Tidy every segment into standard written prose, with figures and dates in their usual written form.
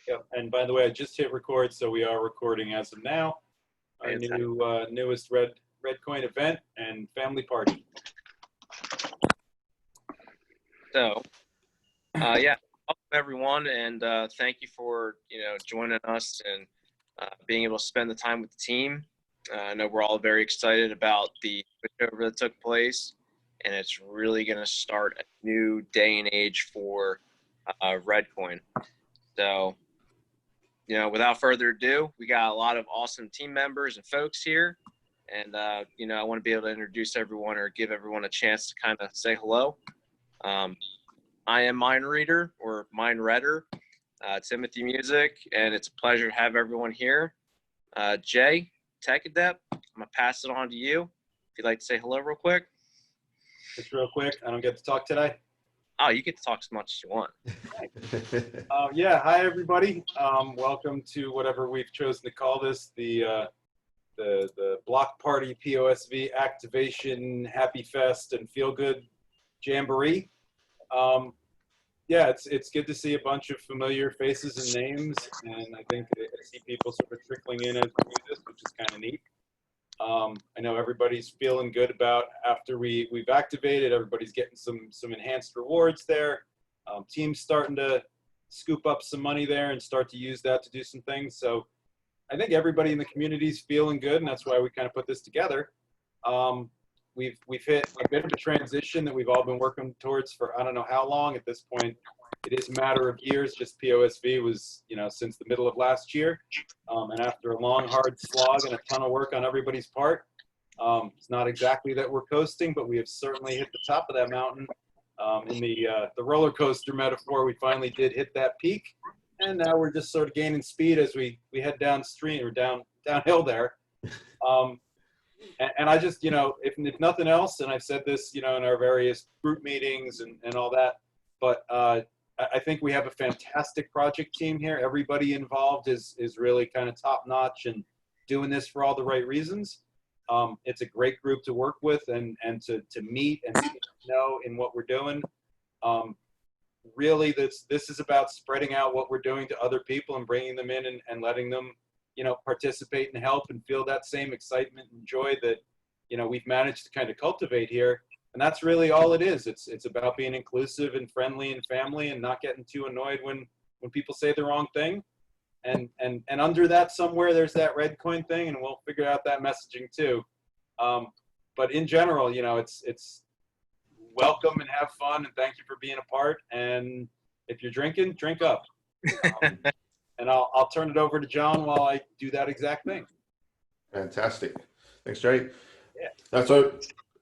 Yep. And by the way, I just hit record, so we are recording as of now. Our newest Reddcoin event and family party. So, yeah, welcome everyone, and thank you for joining us and being able to spend the time with the team. I know we're all very excited about the switchover that took place, and it's really going to start a new day and age for Reddcoin. So, without further ado, we got a lot of awesome team members and folks here, and I want to be able to introduce everyone or give everyone a chance to kind of say hello. I am MindRedder or MindRedder, Timothy Musick, and it's a pleasure to have everyone here. Jay, TechAdept, I'm going to pass it on to you. If you'd like to say hello real quick. Just real quick, I don't get to talk today. Oh, you get to talk as much as you want. Yeah, hi everybody. Welcome to whatever we've chosen to call this, the Block Party PoSV Activation Happy Fest and Feel Good Jamboree. Yeah, it's good to see a bunch of familiar faces and names, and I think I see people sort of trickling in as we do this, which is kind of neat. I know everybody's feeling good about after we've activated. Everybody's getting some enhanced rewards there. Teams starting to scoop up some money there and start to use that to do some things. So I think everybody in the community is feeling good, and that's why we kind of put this together. We've hit a bit of a transition that we've all been working towards for I don't know how long. At this point, it is a matter of years. Just PoSV was, since the middle of last year. And after a long, hard slog and a ton of work on everybody's part, it's not exactly that we're coasting, but we have certainly hit the top of that mountain. In the roller coaster metaphor, we finally did hit that peak, and now we're just sort of gaining speed as we head downstream or downhill there. And I just, if nothing else, and I've said this, in our various group meetings and all that, but I think we have a fantastic project team here. Everybody involved is really kind of top notch and doing this for all the right reasons. It's a great group to work with and to meet and know in what we're doing. Really, this is about spreading out what we're doing to other people and bringing them in and letting them participate and help and feel that same excitement and joy that, we've managed to kind of cultivate here. And that's really all it is. It's about being inclusive and friendly and family and not getting too annoyed when people say the wrong thing. And under that somewhere, there's that Reddcoin thing, and we'll figure out that messaging too. But in general, it's welcome and have fun, and thank you for being a part. And if you're drinking, drink up. And I'll turn it over to John while I do that exact thing. Fantastic. Thanks, Jay. Yeah. So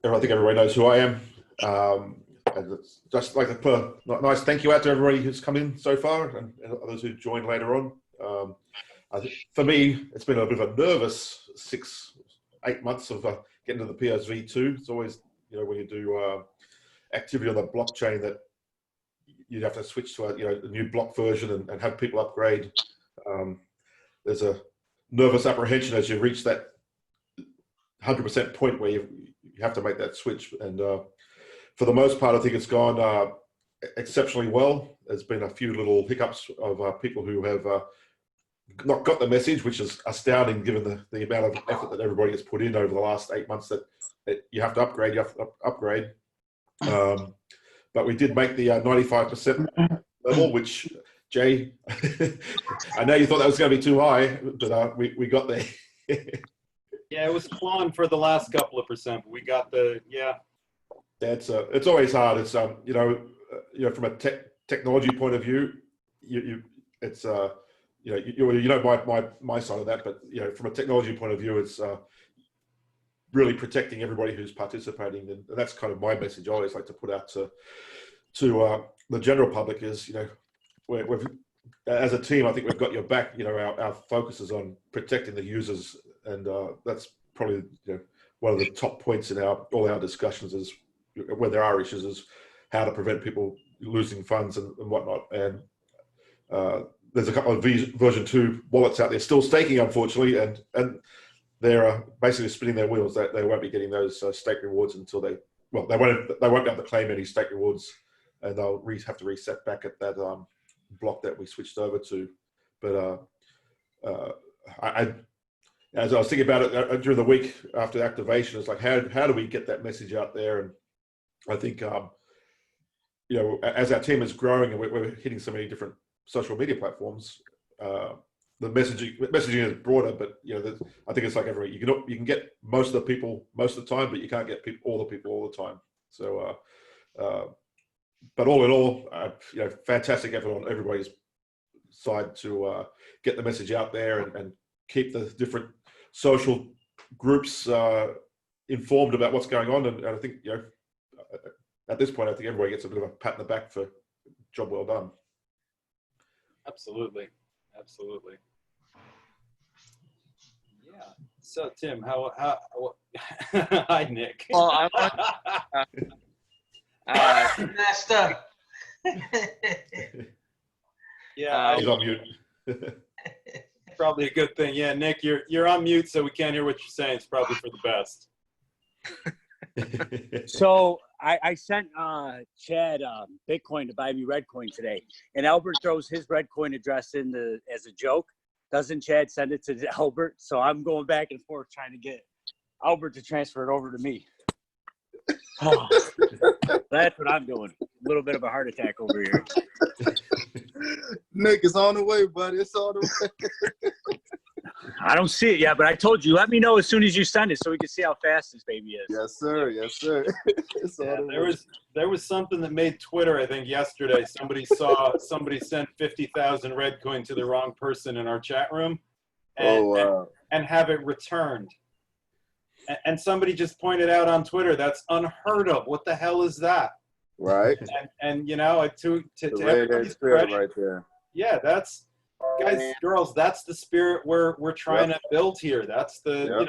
I think everybody knows who I am. I'd just like to put a nice thank you out to everybody who's come in so far and others who join later on. I think for me, it's been a bit of a nervous 6-8 months of getting to the PoSV2. It's always, when you do activity on the blockchain that you'd have to switch to a new block version and have people upgrade. There's a nervous apprehension as you reach that 100% point where you have to make that switch. And for the most part, I think it's gone exceptionally well. There's been a few little hiccups of people who have not got the message, which is astounding given the amount of effort that everybody has put in over the last 8 months that you have to upgrade, but we did make the 95% level, which, Jay, I know you thought that was going to be too high, but we got there. Yeah, it was clawing for the last couple of percent, but we got yeah. That's it's always hard. It's from a technology point of view, it's my side of that, but from a technology point of view, it's really protecting everybody who's participating, and that's kind of my message I always like to put out to the general public is, we've as a team, I think we've got your back. Our focus is on protecting the users, and that's probably one of the top points in all our discussions is where there are issues is how to prevent people losing funds and whatnot. And there's a couple of version 2 wallets out there still staking, unfortunately, and they're basically spinning their wheels. That they won't be getting those stake rewards until they won't be able to claim any stake rewards, and they'll have to reset back at that block that we switched over to But as I was thinking about it during the week after the activation, it's like, how do we get that message out there? And I think, as our team is growing and we're hitting so many different social media platforms, the messaging is broader. But I think it's like everywhere. You can get most of the people most of the time, but you can't get all the people all the time. So, but all in all, fantastic effort on everybody's side to get the message out there and keep the different social groups informed about what's going on. And I think, at this point, I think everybody gets a bit of a pat on the back for job well done. Absolutely. Yeah. So Tim, how hi Nick. Well, I want Master. Yeah, He's on mute. probably a good thing. Yeah, Nick, you're on mute, so we can't hear what you're saying. It's probably for the best. So I sent Chad Bitcoin to buy me Reddcoin today, and Albert throws his Reddcoin address in as a joke. Doesn't Chad send it to Albert? So I'm going back and forth trying to get Albert to transfer it over to me. Oh, that's what I'm doing. A little bit of a heart attack over here. Nick, it's on the way, buddy. It's on the way. I don't see it yet, but I told you, let me know as soon as you send it so we can see how fast this baby is. Yes, sir. Yes, sir. It's Yeah, on the way. there was something that made Twitter, I think yesterday, somebody sent 50,000 Redcoin to the wrong person in our chat room and have it returned. And somebody just pointed out on Twitter, that's unheard of. What the hell is that? Right. And to The everybody's spirit credit, right there. yeah, that's, guys, girls, that's the spirit we're trying to build here. That's the,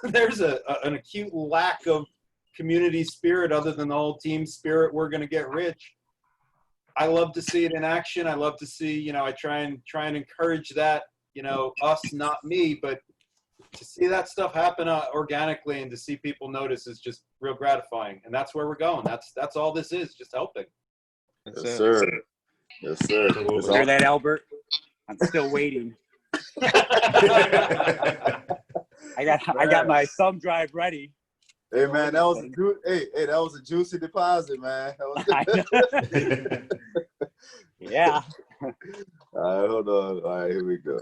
there's an acute lack of community spirit other than the whole team spirit. We're going to get rich. I love to see it in action. I love to see, I try and encourage that, us, not me, but to see that stuff happen organically and to see people notice is just real gratifying. And that's where we're going. That's all this is, just helping. Yes, sir. Yes, sir. It's Hear all- that, Albert? I'm still waiting. I got my thumb drive ready. Hey, man, that was that was a juicy deposit, man. That was Yeah. All right, hold on. All right, here we go.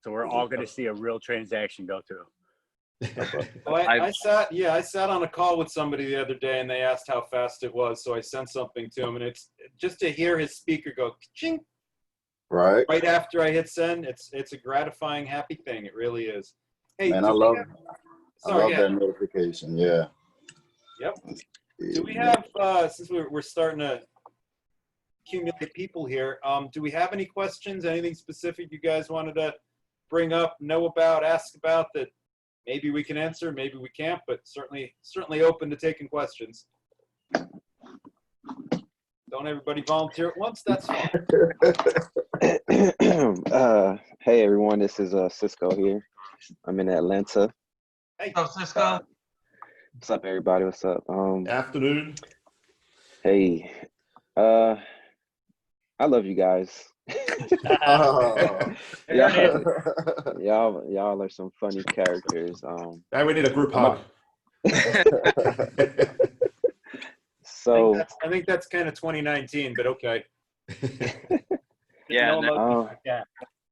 So we're all going to see a real transaction go through. Well, I sat on a call with somebody the other day and they asked how fast it was. So I sent something to him and it's just to hear his speaker go ching Right. right after I hit send. It's a gratifying, happy thing. It really is. Hey, Man, do I we love have- Sorry, that notification. Yeah. Yep. Do we have, since we're starting to accumulate people here, do we have any questions, anything specific you guys wanted to bring up, know about, ask about that maybe we can answer, maybe we can't, but certainly open to taking questions. Don't everybody volunteer at once, that's fine. Hey everyone, this is Cisco here. I'm in Atlanta. Hey, What's up, Cisco? What's up, everybody? What's up? Afternoon. Hey, I love you guys. Oh. Y'all are some funny characters. Now we need a group hug. So I think that's kind of 2019, but okay. Yeah, No no. emoji. How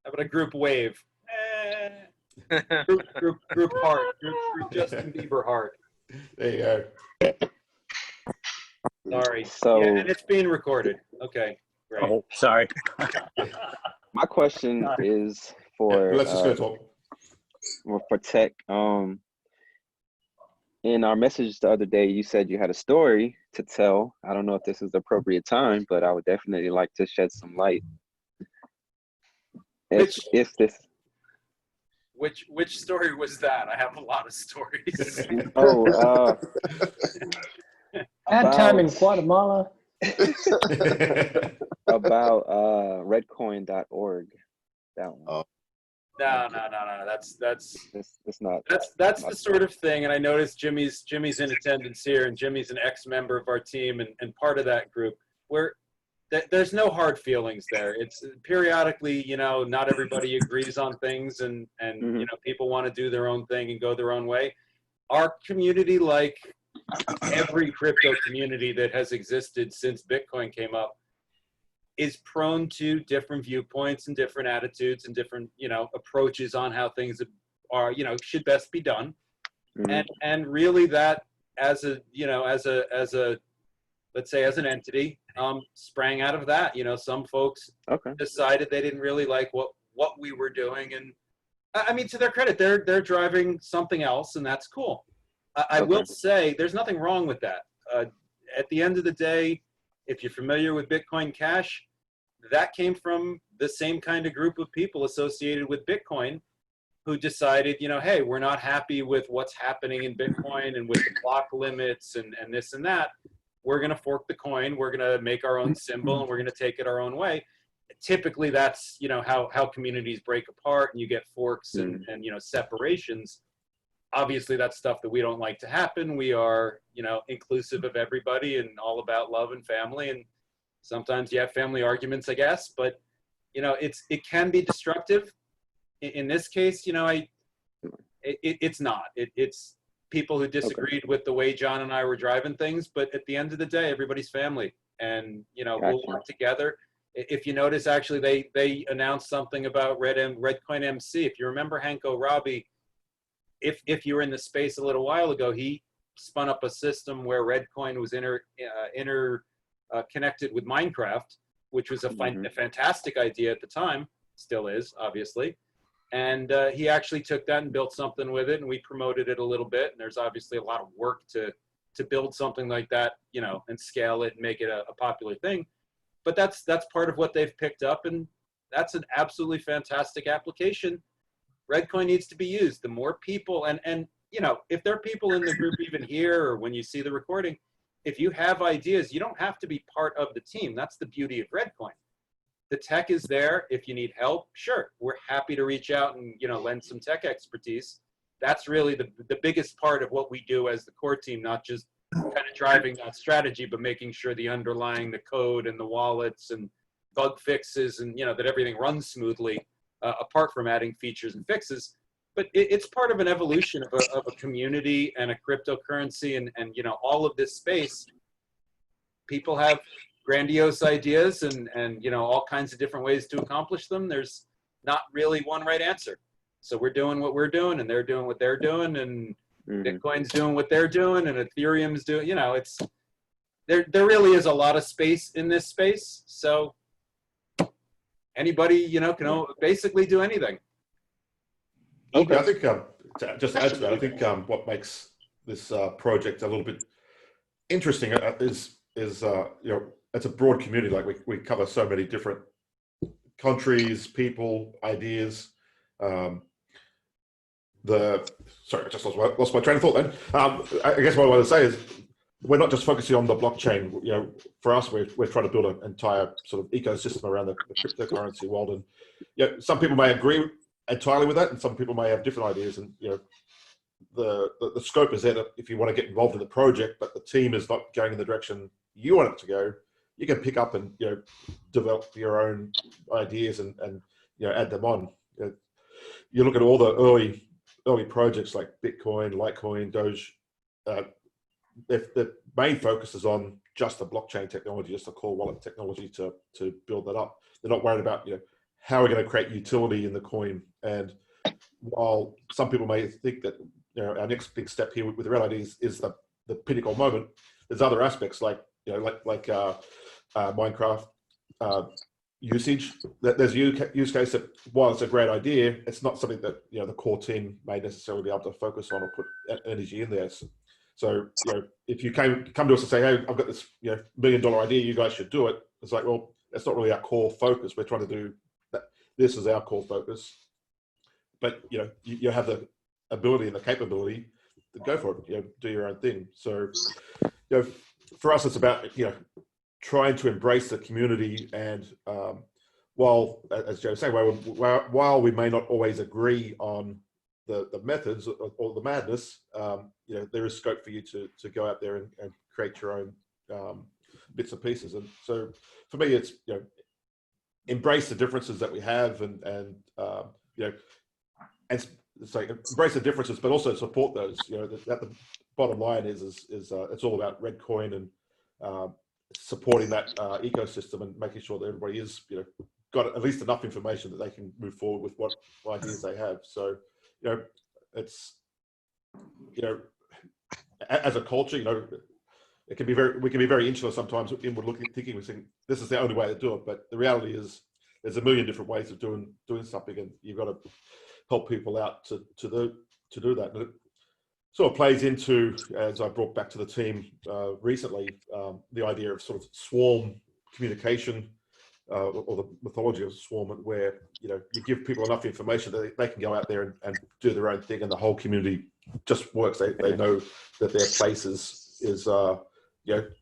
about a group wave? Group heart. Group Justin Bieber heart. There you go. Sorry. So- Yeah, and it's being recorded. Okay, great. Oh, sorry. my question is for Let's just go talk. for Tech. In our message the other day, you said you had a story to tell. I don't know if this is the appropriate time, but I would definitely like to shed some light. If this Which story was that? I have a lot of stories. That time in Guatemala. about redcoin.org. That one. Oh. No. That's not. that's the sort of thing. And I noticed Jimmy's in attendance here, and Jimmy's an ex-member of our team and part of that group. Where there's no hard feelings there. It's periodically, you know, not everybody agrees on things, and you know, people want to do their own thing and go their own way. Our community, like every crypto community that has existed since Bitcoin came up, is prone to different viewpoints and different attitudes and different, you know, approaches on how things are, you know, should best be done. And really that as a, you know, as a let's say as an entity, sprang out of that. You know, some folks decided they didn't really like what we were doing, and I mean, to their credit, they're driving something else, and that's cool. I will say there's nothing wrong with that. At the end of the day, if you're familiar with Bitcoin Cash, that came from the same kind of group of people associated with Bitcoin who decided, you know, hey, we're not happy with what's happening in Bitcoin and with the block limits and this and that. We're going to fork the coin. We're going to make our own symbol, and we're going to take it our own way. Typically, that's, you know, how communities break apart, and you get forks and you know, separations. Obviously, that's stuff that we don't like to happen. We are, you know, inclusive of everybody and all about love and family. And sometimes you have family arguments, I guess. But, you know, it can be destructive. In this case, you know, it's not. It's people who disagreed with the way John and I were driving things, but at the end of the day, everybody's family, and you know, we'll work together. If you notice, actually, they announced something about Reddcoin MC. If you remember Hanko Robbie, if you were in the space a little while ago, he spun up a system where Reddcoin was connected with Minecraft, which was a fantastic idea at the time, still is, obviously. And he actually took that and built something with it, and we promoted it a little bit. And there's obviously a lot of work to build something like that, you know, and scale it and make it a popular thing. But that's part of what they've picked up, and that's an absolutely fantastic application. Reddcoin needs to be used. The more people, and you know, if there are people in the group even here or when you see the recording, if you have ideas, you don't have to be part of the team. That's the beauty of Reddcoin. The tech is there. If you need help, sure, we're happy to reach out and, you know, lend some tech expertise. That's really the biggest part of what we do as the core team, not just kind of driving that strategy, but making sure the underlying, the code and the wallets and bug fixes and, you know, that everything runs smoothly, apart from adding features and fixes. But it's part of an evolution of a community and a cryptocurrency and, you know, all of this space. People have grandiose ideas and you know, all kinds of different ways to accomplish them. There's not really one right answer. So we're doing what we're doing, and they're doing what they're doing, and Bitcoin's doing what they're doing, and Ethereum's doing, you know, it's there really is a lot of space in this space. So anybody, you know, can basically do anything. Okay. I think just to add to that, I think what makes this project a little bit interesting is you know, it's a broad community. Like we cover so many different countries, people, ideas. Sorry, I just lost my train of thought then. I guess what I want to say is we're not just focusing on the blockchain. You know, for us, we're trying to build an entire sort of ecosystem around the cryptocurrency world. And you know, some people may agree entirely with that, and some people may have different ideas. And you know, the scope is there that if you want to get involved in the project, but the team is not going in the direction you want it to go, you can pick up and, you know, develop your own ideas and you know, add them on. You look at all the early projects like Bitcoin, Litecoin, Doge. The main focus is on just the blockchain technology, just the core wallet technology to build that up. They're not worried about, you know, how we're going to create utility in the coin. And while some people may think that, you know, our next big step here with the RDD is the pinnacle moment, there's other aspects like, you know, like Minecraft usage. There's a use case that, while it's a great idea, it's not something that, you know, the core team may necessarily be able to focus on or put energy in there. So you know, if you come to us and say, hey, I've got this, you know, $1 million idea, you guys should do it. It's like, well, that's not really our core focus. We're trying to do that. This is our core focus. But you know, you have the ability and the capability to go for it. You know, do your own thing. So you know, for us, it's about, you know, trying to embrace the community, and while, as Joe was saying, while we may not always agree on the methods or the madness, you know, there is scope for you to go out there and create your own bits and pieces. And so for me, it's, embrace the differences that we have, and it's like embrace the differences, but also support those. That the bottom line is it's all about Reddcoin and supporting that ecosystem and making sure that everybody is got at least enough information that they can move forward with what ideas they have. So it's as a culture, it can be we can be very insular sometimes, inward looking, thinking we think this is the only way to do it. But the reality is there's a million different ways of doing something, and you've got to help people out to do that. And it sort of plays into, as I brought back to the team recently, the idea of sort of swarm communication, or the mythology of swarm, where you give people enough information that they can go out there and do their own thing, and the whole community just works. They know that their place is to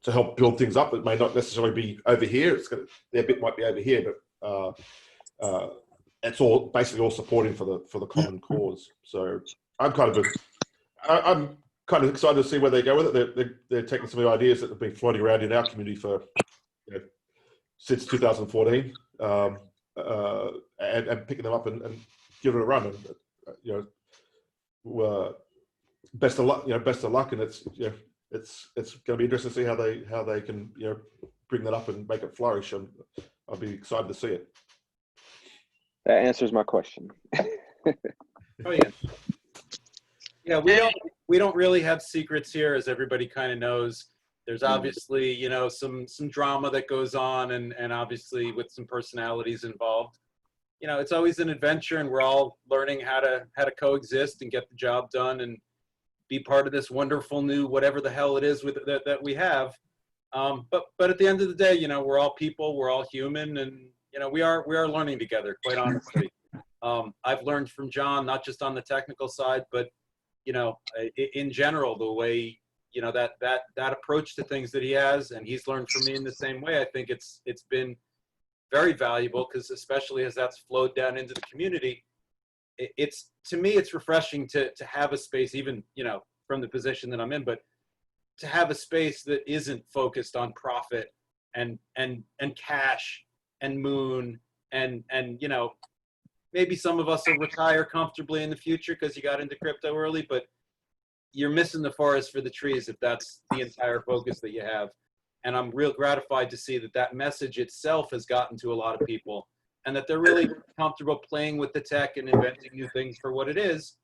help build things up. It may not necessarily be over here. Their bit might be over here, but it's all basically all supporting for the common cause. So I'm kind of excited to see where they go with it. They're taking some of the ideas that have been floating around in our community for since 2014, and picking them up and giving it a run. And best of luck. Best of luck, and it's going to be interesting to see how they can bring that up and make it flourish. And I'll be excited to see it. That answers my question. Oh yeah. Yeah, we don't really have secrets here, as everybody kind of knows. There's obviously, some drama that goes on, and obviously with some personalities involved. It's always an adventure, and we're all learning how to coexist and get the job done and be part of this wonderful new whatever the hell it is that we have. But at the end of the day, we're all people, we're all human, and we are learning together, quite honestly. I've learned from John, not just on the technical side, but in general, the way that approach to things that he has, and he's learned from me in the same way. I think it's been very valuable, because especially as that's flowed down into the community, to me it's refreshing to have a space, even from the position that I'm in, but to have a space that isn't focused on profit and cash and moon and maybe some of us will retire comfortably in the future because you got into crypto early, but you're missing the forest for the trees if that's the entire focus that you have. And I'm real gratified to see that message itself has gotten to a lot of people, and that they're really comfortable playing with the tech and inventing new things for what it is.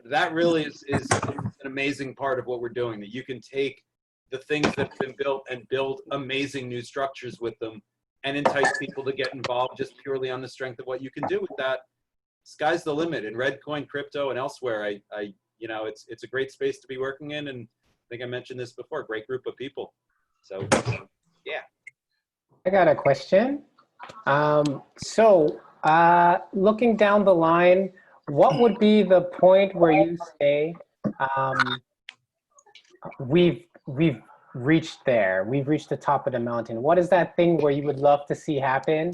That really is an amazing part of what we're doing, that you can take the things that have been built and build amazing new structures with them and entice people to get involved just purely on the strength of what you can do with that. Sky's the limit in Reddcoin, crypto, and elsewhere. It's a great space to be working in, and I think I mentioned this before, great group of people. So, yeah. I got a question. Looking down the line, what would be the point where you say, we've reached there, we've reached the top of the mountain? What is that thing where you would love to see happen,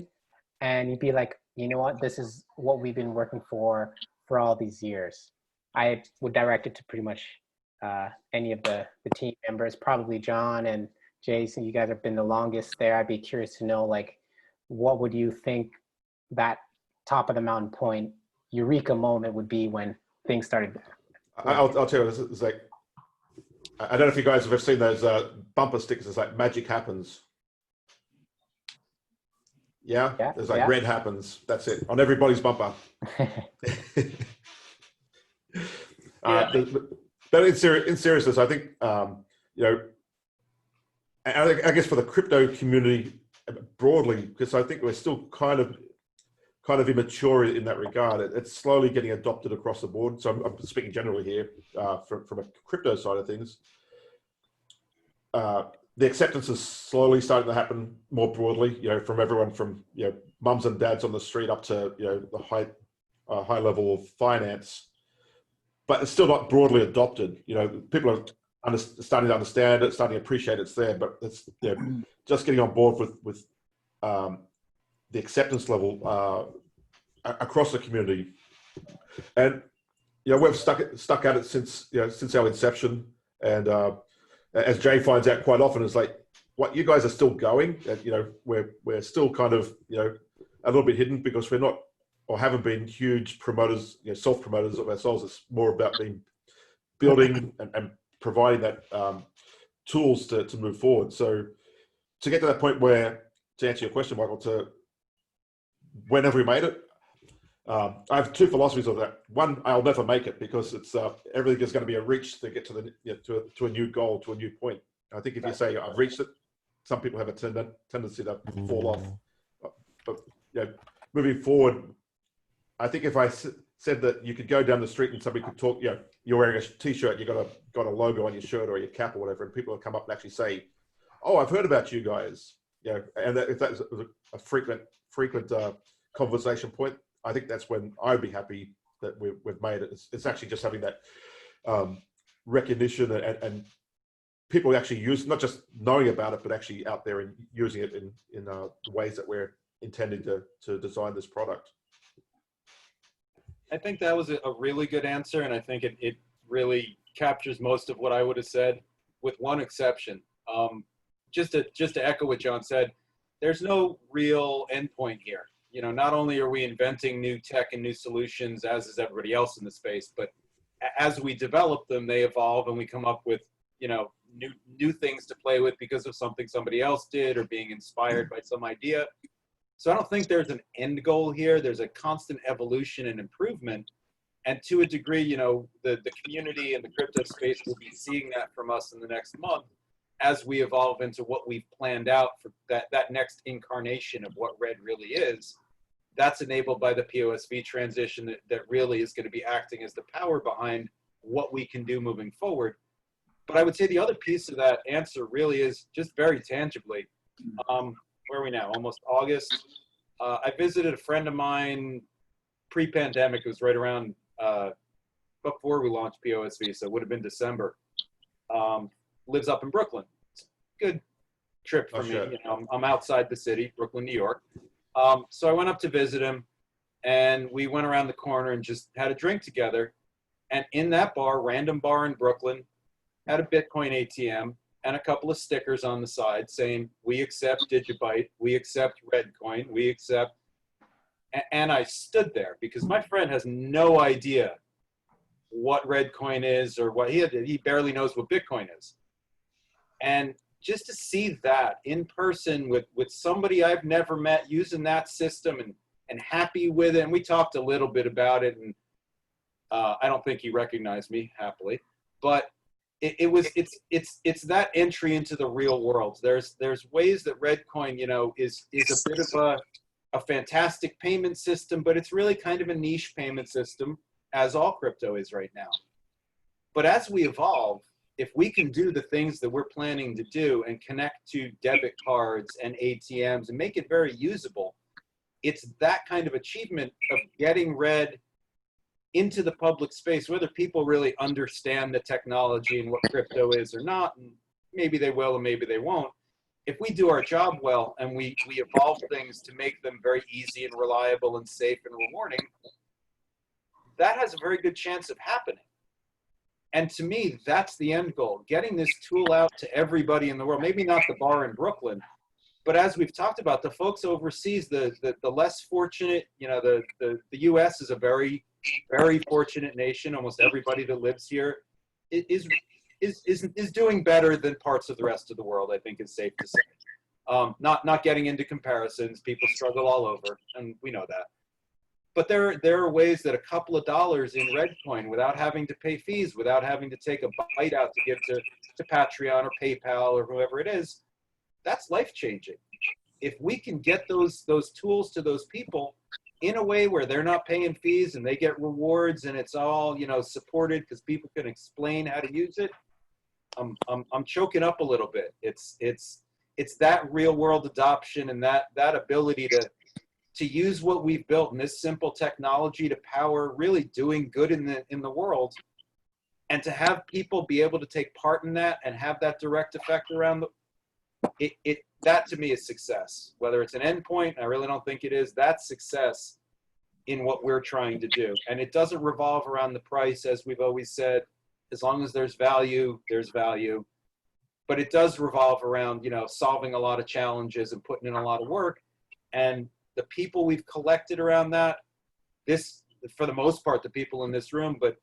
and you'd be like, you know what, this is what we've been working for all these years? I would direct it to pretty much any of the team members, probably John and Jason. You guys have been the longest there. I'd be curious to know, like, what would you think that top of the mountain point, eureka moment would be when things started? I'll tell you, it's like, I don't know if you guys have ever seen those bumper stickers. It's like magic happens. Yeah? There's like red happens. That's it. On everybody's bumper. But in seriousness, I think, I guess for the crypto community broadly, because I think we're still kind of immature in that regard. It's slowly getting adopted across the board. So I'm speaking generally here from a crypto side of things. The acceptance is slowly starting to happen more broadly, from everyone from, mums and dads on the street up to, the high level of finance. But it's still not broadly adopted. People are starting to understand it, starting to appreciate it's there, but it's just getting on board with the acceptance level across the community. And we've stuck at it since our inception. And as Jay finds out quite often, it's like what you guys are still going, you know, we're still kind of, you know, a little bit hidden because we're not or haven't been huge promoters, you know, self promoters of ourselves. It's more about being building and providing that tools to move forward. So to get to that point where, to answer your question, Michael, to whenever we made it, I have two philosophies of that. One, I'll never make it because it's everything is going to be a reach to get to the, you know, to a new goal, to a new point. I think if you say I've reached it, some people have a tendency to fall off. But you know, moving forward, I think if I said that you could go down the street and somebody could talk, you know, you're wearing a T-shirt, you got a logo on your shirt or your cap or whatever, and people will come up and actually say, "Oh, I've heard about you guys," you know, and if that's a frequent conversation point, I think that's when I'd be happy that we've made it. It's actually just having that recognition and people actually use, not just knowing about it, but actually out there and using it in the ways that we're intending to design this product. I think that was a really good answer, and I think it really captures most of what I would have said, with one exception. Just to echo what John said, there's no real endpoint here. You know, not only are we inventing new tech and new solutions, as is everybody else in the space, but as we develop them, they evolve and we come up with, you know, new things to play with because of something somebody else did or being inspired by some idea. So I don't think there's an end goal here. There's a constant evolution and improvement. And to a degree, you know, the community and the crypto space will be seeing that from us in the next month as we evolve into what we've planned out for that next incarnation of what Red really is. That's enabled by the PoSV transition that really is going to be acting as the power behind what we can do moving forward. But I would say the other piece of that answer really is just very tangibly. Where are we now? Almost August. I visited a friend of mine pre-pandemic. It was right around before we launched PoSV, so it would have been December. Lives up in Brooklyn. It's a good trip for me. You know, I'm outside the city, Brooklyn, New York. So I went up to visit him, and we went around the corner and just had a drink together. And in that bar, random bar in Brooklyn, had a Bitcoin ATM and a couple of stickers on the side saying, "We accept Digibyte, we accept Reddcoin, we accept." And I stood there because my friend has no idea what Reddcoin is or what he barely knows what Bitcoin is. And just to see that in person with somebody I've never met using that system and happy with it. And we talked a little bit about it, and I don't think he recognized me, happily, but it's that entry into the real world. There's ways that Reddcoin, you know, is a bit of a fantastic payment system, but it's really kind of a niche payment system, as all crypto is right now. But as we evolve, if we can do the things that we're planning to do and connect to debit cards and ATMs and make it very usable, it's that kind of achievement of getting Red into the public space, whether people really understand the technology and what crypto is or not, and maybe they will and maybe they won't. If we do our job well and we evolve things to make them very easy and reliable and safe and rewarding, that has a very good chance of happening. And to me, that's the end goal, getting this tool out to everybody in the world, maybe not the bar in Brooklyn, but as we've talked about, the folks overseas, the less fortunate, you know, the US is a very, very fortunate nation. Almost everybody that lives here is doing better than parts of the rest of the world, I think is safe to say. Not getting into comparisons, people struggle all over, and we know that. But there are ways that a couple of dollars in Reddcoin, without having to pay fees, without having to take a bite out to give to Patreon or PayPal or whoever it is, that's life-changing. If we can get those tools to those people in a way where they're not paying fees and they get rewards and it's all, you know, supported because people can explain how to use it, I'm choking up a little bit. It's that real-world adoption and that ability to use what we've built in this simple technology to power really doing good in the world, and to have people be able to take part in that and have that direct effect around that to me is success. Whether it's an endpoint, I really don't think it is. That's success in what we're trying to do. And it doesn't revolve around the price, as we've always said. As long as there's value, there's value. but it does revolve around, you know, solving a lot of challenges and putting in a lot of work. And the people we've collected around that, this, for the most part, the people in this room, but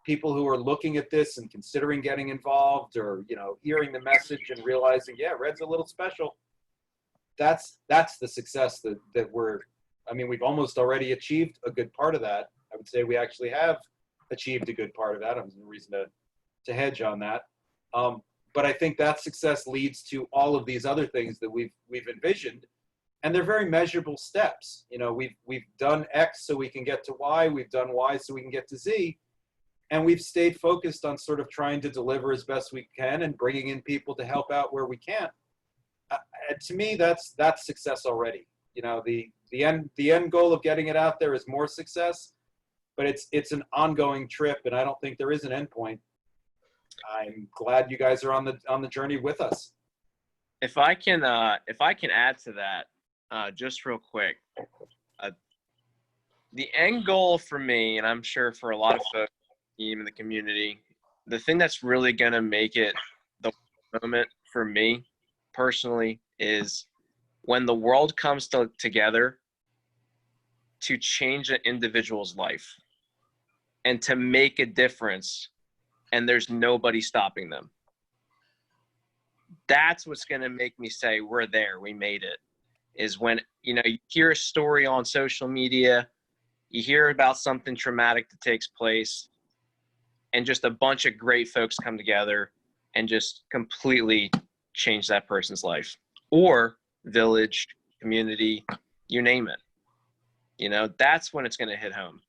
people who are looking at this and considering getting involved, or, you know, hearing the message and realizing, yeah, Red's a little special. That's the success that we're, I mean, we've almost already achieved a good part of that. I would say we actually have achieved a good part of that. There's no reason to hedge on that. But I think that success leads to all of these other things that we've envisioned, and they're very measurable steps. You know, we've done X so we can get to Y, we've done Y so we can get to Z, and we've stayed focused on sort of trying to deliver as best we can and bringing in people to help out where we can. To me, that's success already. You know, the end goal of getting it out there is more success, but it's an ongoing trip, and I don't think there is an end point. I'm glad you guys are on the journey with us. If I can add to that, just real quick, the end goal for me, and I'm sure for a lot of folks in the community, the thing that's really gonna make it the moment for me personally is when the world comes together to change an individual's life and to make a difference, and there's nobody stopping them. That's what's going to make me say, we're there, we made it. Is when, you know, you hear a story on social media, you hear about something traumatic that takes place, and just a bunch of great folks come together and just completely change that person's life, or village, community, you name it. You know, that's when it's going to hit home.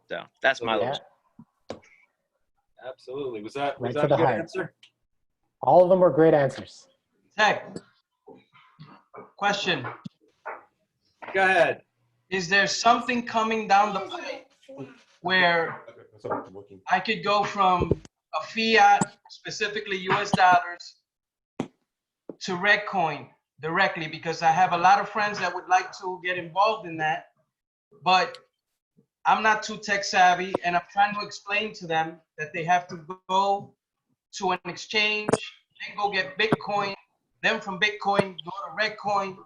So that's my little. Absolutely. Was that Right a to the good heart. answer? All of them were great answers. Tech, question. Go ahead. Is there something coming down the pipe where I could go from a fiat, specifically US dollars, to Reddcoin directly? Because I have a lot of friends that would like to get involved in that, but I'm not too tech savvy, and I'm trying to explain to them that they have to go to an exchange, then go get Bitcoin, then from Bitcoin go to Reddcoin,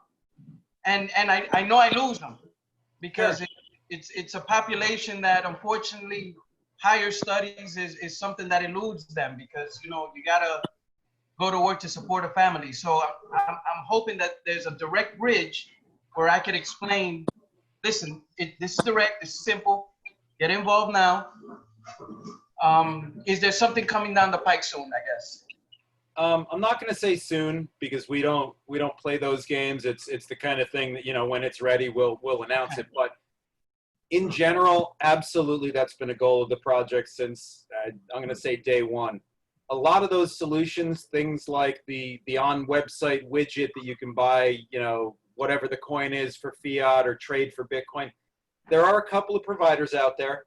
and I know I lose them because it's a population that unfortunately higher studies is something that eludes them, because, you know, you gotta go to work to support a family. So I'm hoping that there's a direct bridge where I could explain, listen, this is direct, this is simple, get involved now. Is there something coming down the pike soon, I guess? I'm not going to say soon, because we don't play those games. It's the kind of thing that, you know, when it's ready, we'll announce it. But in general, absolutely, that's been a goal of the project since, I'm going to say, day one. A lot of those solutions, things like the on-website widget that you can buy, you know, whatever the coin is for fiat or trade for Bitcoin, there are a couple of providers out there.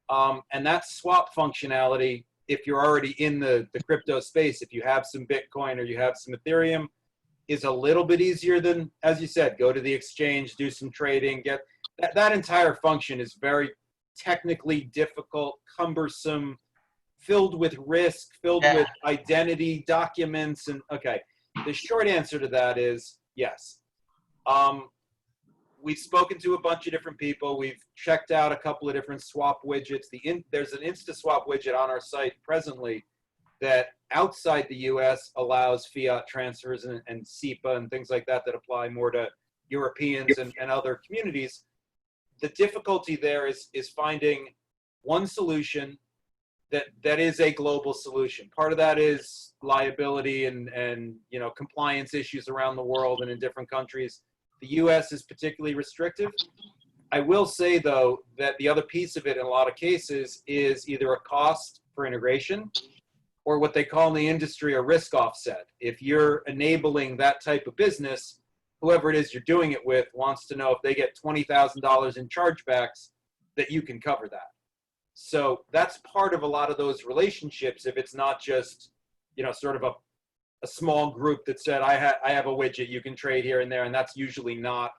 And that swap functionality, if you're already in the crypto space, if you have some Bitcoin or you have some Ethereum, is a little bit easier than, as you said, go to the exchange, do some trading, get that entire function is very technically difficult, cumbersome, filled with risk, filled with identity documents. And okay, the short answer to that is yes. We've spoken to a bunch of different people. We've checked out a couple of different swap widgets. There's an InstaSwap widget on our site presently that outside the US allows fiat transfers and SEPA and things like that apply more to Europeans and other communities. The difficulty there is finding one solution that is a global solution. Part of that is liability and you know, compliance issues around the world and in different countries. The US is particularly restrictive. I will say, though, that the other piece of it in a lot of cases is either a cost for integration or what they call in the industry a risk offset. If you're enabling that type of business, whoever it is you're doing it with wants to know if they get $20,000 in chargebacks, that you can cover that. So that's part of a lot of those relationships. If it's not just, you know, sort of a small group that said, I have a widget, you can trade here and there, and that's usually not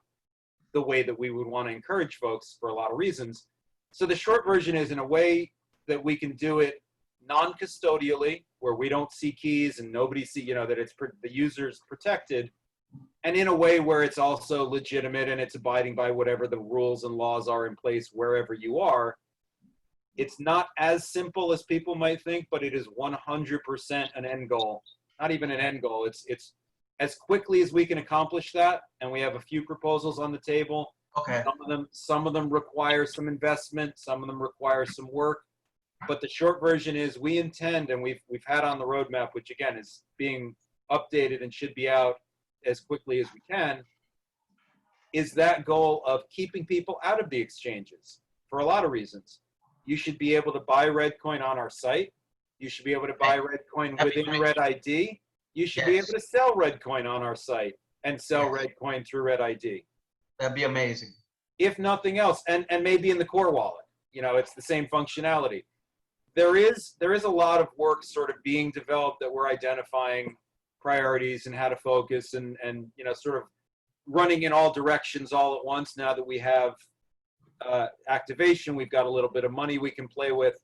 the way that we would want to encourage folks for a lot of reasons. So the short version is, in a way that we can do it non-custodially, where we don't see keys and nobody see, you know, that it's the user's protected, and in a way where it's also legitimate and it's abiding by whatever the rules and laws are in place wherever you are. It's not as simple as people might think, but it is 100% an end goal. Not even an end goal. It's as quickly as we can accomplish that, and we have a few proposals on the table. Okay. Some of them require some investment, some of them require some work. But the short version is we intend, and we've had on the roadmap, which again is being updated and should be out as quickly as we can, is that goal of keeping people out of the exchanges for a lot of reasons. You should be able to buy Reddcoin on our site. You should be able to buy Reddcoin within RedID. You should be able to sell Reddcoin on our site and sell Reddcoin through RedID. That'd be amazing. If nothing else, and maybe in the core wallet, you know, it's the same functionality. There is a lot of work sort of being developed that we're identifying priorities and how to focus and you know, sort of running in all directions all at once now that we have activation. We've got a little bit of money we can play with.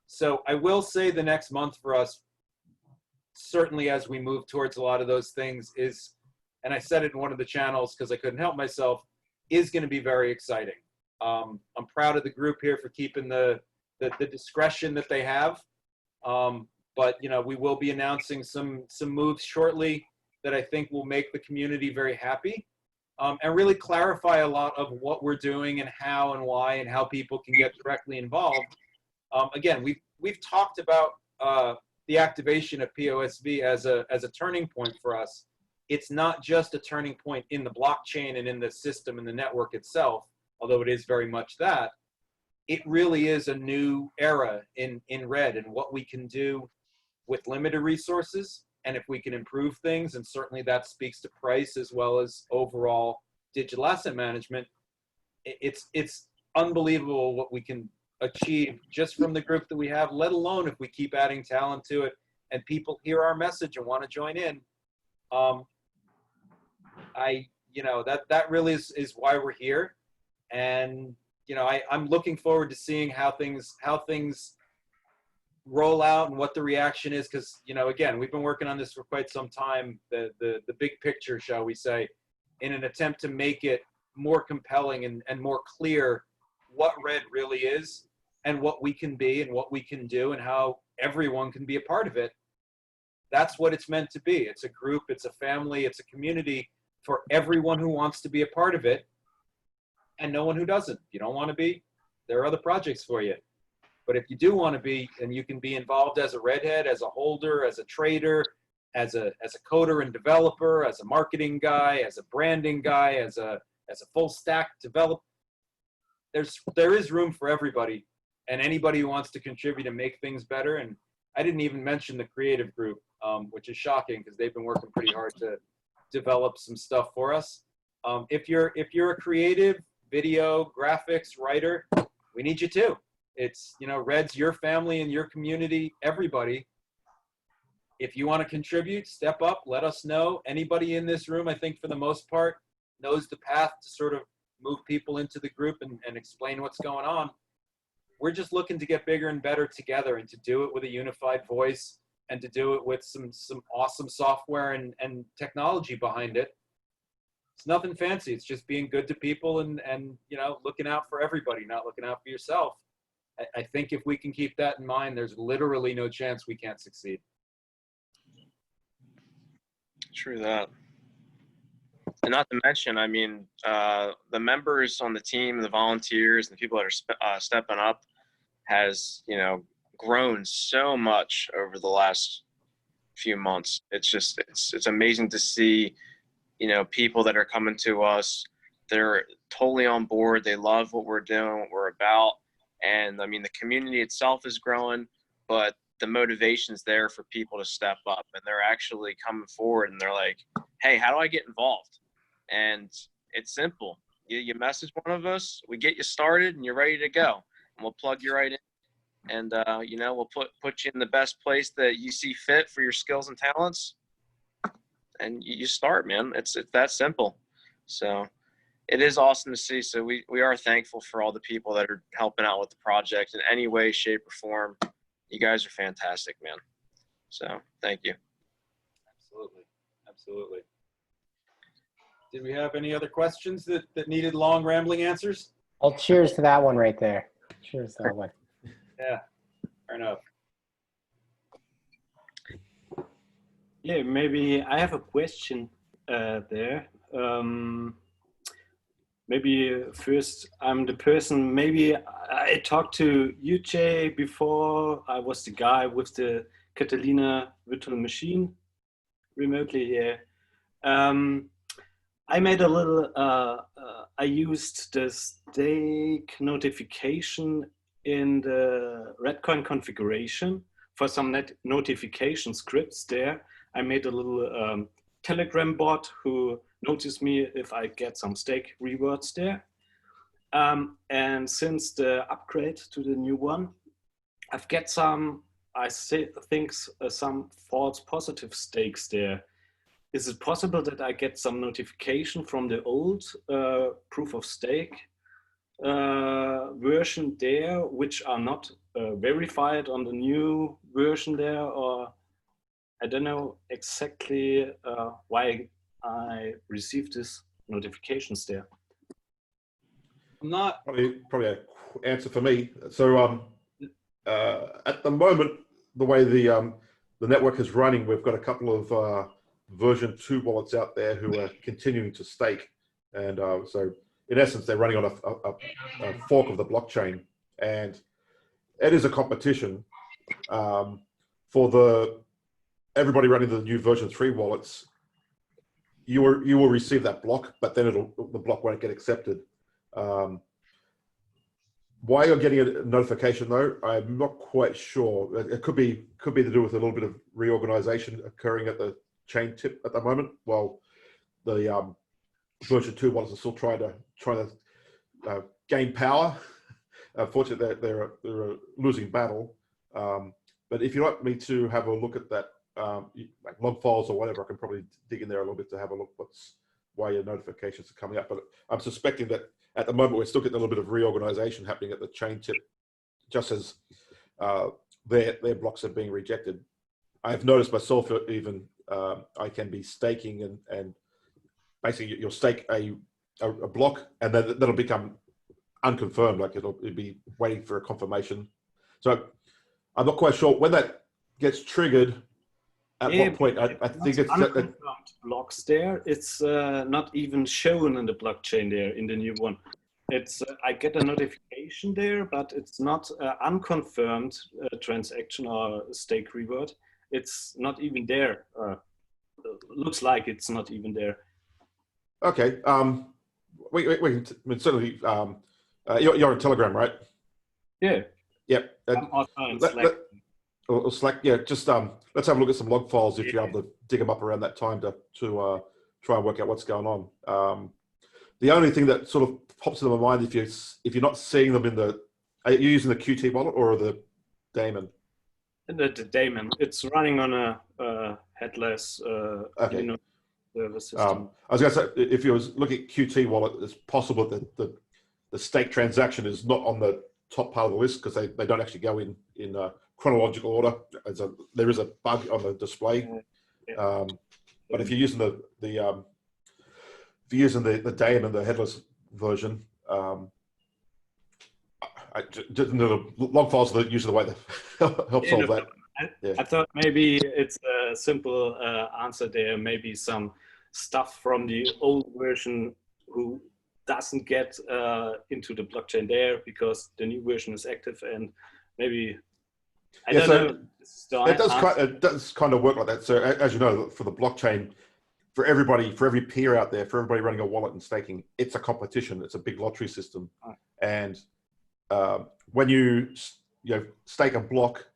So I will say the next month for us, certainly as we move towards a lot of those things, is, and I said it in one of the channels because I couldn't help myself, is going to be very exciting. I'm proud of the group here for keeping the discretion that they have. But you know, we will be announcing some moves shortly that I think will make the community very happy, and really clarify a lot of what we're doing and how and why and how people can get directly involved. Again, we've talked about the activation of PoSV as a turning point for us. It's not just a turning point in the blockchain and in the system and the network itself, although it is very much that. It really is a new era in Red and what we can do with limited resources, and if we can improve things, and certainly that speaks to price as well as overall digital asset management. It's unbelievable what we can achieve just from the group that we have, let alone if we keep adding talent to it and people hear our message and want to join in. You know, that really is why we're here. And you know, I'm looking forward to seeing how things roll out and what the reaction is, because you know, again, we've been working on this for quite some time, the big picture, shall we say, in an attempt to make it more compelling and more clear what Red really is and what we can be and what we can do and how everyone can be a part of it. That's what it's meant to be. It's a group, it's a family, it's a community for everyone who wants to be a part of it, and no one who doesn't. If you don't want to be, there are other projects for you. But if you do want to be, and you can be involved as a redhead, as a holder, as a trader, as a coder and developer, as a marketing guy, as a branding guy, as a full stack developer, there is room for everybody and anybody who wants to contribute and make things better. And I didn't even mention the creative group, which is shocking because they've been working pretty hard to develop some stuff for us. If you're a creative, video, graphics, writer, we need you too. It's, you know, Red's your family and your community, everybody. If you want to contribute, step up, let us know. Anybody in this room, I think for the most part, knows the path to sort of move people into the group and explain what's going on. We're just looking to get bigger and better together and to do it with a unified voice and to do it with some awesome software and technology behind it. It's nothing fancy. It's just being good to people and you know, looking out for everybody, not looking out for yourself. I think if we can keep that in mind, there's literally no chance we can't succeed. True that. And not to mention, I mean, the members on the team, the volunteers, and the people that are stepping up has, you know, grown so much over the last few months. It's just, it's amazing to see, you know, people that are coming to us. They're totally on board. They love what we're doing, what we're about. And I mean, the community itself is growing, but the motivation's there for people to step up, and they're actually coming forward and they're like, hey, how do I get involved? And it's simple. You message one of us, we get you started and you're ready to go, and we'll plug you right in. And, you know, we'll put you in the best place that you see fit for your skills and talents. And you start, man. It's that simple. So it is awesome to see. So we are thankful for all the people that are helping out with the project in any way, shape, or form. you guys are fantastic, man. So thank you. Absolutely. Absolutely. Did we have any other questions that needed long, rambling answers? Well, cheers to that one right there. Cheers to that one. Yeah, fair enough. Yeah, maybe I have a question there. Maybe first, I'm the person, maybe I talked to you, Jay, before. I was the guy with the Catalina virtual machine remotely here. I made a little, I used the stake notification in the Reddcoin configuration for some notification scripts there. I made a little Telegram bot who notice me if I get some stake rewards there. And since the upgrade to the new one, I've get some, think some false positive stakes there. Is it possible that I get some notification from the old proof of stake version there, which are not verified on the new version there? Or I don't know exactly why I received this notifications there. I'm not. Probably an answer for me. So at the moment, the way the network is running, we've got a couple of version 2 wallets out there who are continuing to stake, and so in essence, they're running on a fork of the blockchain, and it is a competition for everybody running the new version 3 wallets. You will receive that block, but then the block won't get accepted. Why you're getting a notification though, I'm not quite sure. It could be to do with a little bit of reorganization occurring at the chain tip at the moment. While the version 2 wallets are still trying to gain power. Unfortunately, they're a losing battle. But if you'd like me to have a look at that, like log files or whatever, I can probably dig in there a little bit to have a look why your notifications are coming up. But I'm suspecting that at the moment we're still getting a little bit of reorganization happening at the chain tip, just as their blocks are being rejected. I've noticed myself even I can be staking and basically you'll stake a block and then that'll become unconfirmed, like it'll be waiting for a confirmation. So I'm not quite sure when that gets triggered. At what point? I think it's unconfirmed blocks there. It's not even shown in the blockchain there in the new one. It's I get a notification there, but it's not unconfirmed transaction or stake reward. It's not even there. Looks like it's not even there. Okay. We can certainly. You're on Telegram, right? Yeah. Yep. I'm also on Slack. Or Slack, yeah. Just let's have a look at some log files if you're able to dig them up around that time to try and work out what's going on. The only thing that sort of pops into my mind if you're not seeing them are you using the QT wallet or the daemon? The daemon. It's running on a headless okay. server system. I was going to say, if you was looking at QT wallet, it's possible that the stake transaction is not on the top part of the list because they don't actually go in chronological order. There is a bug on the display. But if you're using the daemon, the headless version, the log files are usually the way that help solve that. I thought maybe it's a simple answer there. Maybe some stuff from the old version who doesn't get into the blockchain there because the new version is active, and maybe I don't know. It does kind of work like that. So as you know, for the blockchain, for every peer out there, for everybody running a wallet and staking, it's a competition. It's a big lottery system, and when you stake a block,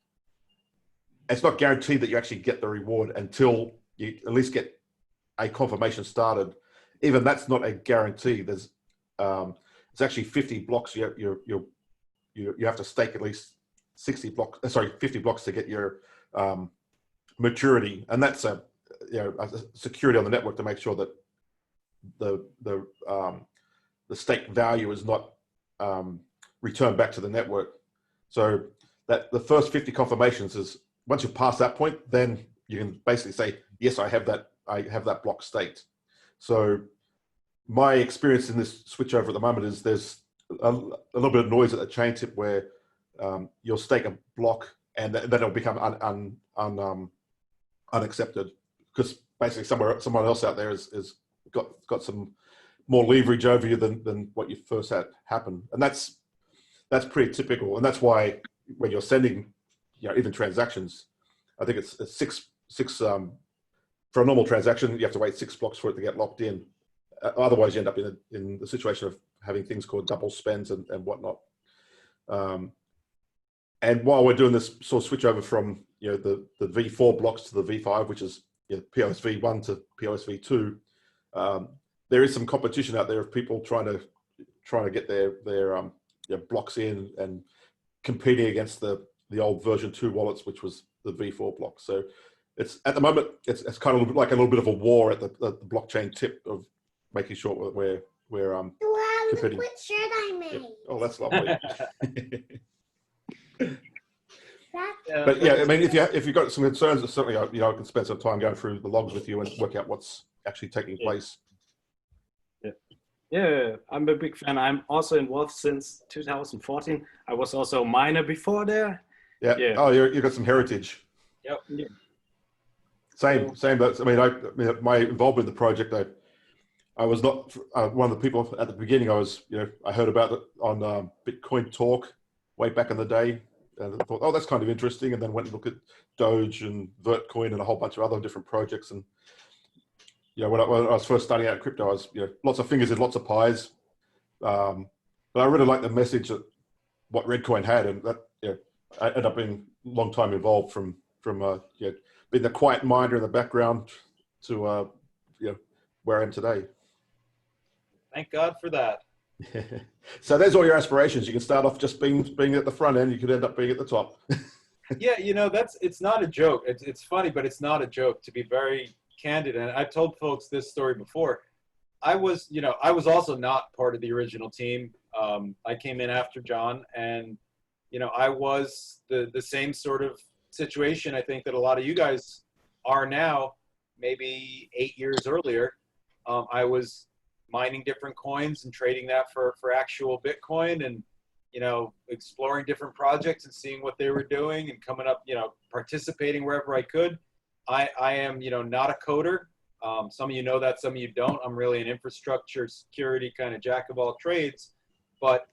it's not guaranteed that you actually get the reward until you at least get a confirmation started. Even that's not a guarantee. There's it's actually 50 blocks. You have to stake at least 50 blocks to get your maturity, and that's a security on the network to make sure that the stake value is not returned back to the network. So that the first 50 confirmations is once you pass that point, then you can basically say, yes, I have that block staked. So my experience in this switchover at the moment is there's a little bit of noise at the chain tip where you'll stake a block and then it'll become unaccepted because basically someone else out there has got some more leverage over you than what you first had happen, and that's pretty typical. And that's why when you're sending, even transactions, I think it's six for a normal transaction, you have to wait 6 blocks for it to get locked in. Otherwise, you end up in the situation of having things called double spends and whatnot. And while we're doing this sort of switch over from the V4 blocks to the V5, which is PoSV 1 to PoSV 2, there is some competition out there of people trying to get their blocks in and competing against the old version 2 wallets, which was the V4 block. So it's at the moment it's kind of like a little bit of a war at the blockchain tip of making sure we're competing. Look what shirt I made. Yep. Oh, that's lovely. But yeah, I mean, if you've got some concerns, certainly I can spend some time going through the logs with you and work out what's actually taking place. Yeah, I'm a big fan. I'm also involved since 2014. I was also a miner before there. Yeah. Oh, you've got some heritage. Yep. Yeah. Same. But I mean, my involvement in the project, I was not one of the people at the beginning. I heard about it on Bitcoin Talk way back in the day, and I thought, oh, that's kind of interesting. And then went and looked at Doge and Reddcoin and a whole bunch of other different projects. And when I was first starting out in crypto, I was lots of fingers in lots of pies. But I really liked the message that what Reddcoin had, and that I ended up being a long time involved from being the quiet miner in the background to where I am today. Thank God for that. So there's all your aspirations. You can start off just being at the front end. You could end up being at the top. Yeah, it's not a joke. It's funny, but it's not a joke, to be very candid. And I've told folks this story before. I was also not part of the original team. I came in after John, and I was the same sort of situation I think that a lot of you guys are now, maybe 8 years earlier. I was mining different coins and trading that for actual Bitcoin, and exploring different projects and seeing what they were doing and coming up, participating wherever I could. I am not a coder. Some of you know that, some of you don't. I'm really an infrastructure security kind of jack of all trades, but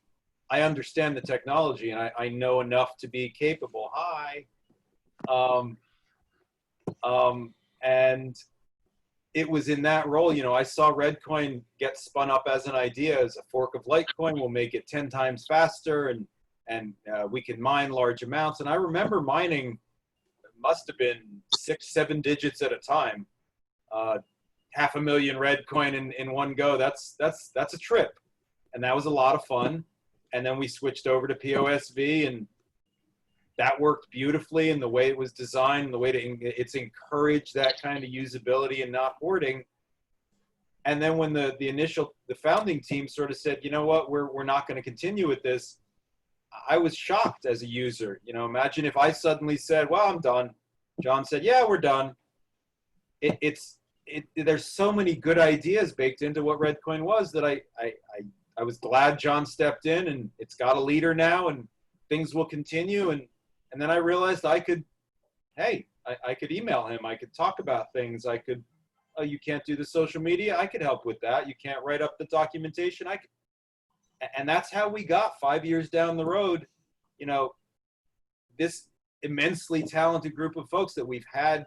I understand the technology and I know enough to be capable. Hi. And it was in that role, I saw Reddcoin get spun up as an idea as a fork of Litecoin. We'll make it 10 times faster and we can mine large amounts. And I remember mining, must have been 6-7 digits at a time, 500,000 Reddcoin in one go. That's a trip. And that was a lot of fun. And then we switched over to PoSV, and that worked beautifully in the way it was designed, the way it's encouraged that kind of usability and not hoarding. And then when the founding team sort of said, you know what, we're not going to continue with this, I was shocked as a user. Imagine if I suddenly said, well, I'm done. John said, yeah, we're done. There's so many good ideas baked into what Reddcoin was that I was glad John stepped in, and it's got a leader now and things will continue. And then I realized I could email him. I could talk about things. I could, oh, you can't do the social media? I could help with that. You can't write up the documentation? And that's how we got 5 years down the road, this immensely talented group of folks that we've had,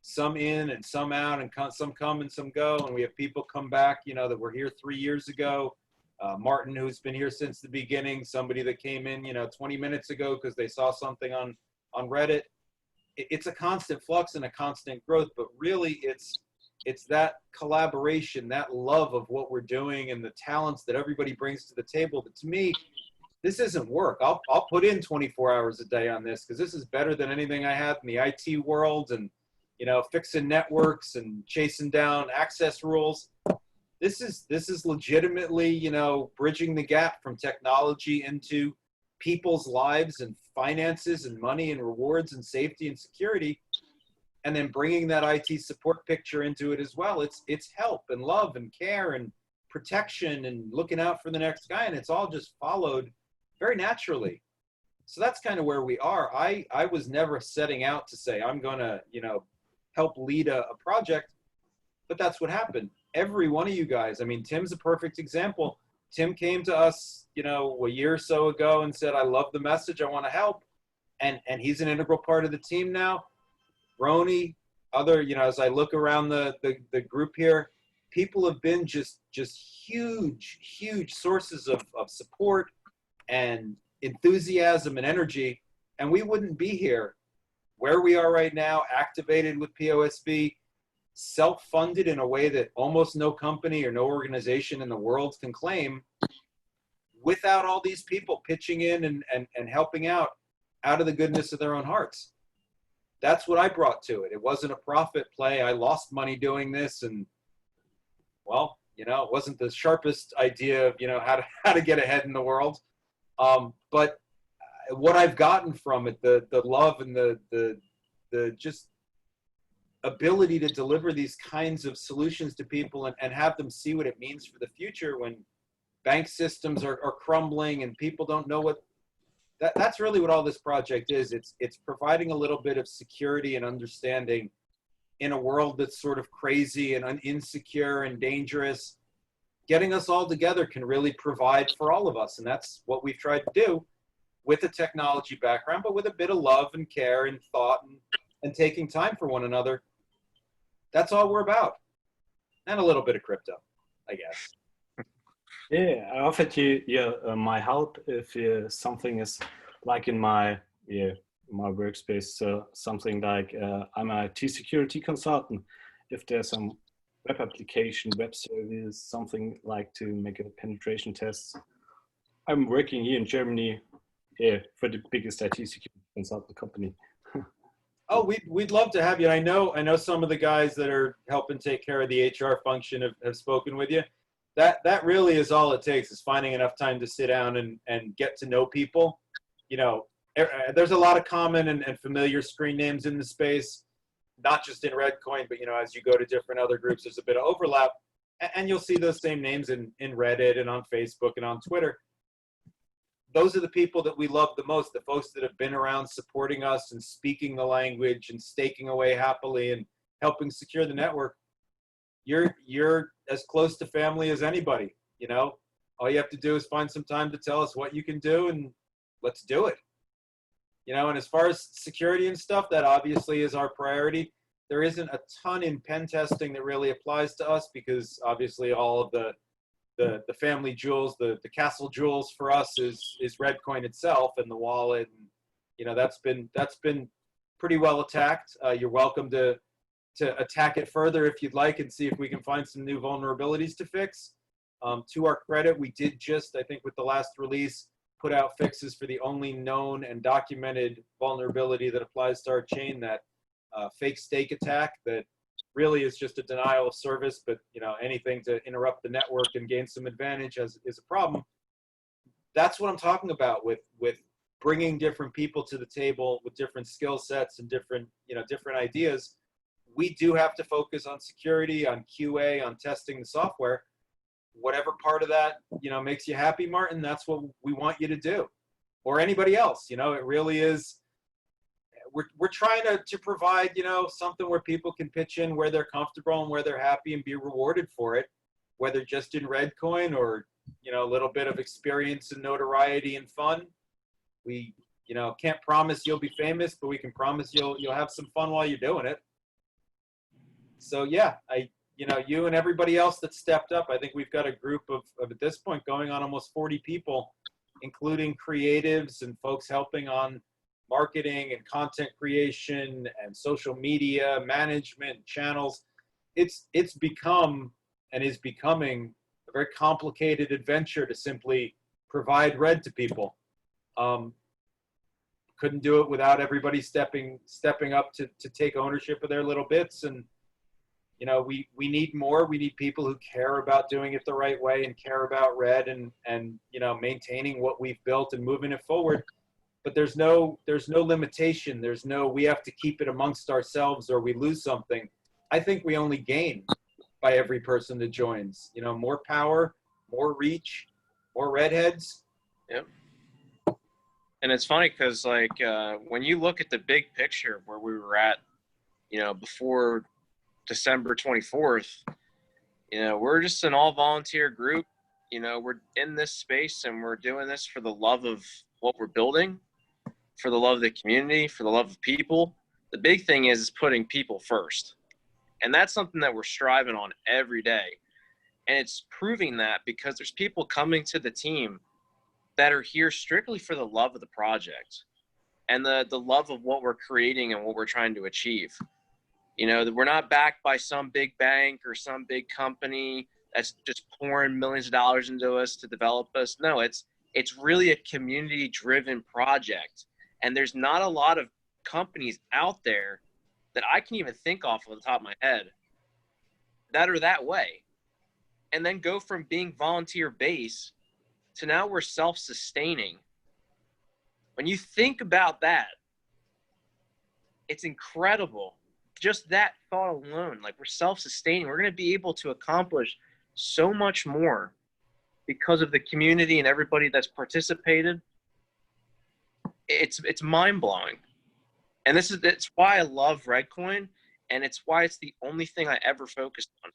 some in and some out, and some come and some go. And we have people come back, that were here 3 years ago. Martin, who's been here since the beginning, somebody that came in, 20 minutes ago because they saw something on Reddit. It's a constant flux and a constant growth, but really it's that collaboration, that love of what we're doing and the talents that everybody brings to the table that, to me, this isn't work. I'll put in 24 hours a day on this because this is better than anything I had in the IT world and, fixing networks and chasing down access rules. This is legitimately, bridging the gap from technology into people's lives and finances and money and rewards and safety and security, and then bringing that IT support picture into it as well. It's help and love and care and protection and looking out for the next guy, and it's all just followed very naturally. So that's kind of where we are. I was never setting out to say I'm gonna, you know, help lead a project, but that's what happened. Every one of you guys, I mean, Tim's a perfect example. Tim came to us, you know, a year or so ago and said, I love the message, I want to help. And he's an integral part of the team now. Roni, other, you know, as I look around the group here, people have been just huge sources of support and enthusiasm and energy. And we wouldn't be here where we are right now, activated with PoSV, self-funded in a way that almost no company or no organization in the world can claim, without all these people pitching in and helping out of the goodness of their own hearts. That's what I brought to it. It wasn't a profit play. I lost money doing this, and well, you know, it wasn't the sharpest idea of, you know, how to get ahead in the world. But what I've gotten from it, the love and the just ability to deliver these kinds of solutions to people and have them see what it means for the future when bank systems are crumbling and people don't know what, that's really what all this project is. It's providing a little bit of security and understanding in a world that's sort of crazy and insecure and dangerous. Getting us all together can really provide for all of us. And that's what we've tried to do with a technology background, but with a bit of love and care and thought and taking time for one another. That's all we're about. And a little bit of crypto, I guess. Yeah, I offered you my help if something is like in my my workspace. So something like I'm a IT security consultant. If there's some web application, web service, something like to make a penetration test. I'm working here in Germany for the biggest IT security consultant company. Oh, we'd love to have you. I know some of the guys that are helping take care of the HR function have spoken with you. That really is all it takes, is finding enough time to sit down and get to know people. You know, there's a lot of common and familiar screen names in the space, not just in Reddcoin, but, you know, as you go to different other groups, there's a bit of overlap, and you'll see those same names in Reddit and on Facebook and on Twitter. Those are the people that we love the most, the folks that have been around supporting us and speaking the language and staking away happily and helping secure the network. You're as close to family as anybody, you know? All you have to do is find some time to tell us what you can do, and let's do it. You know, and as far as security and stuff, that obviously is our priority. There isn't a ton in pen testing that really applies to us, because obviously all of the family jewels, the castle jewels for us is Reddcoin itself and the wallet. And, you know, that's been pretty well attacked. You're welcome to attack it further if you'd like and see if we can find some new vulnerabilities to fix. To our credit, we did just, I think with the last release, put out fixes for the only known and documented vulnerability that applies to our chain, that fake stake attack that really is just a denial of service, but, you know, anything to interrupt the network and gain some advantage is a problem. That's what I'm talking about with bringing different people to the table with different skill sets and different ideas. We do have to focus on security, on QA, on testing the software. Whatever part of that, you know, makes you happy, Martin, that's what we want you to do, or anybody else. You know, it really is. We're trying to provide, you know, something where people can pitch in where they're comfortable and where they're happy and be rewarded for it, whether just in Reddcoin or, you know, a little bit of experience and notoriety and fun. We, you know, can't promise you'll be famous, but we can promise you'll have some fun while you're doing it. So yeah, you know, you and everybody else that stepped up, I think we've got a group of at this point going on almost 40 people, including creatives and folks helping on marketing and content creation and social media management channels. It's become and is becoming a very complicated adventure to simply provide Red to people. Couldn't do it without everybody stepping up to take ownership of their little bits. And you know, we need more. We need people who care about doing it the right way and care about Red and you know, maintaining what we've built and moving it forward. But there's no limitation. There's no, we have to keep it amongst ourselves or we lose something. I think we only gain by every person that joins. You know, more power, more reach, more redheads. Yep. And it's funny because, like, when you look at the big picture where we were at, you know, before December 24th, you know, we're just an all-volunteer group. You know, we're in this space and we're doing this for the love of what we're building, for the love of the community, for the love of people. The big thing is putting people first. And that's something that we're striving on every day. And it's proving that because there's people coming to the team that are here strictly for the love of the project and the love of what we're creating and what we're trying to achieve. You know, that we're not backed by some big bank or some big company that's just pouring millions of dollars into us to develop us. No, it's really a community-driven project. And there's not a lot of companies out there that I can even think off of the top of my head that are that way. And then go from being volunteer base to now we're self-sustaining. When you think about that, it's incredible. Just that thought alone, like we're self-sustaining. We're going to be able to accomplish so much more because of the community and everybody that's participated. It's mind-blowing. And it's why I love Reddcoin, and it's why it's the only thing I ever focused on.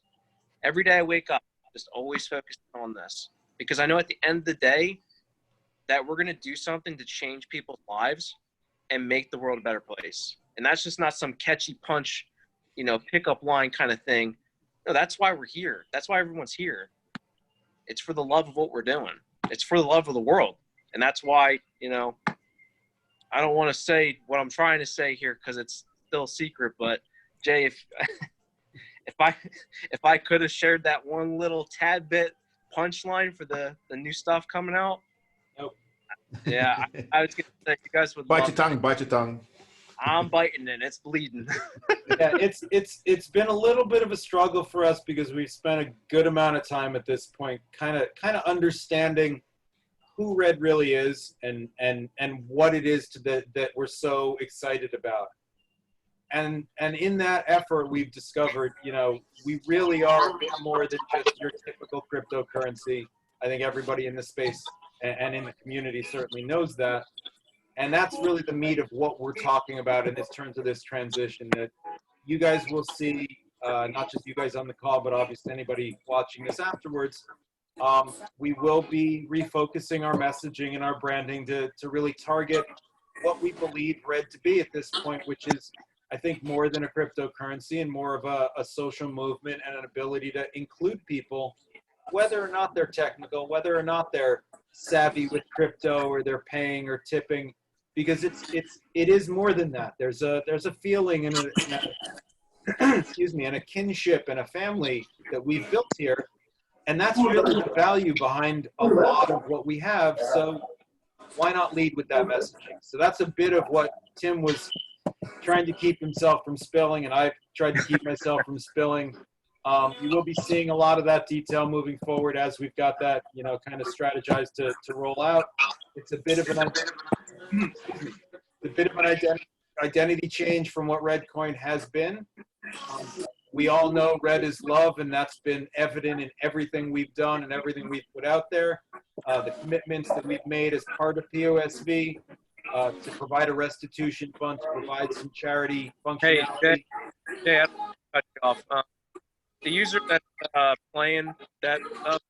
Every day I wake up, just always focused on this. Because I know at the end of the day that we're going to do something to change people's lives and make the world a better place. And that's just not some catchy punch, you know, pickup line kind of thing. No, that's why we're here. That's why everyone's here. It's for the love of what we're doing. It's for the love of the world. And that's why, you know, I don't want to say what I'm trying to say here because it's still a secret. But Jay, if I could have shared that one little tad bit punchline for the new stuff coming out. Nope. Yeah, I was going to say you guys would Bite your tongue. I'm biting it. It's bleeding. Yeah, it's been a little bit of a struggle for us because we've spent a good amount of time at this point kind of understanding who Red really is and what it is that we're so excited about. And in that effort, we've discovered, you know, we really are a bit more than just your typical cryptocurrency. I think everybody in this space and in the community certainly knows that. And that's really the meat of what we're talking about in terms of this transition, that you guys will see, not just you guys on the call, but obviously anybody watching this afterwards. We will be refocusing our messaging and our branding to really target what we believe Red to be at this point, which is, I think, more than a cryptocurrency and more of a social movement and an ability to include people, whether or not they're technical, whether or not they're savvy with crypto or they're paying or tipping, because it is more than that. There's a feeling and excuse me, and a kinship and a family that we've built here, and that's really the value behind a lot of what we have. So why not lead with that messaging? So that's a bit of what Tim was trying to keep himself from spilling, and I've tried to keep myself from spilling. You will be seeing a lot of that detail moving forward as we've got that, you know, kind of strategized to roll out. It's a bit of an identity change from what Reddcoin has been. We all know Red is love, and that's been evident in everything we've done and everything we've put out there. The commitments that we've made as part of PoSV to provide a restitution fund, to provide some charity functionality. Jay, I don't want to cut you off. The user that's playing that stuff,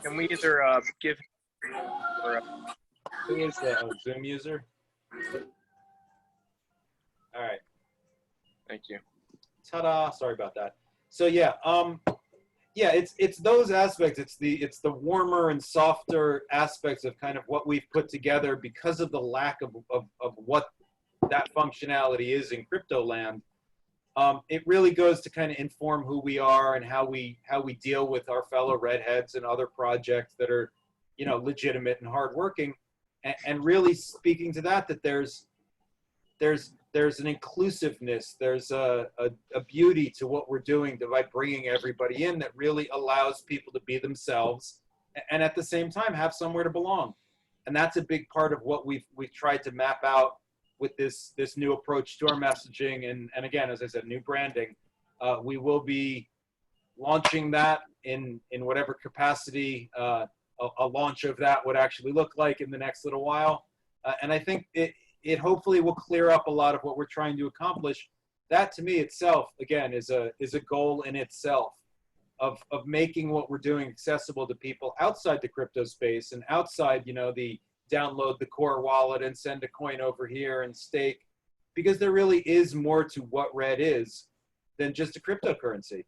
can we either give him or Who is the Zoom user? All right. Thank you. Ta-da! Sorry about that. So yeah, yeah, it's those aspects. It's the warmer and softer aspects of kind of what we've put together because of the lack of what that functionality is in crypto land. It really goes to kind of inform who we are and how we deal with our fellow redheads and other projects that are, you know, legitimate and hardworking, and really speaking to that there's there's an inclusiveness, there's a beauty to what we're doing by bringing everybody in that really allows people to be themselves and at the same time have somewhere to belong. And that's a big part of what we've tried to map out with this new approach to our messaging. And again, as I said, new branding. We will be launching that in whatever capacity a launch of that would actually look like in the next little while. And I think it hopefully will clear up a lot of what we're trying to accomplish. That to me itself, again, is a goal in itself of making what we're doing accessible to people outside the crypto space and outside, you know, the download the core wallet and send a coin over here and stake, because there really is more to what Red is than just a cryptocurrency.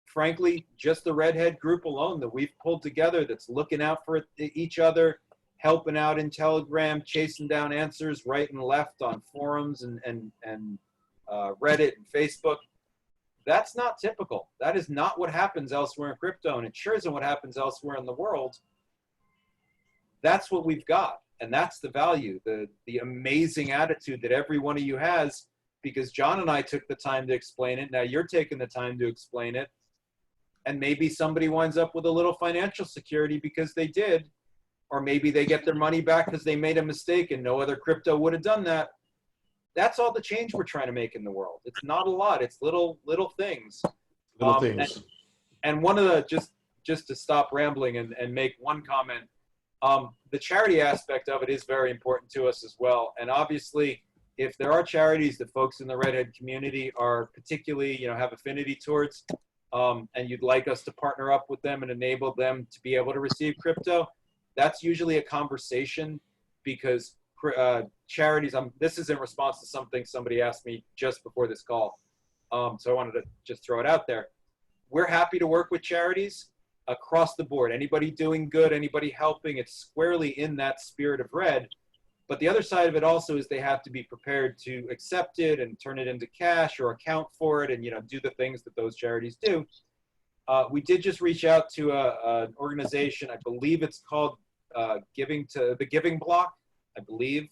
Frankly, just the Redhead group alone that we've pulled together that's looking out for each other, helping out in Telegram, chasing down answers right and left on forums and Reddit and Facebook. That's not typical. That is not what happens elsewhere in crypto, and it sure isn't what happens elsewhere in the world. That's what we've got, and that's the value, the amazing attitude that every one of you has, because John and I took the time to explain it. Now you're taking the time to explain it, and maybe somebody winds up with a little financial security because they did, or maybe they get their money back because they made a mistake and no other crypto would have done that. That's all the change we're trying to make in the world. It's not a lot. It's little things. Little things. And one of the, just to stop rambling and make one comment, the charity aspect of it is very important to us as well. And obviously, if there are charities that folks in the Redhead community are particularly, you know, have affinity towards, and you'd like us to partner up with them and enable them to be able to receive crypto, that's usually a conversation, because charities, this is in response to something somebody asked me just before this call. So I wanted to just throw it out there. We're happy to work with charities across the board. Anybody doing good, anybody helping, it's squarely in that spirit of Red. But the other side of it also is they have to be prepared to accept it and turn it into cash or account for it and, you know, do the things that those charities do. We did just reach out to an organization, I believe it's called the Giving Block, I believe.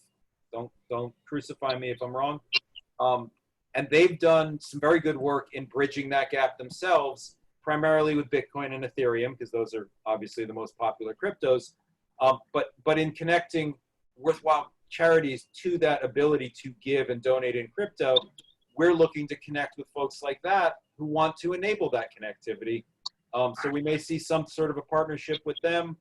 Don't crucify me if I'm wrong. And they've done some very good work in bridging that gap themselves, primarily with Bitcoin and Ethereum, because those are obviously the most popular cryptos. But in connecting worthwhile charities to that ability to give and donate in crypto, we're looking to connect with folks like that who want to enable that connectivity. So we may see some sort of a partnership with them,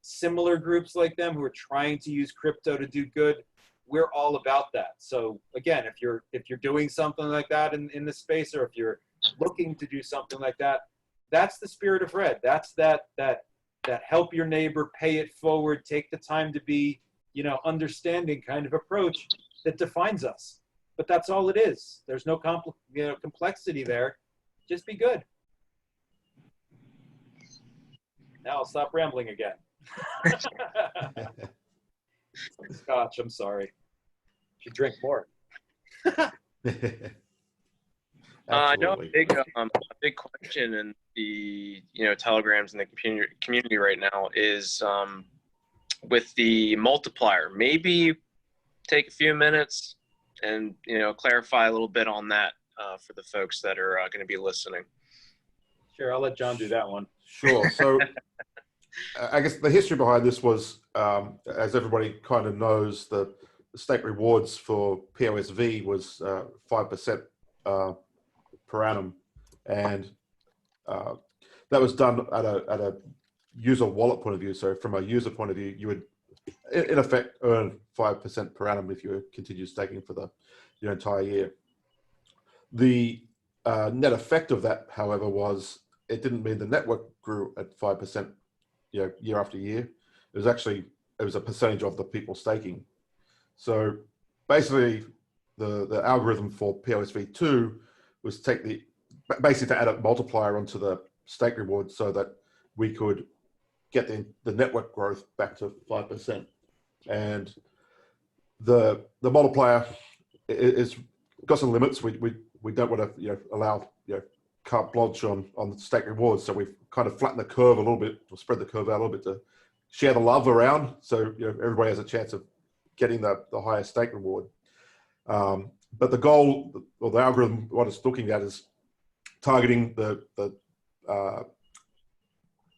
similar groups like them who are trying to use crypto to do good. We're all about that. So again, if you're doing something like that in the space, or if you're looking to do something like that, that's the spirit of Red. That's that help your neighbor, pay it forward, take the time to be, you know, understanding kind of approach that defines us. But that's all it is. There's no complexity there. Just be good. Now I'll stop rambling again. Scotch, I'm sorry. Should drink more. I know a big question in the telegrams and the community right now is with the multiplier. Maybe take a few minutes and clarify a little bit on that for the folks that are going to be listening. Sure, I'll let John do that one. Sure. So I guess the history behind this was, as everybody kind of knows, the stake rewards for PoSV was 5% per annum, and that was done at a user wallet point of view. So from a user point of view, you would in effect earn 5% per annum if you continue staking for your entire year. The net effect of that, however, was it didn't mean the network grew at 5%, year after year. It was a percentage of the people staking. So basically, the algorithm for PoSV2 was basically to add a multiplier onto the stake reward so that we could get the network growth back to 5%. And the multiplier is got some limits. We don't want to allow carte blanche on the stake rewards, so we've kind of flattened the curve a little bit, or spread the curve out a little bit to share the love around, so everybody has a chance of getting the higher stake reward. But the goal, or the algorithm, what it's looking at is targeting the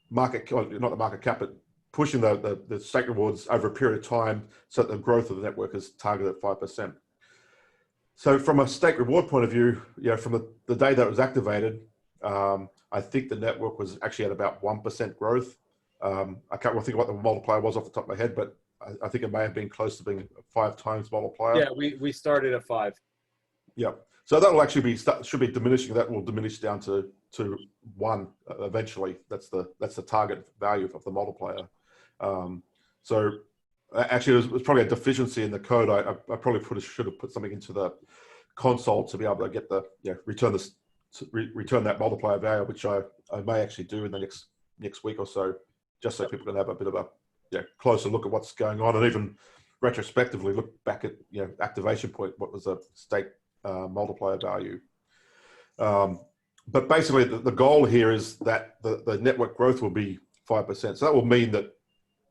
market, not the market cap, but pushing the stake rewards over a period of time so that the growth of the network is targeted at 5%. So from a stake reward point of view, from the day that it was activated, I think the network was actually at about 1% growth. I can't think what the multiplier was off the top of my head, but I think it may have been close to being 5 times multiplier. Yeah, we started at 5. Yeah. So that will actually should be diminishing. That will diminish down to 1 eventually. That's the target value of the multiplier. So actually, it was probably a deficiency in the code. I probably should have put something into the console to be able to get the return that multiplier value, which I may actually do in the next week or so, just so people can have a bit of a closer look at what's going on, and even retrospectively look back at activation point, what was the stake multiplier value. But basically, the goal here is that the network growth will be 5%. So that will mean that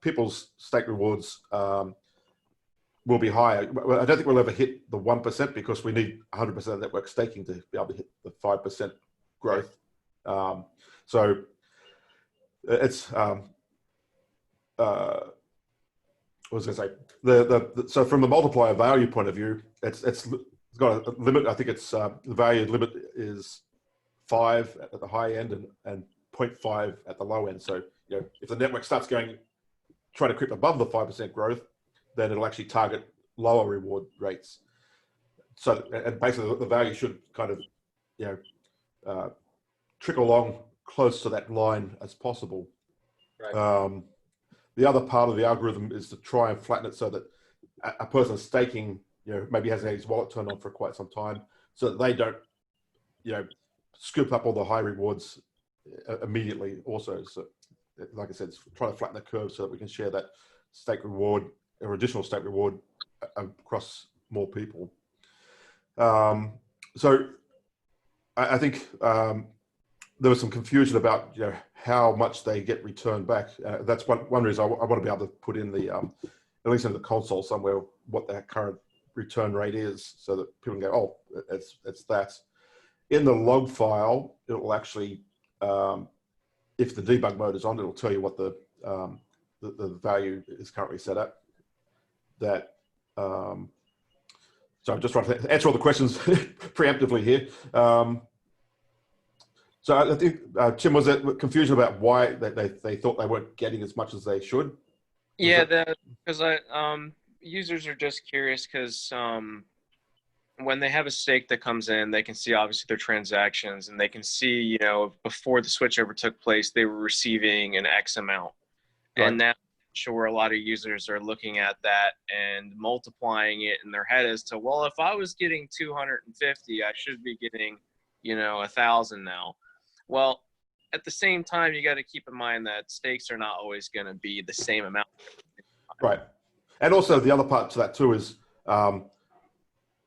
people's stake rewards will be higher. I don't think we'll ever hit the 1% because we need 100% of network staking to be able to hit the 5% growth. So it's what was I going to say? So from the multiplier value point of view, it's got a limit. I think it's the value limit is 5 at the high end and 0.5 at the low end. So if the network starts trying to creep above the 5% growth, then it'll actually target lower reward rates. So, and basically the value should kind of trickle along close to that line as possible. Right. The other part of the algorithm is to try and flatten it so that a person staking, maybe hasn't had his wallet turned on for quite some time, so that they don't, scoop up all the high rewards immediately. Also, so like I said, it's trying to flatten the curve so that we can share that stake reward or additional stake reward across more people. So I think there was some confusion about how much they get returned back. That's one reason I want to be able to put in the at least in the console somewhere what their current return rate is, so that people can go, oh, it's that. In the log file, it will actually, if the debug mode is on, it'll tell you what the value is currently set at. That. So I'm just trying to answer all the questions preemptively here. So I think, Tim, was there confusion about why they thought they weren't getting as much as they should? Yeah, because users are just curious because when they have a stake that comes in, they can see obviously their transactions, and they can see, before the switchover took place, they were receiving an X amount. Right. And now I'm sure a lot of users are looking at that and multiplying it in their head as to, well, if I was getting 250, I should be getting, 1,000 now. Well, at the same time, you got to keep in mind that stakes are not always going to be the same amount. Right. And also the other part to that too is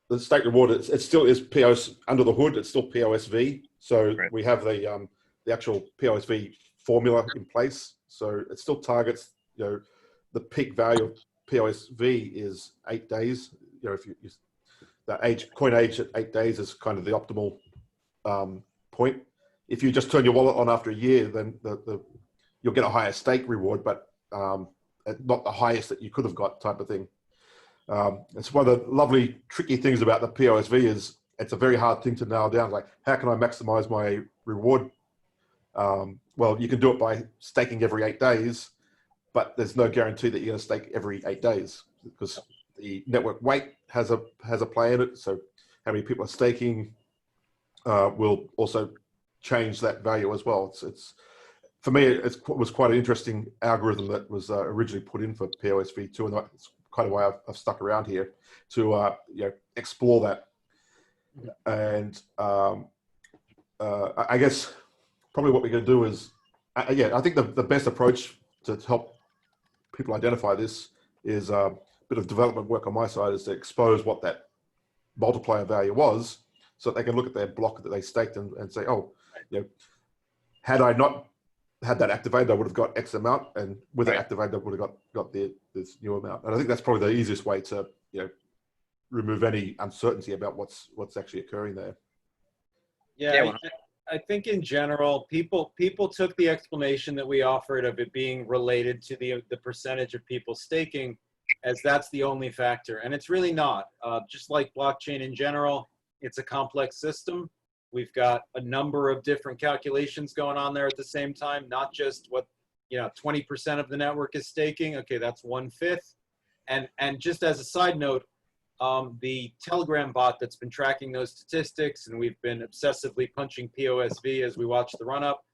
the stake reward, it still is POS under the hood. It's still PoSV. So right. We have the actual PoSV formula in place. So it still targets, the peak value of PoSV is 8 days. If you the coin age at 8 days is kind of the optimal point. If you just turn your wallet on after a year, then you'll get a higher stake reward, but not the highest that you could have got, type of thing. It's one of the lovely, tricky things about the PoSV is it's a very hard thing to nail down. Like, how can I maximize my reward? Well, you can do it by staking every 8 days, but there's no guarantee that you're going to stake every 8 days because the network weight has a play in it. So how many people are staking will also change that value as well. It's for me, it was quite an interesting algorithm that was originally put in for PoSV2, and that's kind of why I've stuck around here to explore that. And I guess probably what we're going to do is, I think the best approach to help people identify this is a bit of development work on my side, is to expose what that multiplier value was, so that they can look at their block that they staked and say, oh, had I not had that activated, I would have got X amount, and with it activated, I would have got this new amount. And I think that's probably the easiest way to remove any uncertainty about what's actually occurring there. Yeah, I think in general, people took the explanation that we offered of it being related to the percentage of people staking as that's the only factor, and it's really not. Just like blockchain in general, it's a complex system. We've got a number of different calculations going on there at the same time, not just what, 20% of the network is staking. Okay, that's 1/5. And just as a side note, the Telegram bot that's been tracking those statistics, and we've been obsessively punching PoSV as we watch the run up,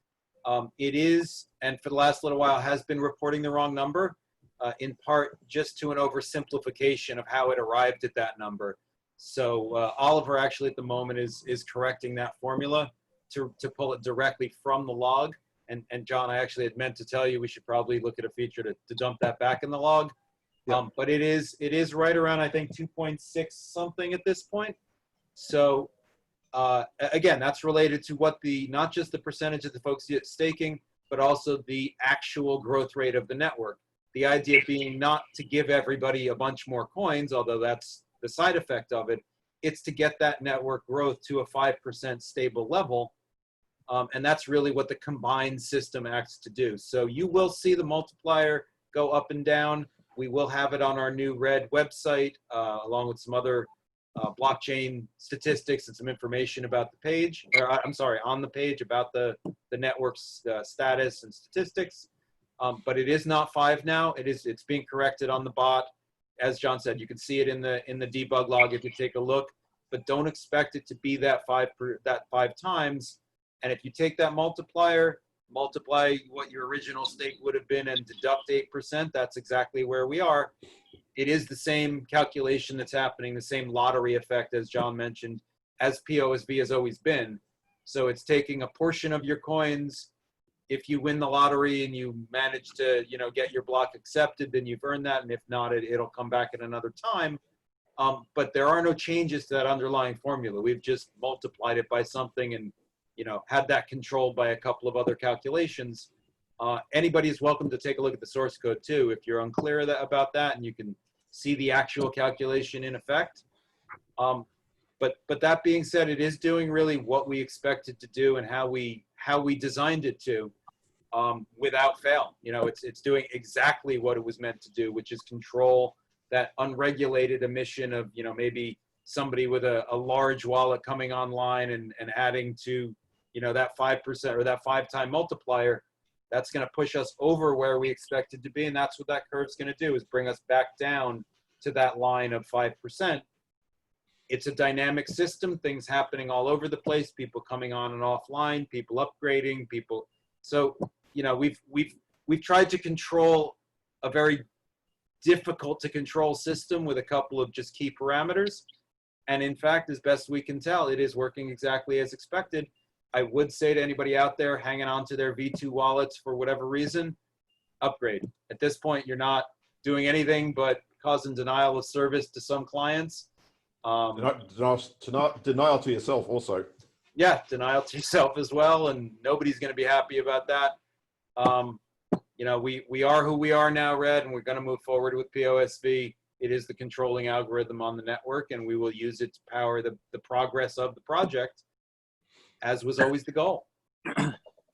it is, and for the last little while has been reporting the wrong number, in part just to an oversimplification of how it arrived at that number. So Oliver actually at the moment is correcting that formula to pull it directly from the log. And John, I actually had meant to tell you we should probably look at a feature to dump that back in the log. Yeah. But it is right around, I think, 2.6 something at this point. So again, that's related to what not just the percentage of the folks staking, but also the actual growth rate of the network. The idea being not to give everybody a bunch more coins, although that's the side effect of it. It's to get that network growth to a 5% stable level. And that's really what the combined system acts to do. So you will see the multiplier go up and down. We will have it on our new Red website, along with some other blockchain statistics and some information about the page, or I'm sorry, on the page about the network's status and statistics. But it is not 5 now. It's being corrected on the bot. As John said, you can see it in the debug log if you take a look, but don't expect it to be that 5 times. And if you take that multiplier, multiply what your original stake would have been and deduct 8%, that's exactly where we are. It is the same calculation that's happening, the same lottery effect, as John mentioned, as PoSV has always been. So it's taking a portion of your coins. If you win the lottery and you manage to, get your block accepted, then you've earned that. And if not, it'll come back at another time. But there are no changes to that underlying formula. We've just multiplied it by something and had that controlled by a couple of other calculations. Anybody is welcome to take a look at the source code too, if you're unclear about that, and you can see the actual calculation in effect. But that being said, it is doing really what we expected to do and how we designed it to, without fail. It's doing exactly what it was meant to do, which is control that unregulated emission of, maybe somebody with a large wallet coming online and adding to, that 5% or that 5-time multiplier. That's going to push us over where we expected to be. And that's what that curve's going to do, is bring us back down to that line of 5%. It's a dynamic system, things happening all over the place, people coming on and offline, people upgrading, people. So, we've tried to control a very difficult to control system with a couple of just key parameters. And in fact, as best we can tell, it is working exactly as expected. I would say to anybody out there hanging on to their V2 wallets for whatever reason, upgrade. At this point, you're not doing anything but causing denial of service to some clients. Denial to yourself also. Yeah, denial to yourself as well, and nobody's going to be happy about that. We are who we are now, Red, and we're going to move forward with PoSV. It is the controlling algorithm on the network, and we will use it to power the progress of the project, as was always the goal.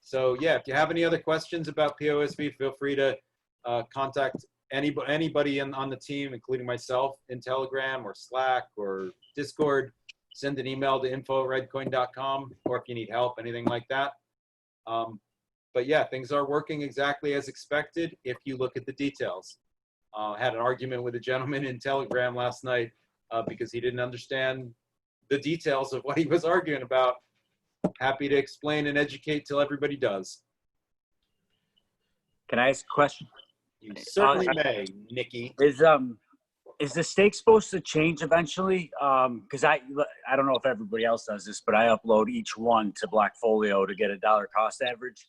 So yeah, if you have any other questions about PoSV, feel free to contact anybody on the team, including myself, in Telegram or Slack or Discord. Send an email to info@redcoin.com, or if you need help, anything like that. But yeah, things are working exactly as expected if you look at the details. I had an argument with a gentleman in Telegram last night because he didn't understand the details of what he was arguing about. Happy to explain and educate till everybody does. Can I ask a question? You certainly may, Nikki. Is the stake supposed to change eventually? Because I don't know if everybody else does this, but I upload each one to Blockfolio to get a dollar cost average.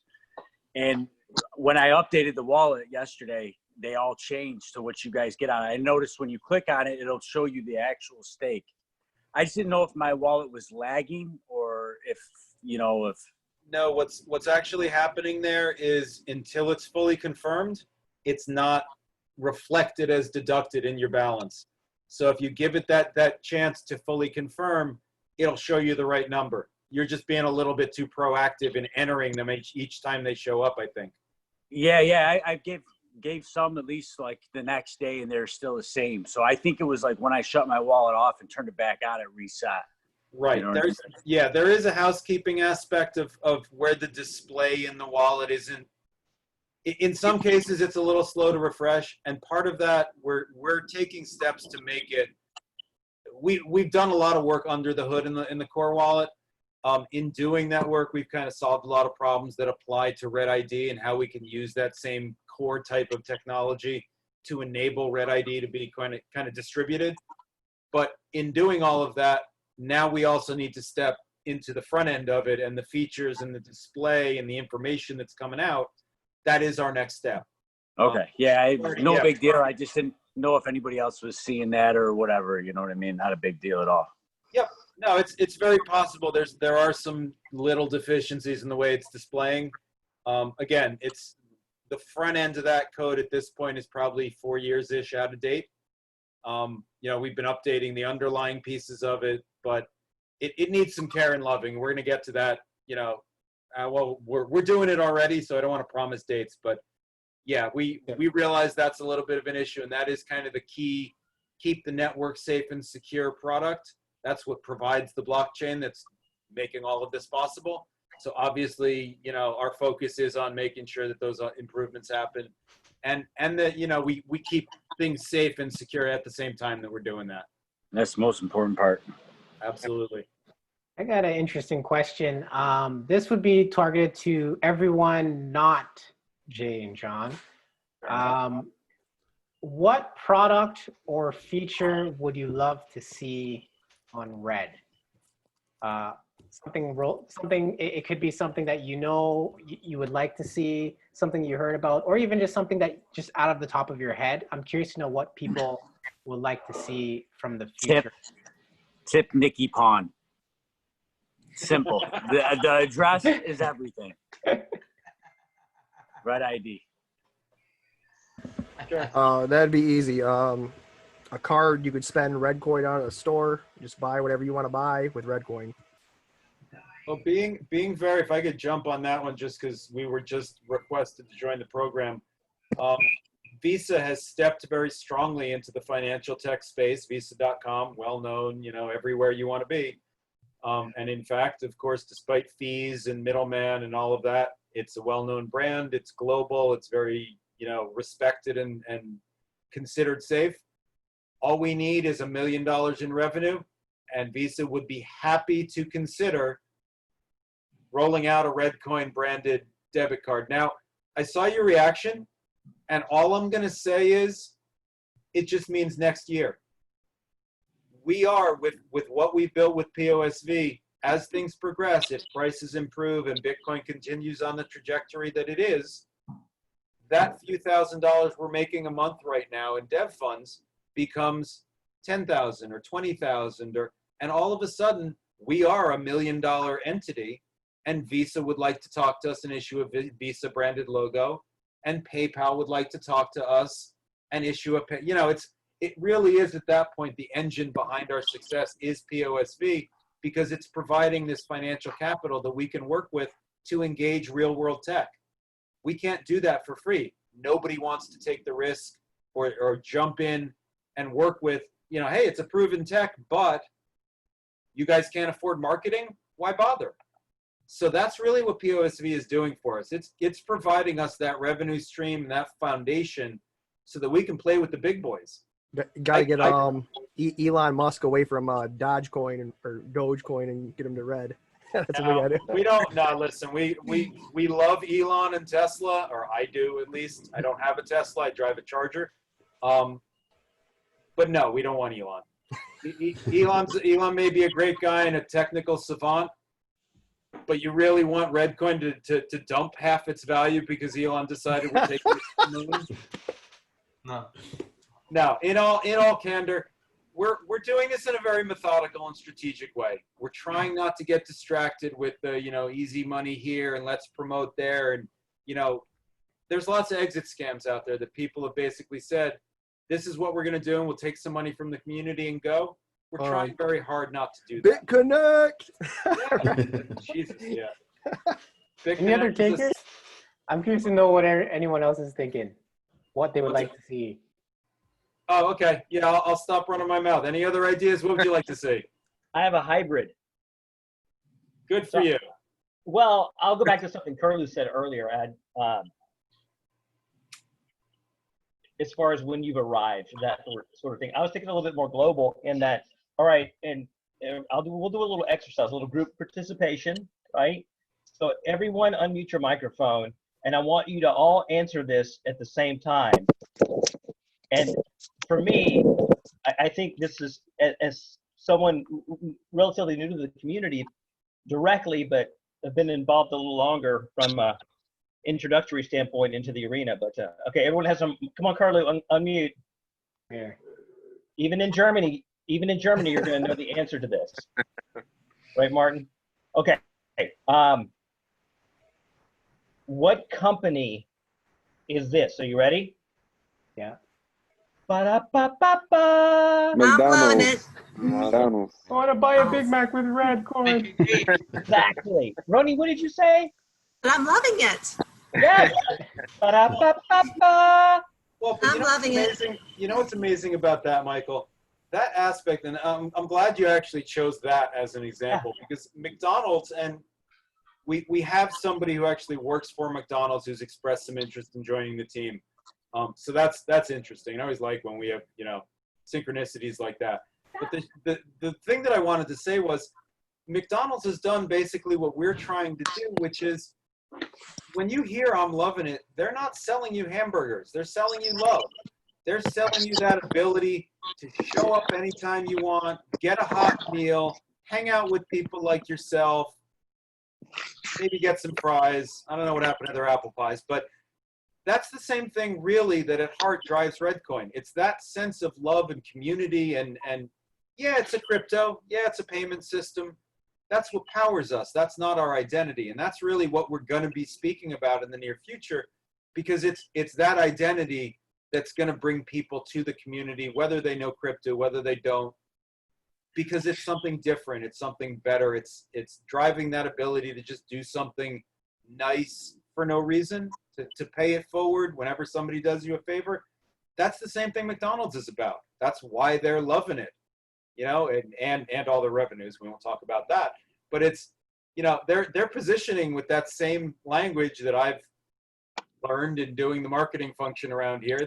And when I updated the wallet yesterday, they all changed to what you guys get on. I noticed when you click on it, it'll show you the actual stake. I just didn't know if my wallet was lagging or if. No, what's actually happening there is until it's fully confirmed, it's not reflected as deducted in your balance. So if you give it that chance to fully confirm, it'll show you the right number. You're just being a little bit too proactive in entering them each time they show up, I think. Yeah. I gave some at least like the next day, and they're still the same. So I think it was like when I shut my wallet off and turned it back on, it reset. Right. You know what I mean? There is a housekeeping aspect of where the display in the wallet isn't. In some cases, it's a little slow to refresh, and part of that we're taking steps to make it. We've done a lot of work under the hood in the core wallet. In doing that work, we've kind of solved a lot of problems that apply to Red ID and how we can use that same core type of technology to enable Red ID to be kind of distributed. But in doing all of that, now we also need to step into the front end of it and the features and the display and the information that's coming out. That is our next step. Okay. No big deal. I just didn't know if anybody else was seeing that or whatever. You know what I mean? Not a big deal at all. Yep. No, it's very possible. There are some little deficiencies in the way it's displaying. Again, it's the front end of that code at this point is probably 4 years-ish out of date. We've been updating the underlying pieces of it, but it needs some care and loving. We're going to get to that, we're doing it already, so I don't want to promise dates, but yeah, we realize that's a little bit of an issue, and that is kind of the key, keep the network safe and secure product. That's what provides the blockchain that's making all of this possible. So obviously, our focus is on making sure that those improvements happen, and that, we keep things safe and secure at the same time that we're doing that. That's the most important part. Absolutely. I got an interesting question. This would be targeted to everyone, not Jay and John. What product or feature would you love to see on Red? Something. It could be something that you would like to see, something you heard about, or even just something that just out of the top of your head. I'm curious to know what people would like to see from the future. Tip Nikki Pond. Simple. The address is everything. Red ID. That'd be easy. A card you could spend Redcoin on at a store. Just buy whatever you want to buy with Redcoin. Well, being very, if I could jump on that one, just because we were just requested to join the program. Visa has stepped very strongly into the financial tech space. Visa.com, well known, everywhere you want to be. And in fact, of course, despite fees and middleman and all of that, it's a well-known brand. It's global. It's very, respected and considered safe. All we need is $1 million in revenue, and Visa would be happy to consider rolling out a Reddcoin branded debit card. Now, I saw your reaction, and all I'm going to say is it just means next year. We are, with what we built with PoSV, as things progress, if prices improve and Bitcoin continues on the trajectory that it is, that few $1,000s we're making a month right now in dev funds becomes 10,000 or 20,000, and all of a sudden we are $1 million entity, and Visa would like to talk to us and issue a Visa branded logo, and PayPal would like to talk to us and issue it really is at that point the engine behind our success is PoSV, because it's providing this financial capital that we can work with to engage real world tech. We can't do that for free. Nobody wants to take the risk or jump in and work with, hey, it's a proven tech, but you guys can't afford marketing? Why bother? So that's really what PoSV is doing for us. It's providing us that revenue stream and that foundation so that we can play with the big boys. Got to get Elon Musk away from Dogecoin or Dogecoin and get him to Red. That's a big idea. We don't. No, listen. We love Elon and Tesla, or I do at least. I don't have a Tesla. I drive a Charger. But no, we don't want Elon. Elon may be a great guy and a technical savant, but you really want Reddcoin to dump half its value because Elon decided we're taking it to the moon? No. No, in all candor, we're doing this in a very methodical and strategic way. We're trying not to get distracted with the easy money here and let's promote there, and there's lots of exit scams out there that people have basically said, this is what we're going to do, and we'll take some money from the community and go. We're trying very hard not to do that. BitConnect. Jesus, yeah. Any other takers? I'm curious to know what anyone else is thinking. What they would like to see. Oh, okay. Yeah, I'll stop running my mouth. Any other ideas? What would you like to see? I have a hybrid. Good for you. Well, I'll go back to something Curlew said earlier, Ed. As far as when you've arrived, that sort of thing. I was thinking a little bit more global in that, all right, and we'll do a little exercise, a little group participation, right? So everyone unmute your microphone, and I want you to all answer this at the same time. And for me, I think this is, as someone relatively new to the community directly, but have been involved a little longer from a introductory standpoint into the arena. But okay, everyone has some, come on, Carlo, unmute. Here. Even in Germany, you're going to know the answer to this. Right, Martin? Okay. What company is this? Are you ready? Yeah. Ba-da-ba-ba-ba. McDonald's. McDonald's. I want to buy a Big Mac with Reddcoin. Exactly. Ronnie, what did you say? I'm loving it. Yes. Ba-da-ba-ba-ba. Well, I'm loving it. You know what's amazing about that, Michael? That aspect, and I'm glad you actually chose that as an example, because McDonald's, and we have somebody who actually works for McDonald's who's expressed some interest in joining the team. So that's interesting. I always like when we have, you know, synchronicities like that. But the thing that I wanted to say was McDonald's has done basically what we're trying to do, which is when you hear I'm loving it, they're not selling you hamburgers. They're selling you love. They're selling you that ability to show up anytime you want, get a hot meal, hang out with people like yourself, maybe get some fries. I don't know what happened to their apple pies, but that's the same thing really that at heart drives Reddcoin. It's that sense of love and community, and yeah, it's a crypto. Yeah, it's a payment system. That's what powers us. That's not our identity. And that's really what we're going to be speaking about in the near future, because it's that identity that's going to bring people to the community, whether they know crypto, whether they don't, because it's something different. It's something better. It's driving that ability to just do something nice for no reason, to pay it forward whenever somebody does you a favor. That's the same thing McDonald's is about. That's why they're loving it, you know, and all the revenues. We won't talk about that, but it's, you know, they're positioning with that same language that I've learned in doing the marketing function around here,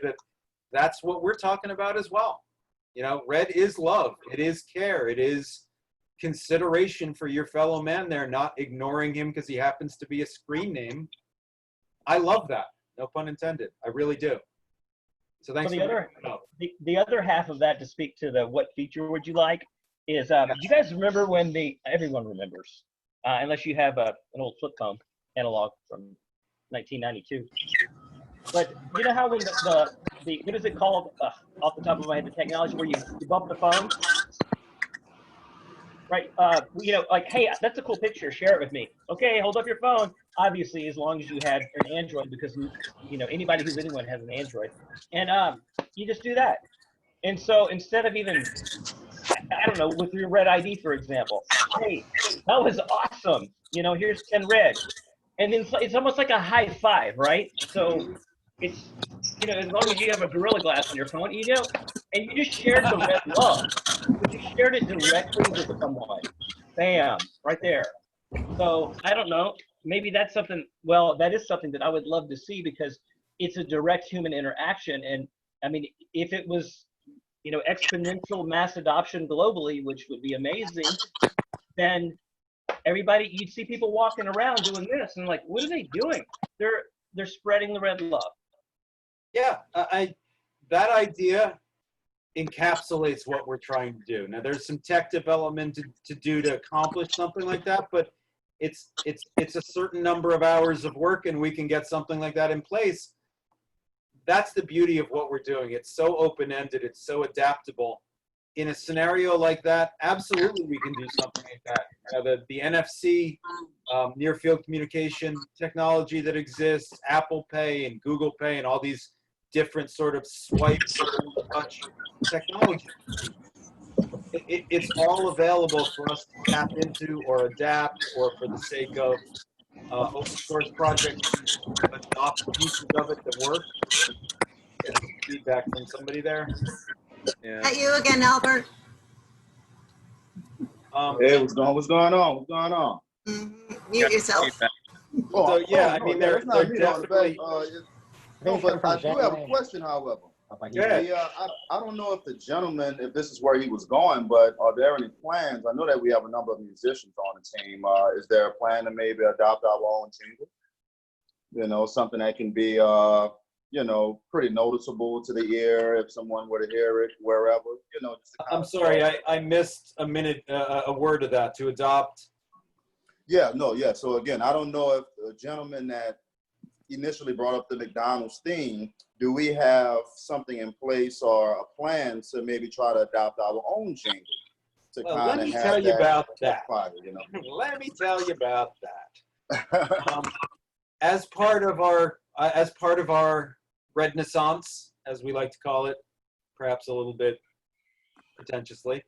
that's what we're talking about as well. You know, Red is love. It is care. It is consideration for your fellow man there, not ignoring him because he happens to be a screen name. I love that. No pun intended. I really do. So thanks. The other half of that, to speak to the what feature would you like, is do you guys remember when everyone remembers, unless you have an old flip phone analog from 1992. But you know how when the what is it called off the top of my head, the technology where you bump the phone? Right, you know, like, hey, that's a cool picture, share it with me. Okay, hold up your phone. Obviously, as long as you had an Android, because, you know, anybody who's anyone has an Android. And you just do that. And so instead of even, I don't know, with your Red ID, for example, hey, that was awesome. You know, here's 10 Red. And then it's almost like a high five, right? So it's, you know, as long as you have a Gorilla Glass on your phone, you know, and you just shared the Red love. But you shared it directly with someone. Bam, right there. So I don't know, maybe that's something, well, that is something that I would love to see, because it's a direct human interaction. And I mean, if it was, you know, exponential mass adoption globally, which would be amazing, then everybody, you'd see people walking around doing this and like, what are they doing? They're spreading the red love. Yeah, that idea encapsulates what we're trying to do. Now, there's some tech development to do to accomplish something like that, but it's a certain number of hours of work, and we can get something like that in place. That's the beauty of what we're doing. It's so open-ended. It's so adaptable. In a scenario like that, absolutely we can do something like that. The NFC, near-field communication technology that exists, Apple Pay and Google Pay and all these different sort of swipe touch technology. It's all available for us to tap into or adapt, or for the sake of open source projects, adopt pieces of it that work. Getting some feedback from somebody there. Yeah. At you again, Albert. Hey, what's going on? What's going on? Mute yourself. So yeah, I mean, no, they're it's not me, definitely. No, but I do have a question, however. Yeah. I don't know if the gentleman, if this is where he was going, but are there any plans? I know that we have a number of musicians on the team. Is there a plan to maybe adopt our own jingle? You know, something that can be, you know, pretty noticeable to the ear if someone were to hear it wherever. You know. Just I'm sorry, I missed a minute, a word of that. To adopt. Yeah, no, yeah. So again, I don't know if the gentleman that initially brought up the McDonald's theme, do we have something in place or a plan to maybe try to adopt our own jingle? Well, let me tell you about that. Fire, you know? Let me tell you about that. As part of our Renaissance, as we like to call it, perhaps a little bit pretentiously,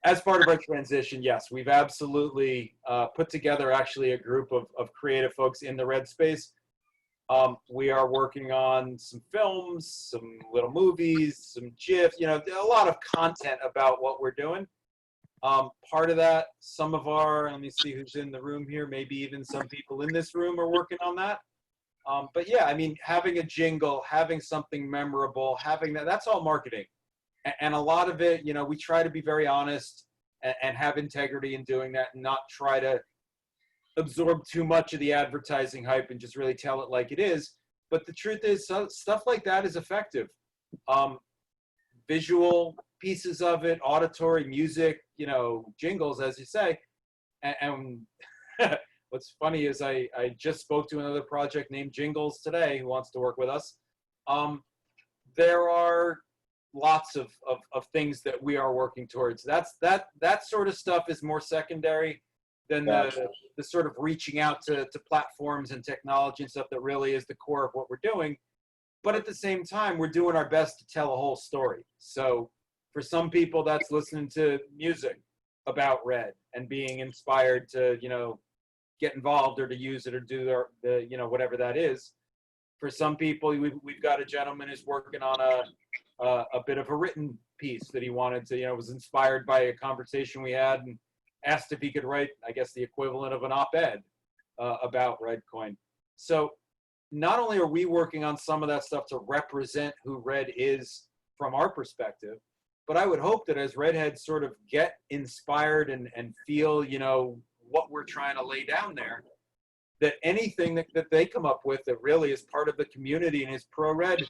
as part of our transition, yes, we've absolutely put together actually a group of creative folks in the Red space. We are working on some films, some little movies, some GIFs, you know, a lot of content about what we're doing. Part of that, some of our, let me see who's in the room here, maybe even some people in this room are working on that. But yeah, I mean, having a jingle, having something memorable, having that's all marketing. And a lot of it, you know, we try to be very honest and have integrity in doing that, and not try to absorb too much of the advertising hype and just really tell it like it is. But the truth is, stuff like that is effective. Visual pieces of it, auditory, music, you know, jingles, as you say. And what's funny is I just spoke to another project named Jingles today who wants to work with us. There are lots of things that we are working towards. That sort of stuff is more secondary than the sort of reaching out to platforms and technology and stuff that really is the core of what we're doing. But at the same time, we're doing our best to tell a whole story. So for some people, that's listening to music about Red and being inspired to, you know, get involved or to use it or do the you know, whatever that is. For some people, we've got a gentleman who's working on a bit of a written piece that he wanted to, you know, was inspired by a conversation we had and asked if he could write, I guess, the equivalent of an op-ed about Reddcoin. So not only are we working on some of that stuff to represent who Red is from our perspective, but I would hope that as Redheads sort of get inspired and feel, you know, what we're trying to lay down there, that anything that they come up with that really is part of the community and is pro-Red,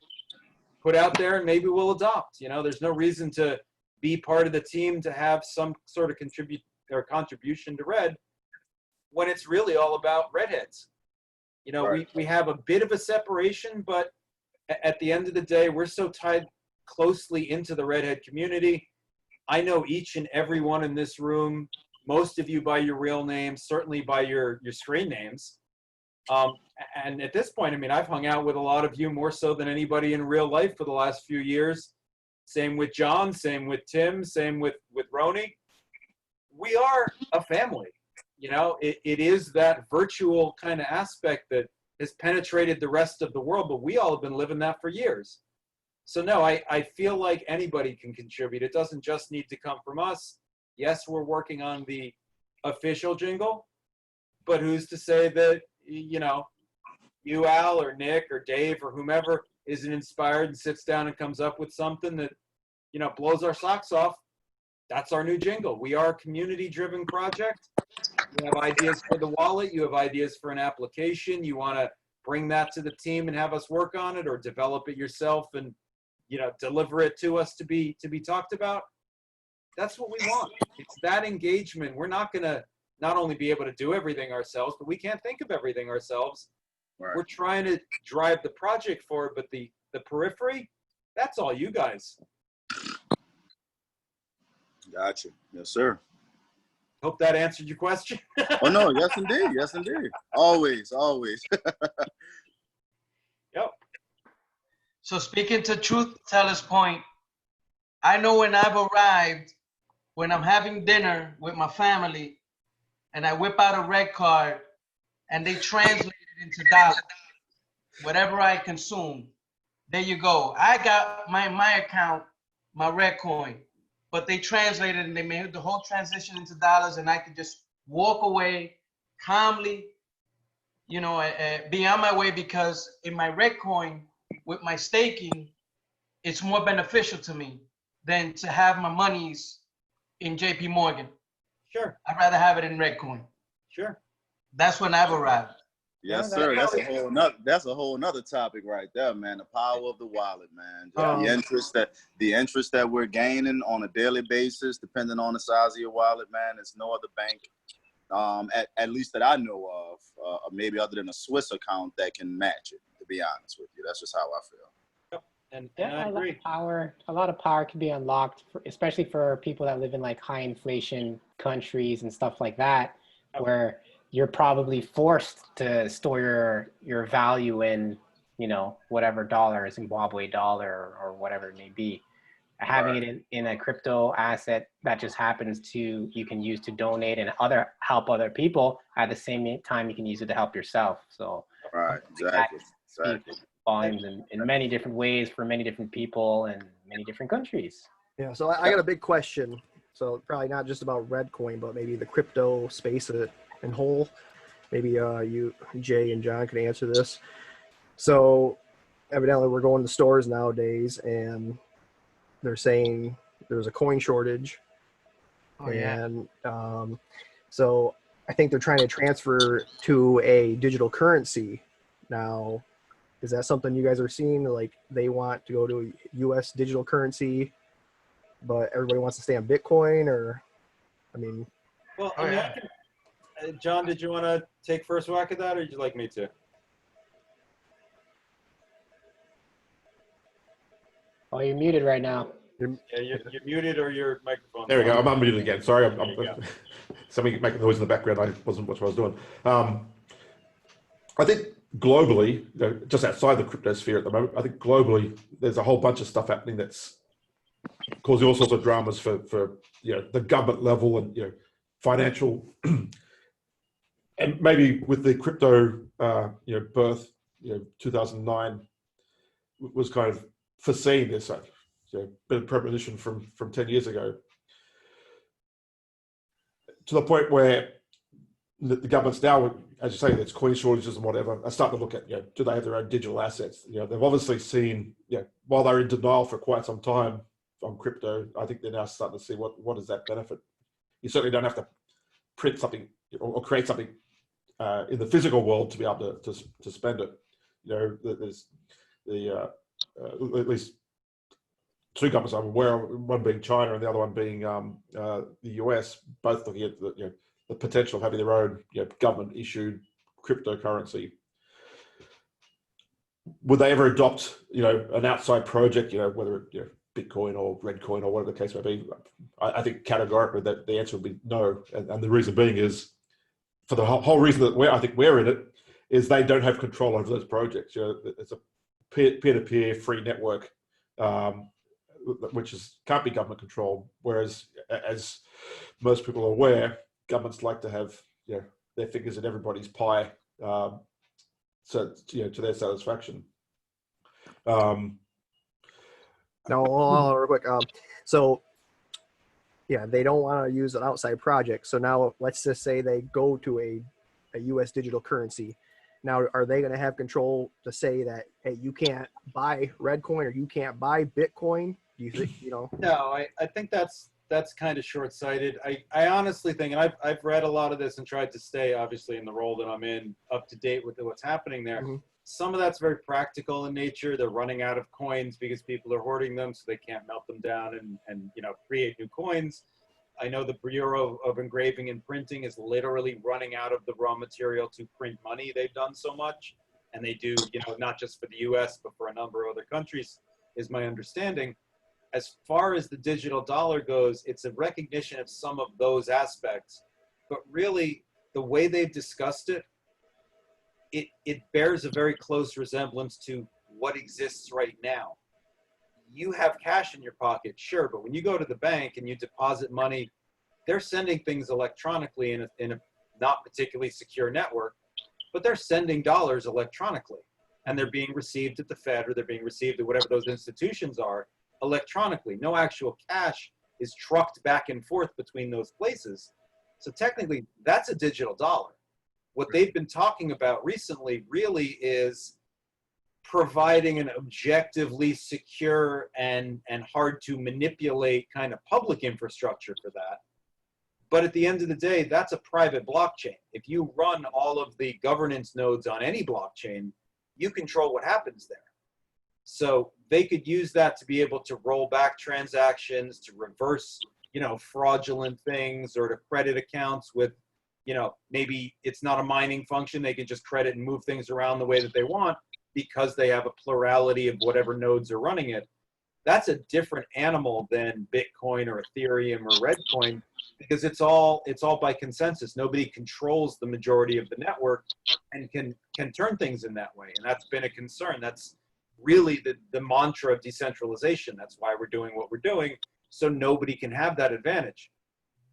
put out there and maybe we'll adopt. You know, there's no reason to be part of the team to have some sort of contribution to Red when it's really all about Redheads. You know, Right. we have a bit of a separation, but at the end of the day, we're so tied closely into the Redhead community. I know each and every one in this room, most of you by your real names, certainly by your screen names. And at this point, I mean, I've hung out with a lot of you more so than anybody in real life for the last few years. Same with John, same with Tim, same with Roni. We are a family. You know, it is that virtual kind of aspect that has penetrated the rest of the world, but we all have been living that for years. So no, I feel like anybody can contribute. It doesn't just need to come from us. Yes, we're working on the official jingle, but who's to say that, you know, you, Al, or Nick, or Dave, or whomever isn't inspired and sits down and comes up with something that, you know, blows our socks off. That's our new jingle. We are a community-driven project. You have ideas for the wallet. You have ideas for an application. You want to bring that to the team and have us work on it, or develop it yourself and, you know, deliver it to us to be talked about. That's what we want. It's that engagement. We're not going to not only be able to do everything ourselves, but we can't think of everything ourselves. Right. We're trying to drive the project forward, but the periphery, that's all you guys. Gotcha. Yes, sir. Hope that answered your question. Oh, no. Yes, indeed. Yes, indeed. Always, always. Yep. So speaking to truth teller's point, I know when I've arrived, when I'm having dinner with my family, and I whip out a red card, and they translate it into dollars, whatever I consume. There you go. I got my account, my red coin, but they translated and they made the whole transition into dollars, and I could just walk away calmly, you know, be on my way, because in my red coin with my staking, it's more beneficial to me than to have my monies in JP Morgan. Sure. I'd rather have it in red coin. Sure. That's when I've arrived. Yes, sir. That's a whole nother topic right there, man. The power of the wallet, man. The interest that we're gaining on a daily basis, depending on the size of your wallet, man. There's no other bank, at least that I know of, maybe other than a Swiss account, that can match it. To be honest with you, that's just how I feel. And Yeah, I agree. a lot of power can be unlocked, especially for people that live in like high inflation countries and stuff like that, where you're probably forced to store your value in, you know, whatever dollar, Zimbabwe dollar or whatever it may be. Having it in a crypto asset that just happens to, you can use to donate and help other people. At the same time, you can use it to help yourself. So Exactly. Volumes in many different ways for many different people and many different countries. Yeah, so I got a big question. So probably not just about Reddcoin, but maybe the crypto space in whole. Maybe you, Jay and John, can answer this. So evidently we're going to stores nowadays and they're saying there's a coin shortage. And so I think they're trying to transfer to a digital currency now. Is that something you guys are seeing? Like they want to go to a U.S. digital currency, but everybody wants to stay on Bitcoin, or, I mean. Well, I mean, John, did you want to take first whack at that, or would you like me to? Oh, you're muted right now. Yeah, you're muted, or your microphone. There we go. I'm unmuted again. Sorry, I'm somebody making noise in the background. I wasn't what I was doing. I think globally, you know, just outside the crypto sphere at the moment, I think globally there's a whole bunch of stuff happening that's causing all sorts of dramas for you know, the government level and, you know, financial, and maybe with the crypto you know, birth, you know, 2009 was kind of foreseen this, you know, bit of premonition from 10 years ago, to the point where the governments now, as you say, there's coin shortages and whatever, are starting to look at, you know, do they have their own digital assets? You know, they've obviously seen, you know, while they're in denial for quite some time on crypto, I think they're now starting to see what does that benefit. You certainly don't have to print something or create something in the physical world to be able to spend it. You know, there's at least two governments I'm aware of, one being China and the other one being the US, both looking at the, you know, the potential of having their own, you know, government-issued cryptocurrency. Would they ever adopt, you know, an outside project, you know, whether it, you know, Bitcoin or Reddcoin or whatever the case may be? I think categorically that the answer would be no, and the reason being is, for the whole reason that I think we're in it, is they don't have control over those projects. You know, it's a peer-to-peer free network, which can't be government controlled. Whereas, as most people are aware, governments like to have, you know, their fingers in everybody's pie, so, you know, to their satisfaction. No, real quick. So, yeah, they don't want to use an outside project. So now, let's just say they go to a U.S. digital currency. Now, are they going to have control to say that, hey, you can't buy Reddcoin or you can't buy Bitcoin? Do you think, you know? No, I think that's kind of short-sighted. I honestly think, and I've read a lot of this and tried to stay, obviously, in the role that I'm in, up to date with what's happening there. Mm-hmm. Some of that's very practical in nature. They're running out of coins because people are hoarding them, so they can't melt them down and you know, create new coins. I know the Bureau of Engraving and Printing is literally running out of the raw material to print money. They've done so much, and they do, you know, not just for the U.S., but for a number of other countries, is my understanding. As far as the digital dollar goes, it's a recognition of some of those aspects, but really the way they've discussed it, it bears a very close resemblance to what exists right now. You have cash in your pocket, sure, but when you go to the bank and you deposit money, they're sending things electronically in a not particularly secure network, but they're sending dollars electronically, and they're being received at the Fed, or they're being received at whatever those institutions are electronically. No actual cash is trucked back and forth between those places. So technically, that's a digital dollar. What they've been talking about recently really is providing an objectively secure and hard to manipulate kind of public infrastructure for that. But at the end of the day, that's a private blockchain. If you run all of the governance nodes on any blockchain, you control what happens there. So they could use that to be able to roll back transactions, to reverse, fraudulent things, or to credit accounts with, maybe it's not a mining function. They can just credit and move things around the way that they want because they have a plurality of whatever nodes are running it. That's a different animal than Bitcoin or Ethereum or Reddcoin, because it's all by consensus. Nobody controls the majority of the network and can turn things in that way. And that's been a concern. That's really the mantra of decentralization. That's why we're doing what we're doing, so nobody can have that advantage.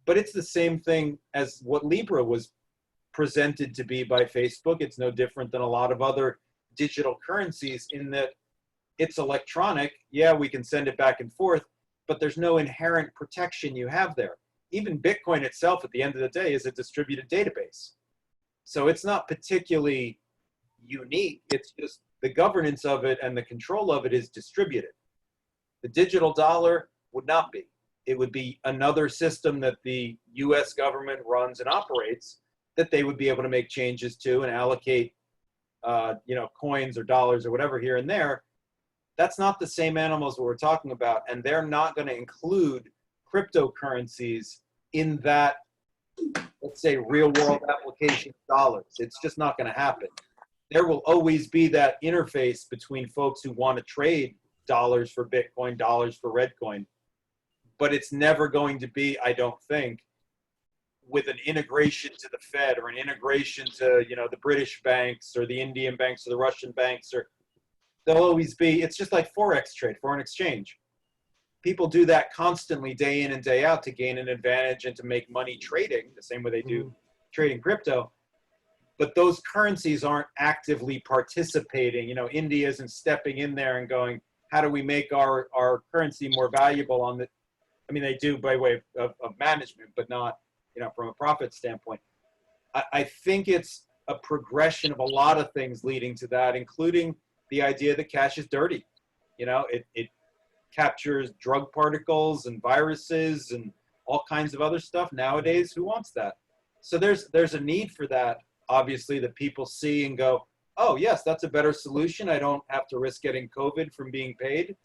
But it's the same thing as what Libra was presented to be by Facebook. It's no different than a lot of other digital currencies in that it's electronic. Yeah, we can send it back and forth, but there's no inherent protection you have there. Even Bitcoin itself, at the end of the day, is a distributed database. So it's not particularly unique. It's just the governance of it and the control of it is distributed. The digital dollar would not be. It would be another system that the US government runs and operates that they would be able to make changes to and allocate coins or dollars or whatever here and there. That's not the same animals that we're talking about, and they're not going to include cryptocurrencies in that, let's say, real world application of dollars. It's just not going to happen. There will always be that interface between folks who want to trade dollars for Bitcoin, dollars for Reddcoin, but it's never going to be, I don't think, with an integration to the Fed or an integration to, the British banks or the Indian banks or the Russian banks, or there'll always be, it's just like Forex trade, foreign exchange. People do that constantly day in and day out to gain an advantage and to make money trading, the same way they do trading crypto. But those currencies aren't actively participating. India isn't stepping in there and going, how do we make our currency more valuable on the, they do by way of management, but not, from a profit standpoint. I think it's a progression of a lot of things leading to that, including the idea that cash is dirty. It captures drug particles and viruses and all kinds of other stuff. Nowadays, who wants that? So there's a need for that, obviously, that people see and go, oh, yes, that's a better solution. I don't have to risk getting COVID from being paid.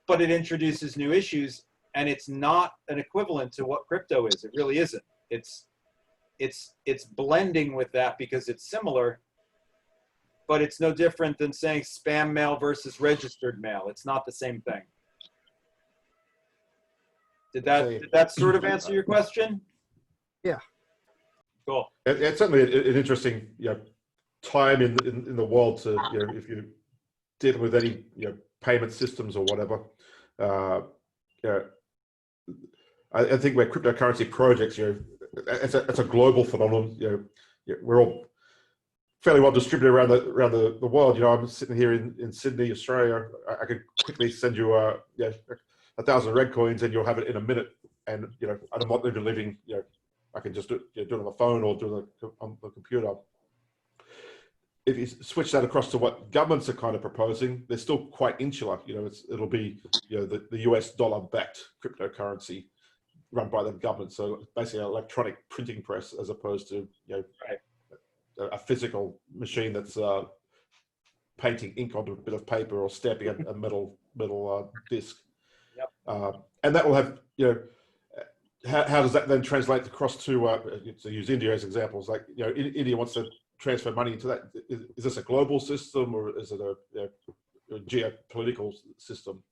But it introduces new issues, and it's not an equivalent to what crypto is. It really isn't. It's blending with that because it's similar, but it's no different than saying spam mail versus registered mail. It's not the same thing. Did that sort of answer your question? Yeah. Cool. It's certainly an interesting time in the world to if you're dealing with any payment systems or whatever. I think where cryptocurrency projects, it's a global phenomenon. We're all fairly well distributed around the world. I'm sitting here in Sydney, Australia. I could quickly send you 1,000 Reddcoins, and you'll have it in a minute. And I'm not even living. I can just do it on the phone or do it on the computer. If you switch that across to what governments are kind of proposing, they're still quite insular. It'll be the US dollar-backed cryptocurrency run by the government. So basically, an electronic printing press as opposed to a physical machine that's painting ink onto a bit of paper or stamping a metal disc. Yep. And that will have how does that then translate across to use India as examples? Like India wants to transfer money into that. Is this a global system or is it a geopolitical system?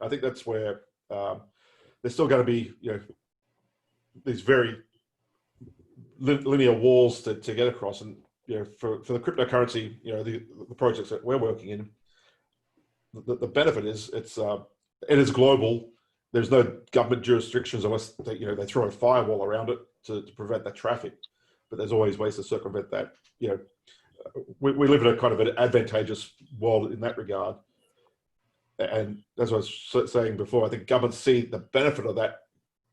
I think that's where there's still going to be these very linear walls to get across. And for the cryptocurrency, the projects that we're working in, the benefit is it is global. There's no government jurisdictions unless they, they throw a firewall around it to prevent that traffic. But there's always ways to circumvent that. We live in a kind of an advantageous world in that regard. And as I was saying before, I think governments see the benefit of that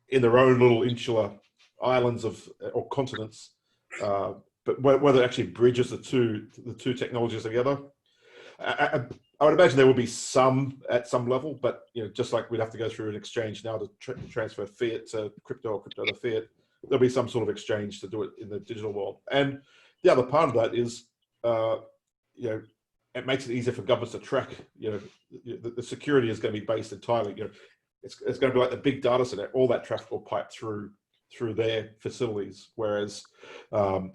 in their own little insular islands or continents. But whether it actually bridges the two technologies together, I would imagine there will be some at some level, but just like we'd have to go through an exchange now to transfer fiat to crypto or crypto to fiat, there'll be some sort of exchange to do it in the digital world. And the other part of that is, it makes it easier for governments to track. The security is going to be based entirely. It's going to be like the big data center. All that traffic will pipe through their facilities, whereas and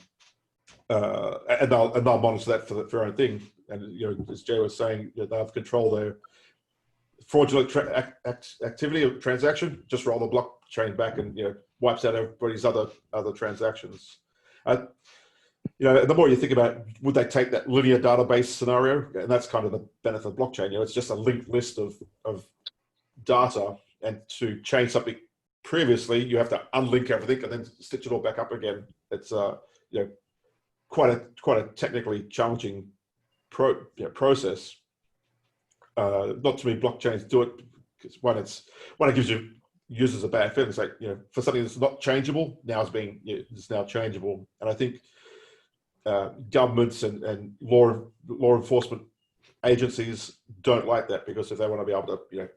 they'll monitor that for their own thing. And as Jay was saying, they have control their fraudulent activity of transaction. Just roll the blockchain back and wipes out everybody's other transactions. The more you think about, would they take that linear database scenario, and that's kind of the benefit of blockchain. It's just a linked list of data, and to change something previously, you have to unlink everything and then stitch it all back up again. It's quite a technically challenging process. Not too many blockchains do it because one, it gives you users a bad feeling. It's like for something that's not changeable, it's now changeable, and I think governments and law enforcement agencies don't like that, because if they want to be able to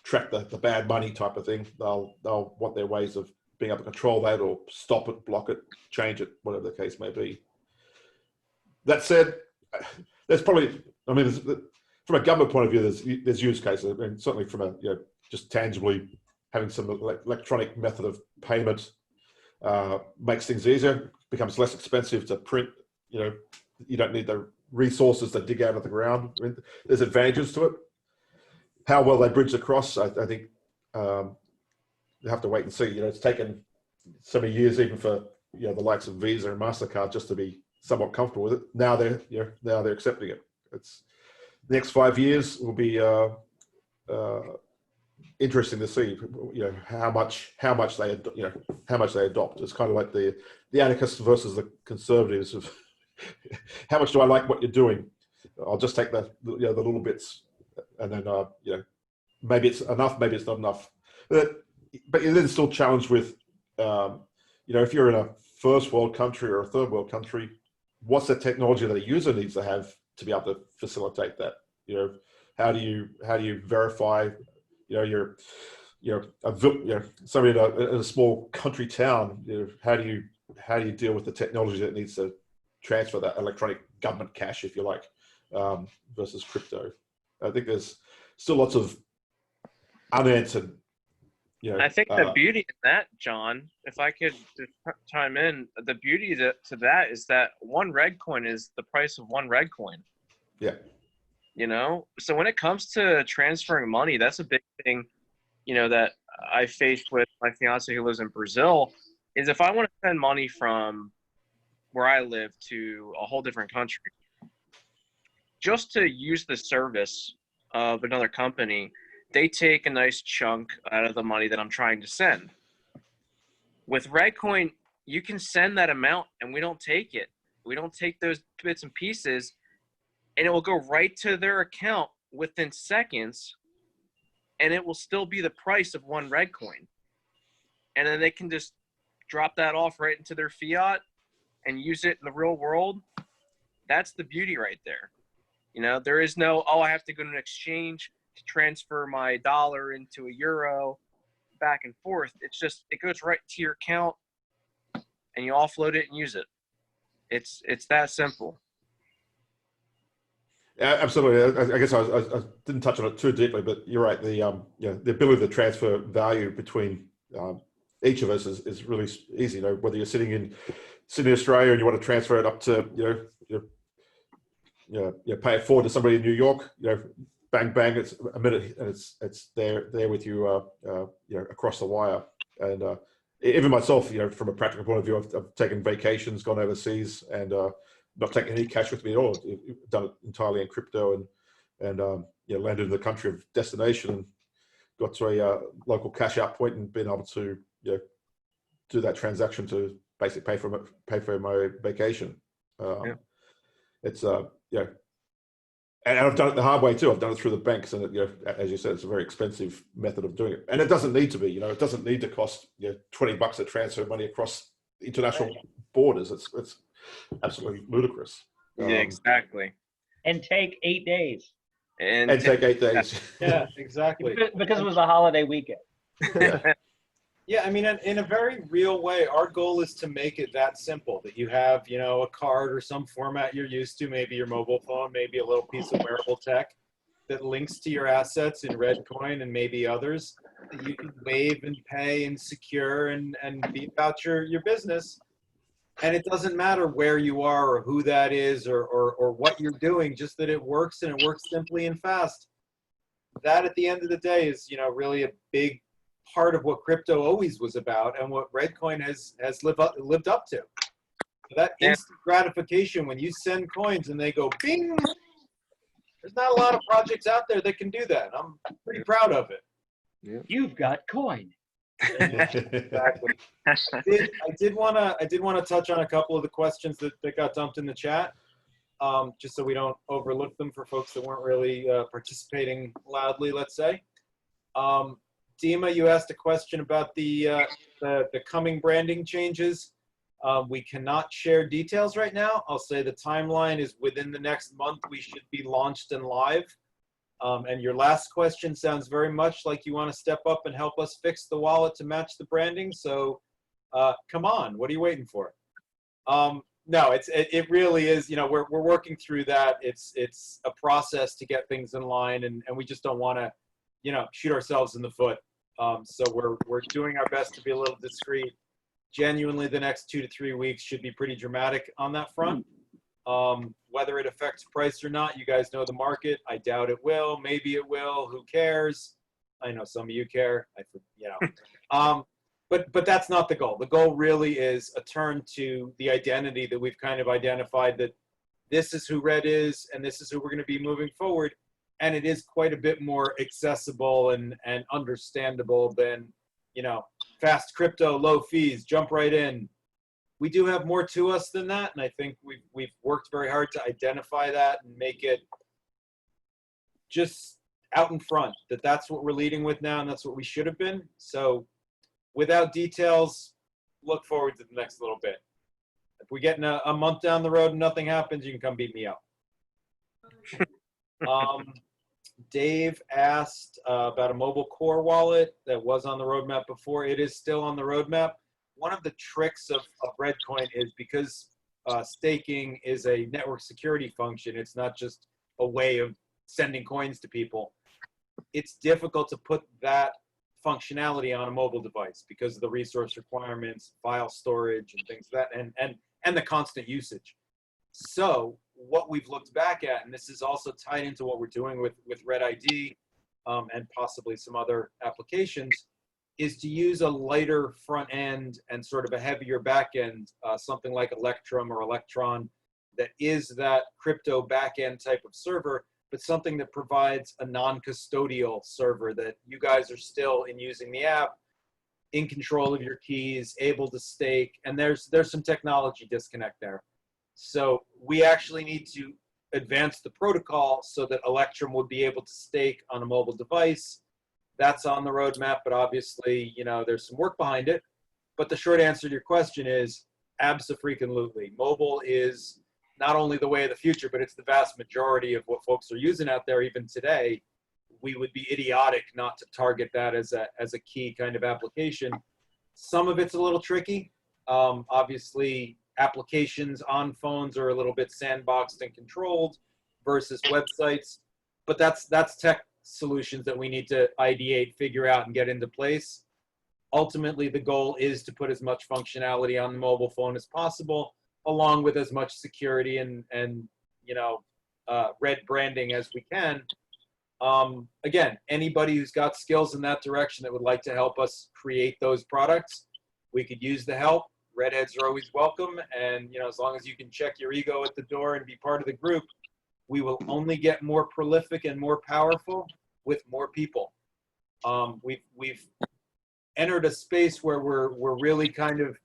track the bad money type of thing, they'll want their ways of being able to control that or stop it, block it, change it, whatever the case may be. That said, there's probably, from a government point of view, there's use cases. Certainly from a just tangibly having some electronic method of payment makes things easier, becomes less expensive to print. You don't need the resources to dig out of the ground. There's advantages to it. How well they bridge across, I think you have to wait and see. It's taken so many years, even for the likes of Visa and MasterCard, just to be somewhat comfortable with it. Now they're accepting it. It's the next 5 years will be interesting to see. How much they adopt. It's kind of like the anarchists versus the conservatives of how much do I like what you're doing? I'll just take the little bits, and then maybe it's enough, maybe it's not enough. But you're then still challenged with if you're in a first world country or a third world country, what's the technology that a user needs to have to be able to facilitate that? How do you verify? You're somebody in a small country town. How do you deal with the technology that needs to transfer that electronic government cash, if you like, versus crypto? I think there's still lots of unanswered. I think the beauty of that, John, if I could just chime in, the beauty to that is that one Reddcoin is the price of one Reddcoin. Yeah. So when it comes to transferring money, that's a big thing, that I faced with my fiance who lives in Brazil, is if I want to send money from where I live to a whole different country, just to use the service of another company, they take a nice chunk out of the money that I'm trying to send. With Reddcoin, you can send that amount and we don't take it. We don't take those bits and pieces, and it will go right to their account within seconds, and it will still be the price of one Reddcoin. And then they can just drop that off right into their fiat and use it in the real world. That's the beauty right there. There is no, I have to go to an exchange to transfer my dollar into a euro back and forth. It's just, it goes right to your account and you offload it and use it. It's that simple. Yeah, absolutely. I guess I didn't touch on it too deeply, but you're right. The ability to transfer value between each of us is really easy. Whether you're sitting in Sydney, Australia, and you want to transfer it up to pay it forward to somebody in New York, bang bang, it's a minute and it's there with you across the wire. And even myself, from a practical point of view, I've taken vacations, gone overseas, and not taking any cash with me at all. I've done it entirely in crypto, and landed in the country of destination and got to a local cash out point and been able to do that transaction to basically pay for my vacation. It's and I've done it the hard way too. I've done it through the banks, and as you said, it's a very expensive method of doing it, and it doesn't need to be. It doesn't need to cost $20 to transfer money across international borders. It's absolutely ludicrous. Yeah, exactly. And take 8 days. And take 8 days. Yeah, exactly. Because it was a holiday weekend. Yeah, I mean, in a very real way, our goal is to make it that simple, that you have, a card or some format you're used to, maybe your mobile phone, maybe a little piece of wearable tech that links to your assets in Reddcoin and maybe others that you can wave and pay and secure and be about your business. And it doesn't matter where you are or who that is or what you're doing, just that it works and it works simply and fast. That at the end of the day is, really a big part of what crypto always was about and what Reddcoin has lived up to. So that instant gratification when you send coins and they go bing, there's not a lot of projects out there that can do that. I'm pretty proud of it. Yeah. You've got coin. Exactly. I did want to touch on a couple of the questions that got dumped in the chat, just so we don't overlook them for folks that weren't really participating loudly, let's say. Dima, you asked a question about the coming branding changes. We cannot share details right now. I'll say the timeline is within the next month. We should be launched and live. And your last question sounds very much like you want to step up and help us fix the wallet to match the branding. So come on, what are you waiting for? No, it really is, we're working through that. It's a process to get things in line, and we just don't want to, shoot ourselves in the foot. So we're doing our best to be a little discreet. Genuinely, the next 2 to 3 weeks should be pretty dramatic on that front. Whether it affects price or not, you guys know the market. I doubt it will. Maybe it will. Who cares? I know some of you care. But that's not the goal. The goal really is a turn to the identity that we've kind of identified, that this is who Red is and this is who we're going to be moving forward. And it is quite a bit more accessible and understandable than, fast crypto, low fees, jump right in. We do have more to us than that, and I think we've worked very hard to identify that and make it just out in front, that's what we're leading with now, and that's what we should have been. So without details, look forward to the next little bit. If we get in a month down the road and nothing happens, you can come beat me up. Dave asked about a mobile core wallet that was on the roadmap before. It is still on the roadmap. One of the tricks of Reddcoin is because staking is a network security function, it's not just a way of sending coins to people. It's difficult to put that functionality on a mobile device because of the resource requirements, file storage, and things like that, and the constant usage. So what we've looked back at, and this is also tied into what we're doing with RedID and possibly some other applications, is to use a lighter front end and sort of a heavier back end, something like Electrum or Electron, that is that crypto back end type of server, but something that provides a non-custodial server that you guys are still in using the app, in control of your keys, able to stake, and there's some technology disconnect there. So we actually need to advance the protocol so that Electrum would be able to stake on a mobile device. That's on the roadmap, but obviously, there's some work behind it. But the short answer to your question is abso-freaking-lutely. Mobile is not only the way of the future, but it's the vast majority of what folks are using out there even today. We would be idiotic not to target that as a key kind of application. Some of it's a little tricky. Obviously, applications on phones are a little bit sandboxed and controlled versus websites, but that's tech solutions that we need to ideate, figure out, and get into place. Ultimately, the goal is to put as much functionality on the mobile phone as possible, along with as much security and red branding as we can. Again, anybody who's got skills in that direction that would like to help us create those products, we could use the help. Redheads are always welcome, and as long as you can check your ego at the door and be part of the group, We will only get more prolific and more powerful with more people. We've entered a space where we're really kind of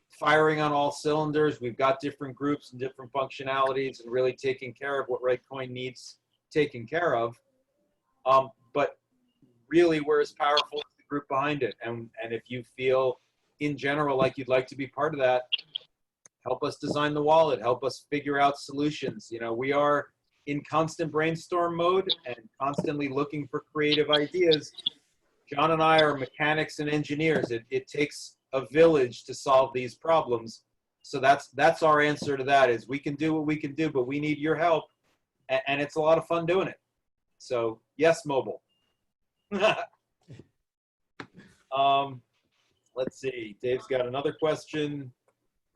firing on all cylinders. We've got different groups and different functionalities and really taking care of what Reddcoin needs taken care of. But really, we're as powerful as the group behind it. And if you feel in general like you'd like to be part of that, help us design the wallet, help us figure out solutions. You know, we are in constant brainstorm mode and constantly looking for creative ideas. John and I are mechanics and engineers. It takes a village to solve these problems. So that's our answer to that, is we can do what we can do, but we need your help. And it's a lot of fun doing it. So yes, mobile. Let's see, Dave's got another question.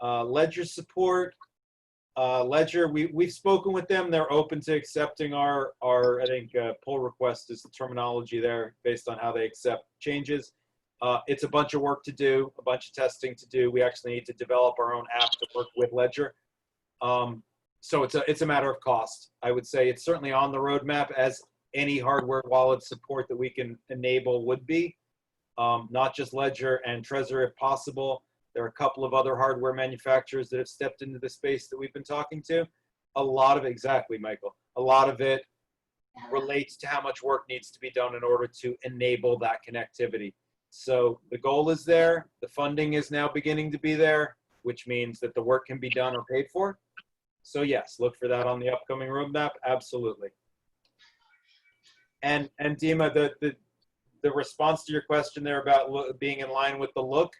Ledger support. Ledger, we've spoken with them. They're open to accepting our I think, pull request is the terminology there based on how they accept changes. It's a bunch of work to do, a bunch of testing to do. We actually need to develop our own app to work with Ledger. So it's a matter of cost. I would say it's certainly on the roadmap, as any hardware wallet support that we can enable would be. Not just Ledger and Trezor if possible. There are a couple of other hardware manufacturers that have stepped into the space that we've been talking to. A lot of, exactly, Michael, a lot of it relates to how much work needs to be done in order to enable that connectivity. So the goal is there. The funding is now beginning to be there, which means that the work can be done or paid for. So yes, look for that on the upcoming roadmap. Absolutely. And Dima, the response to your question there about being in line with the look,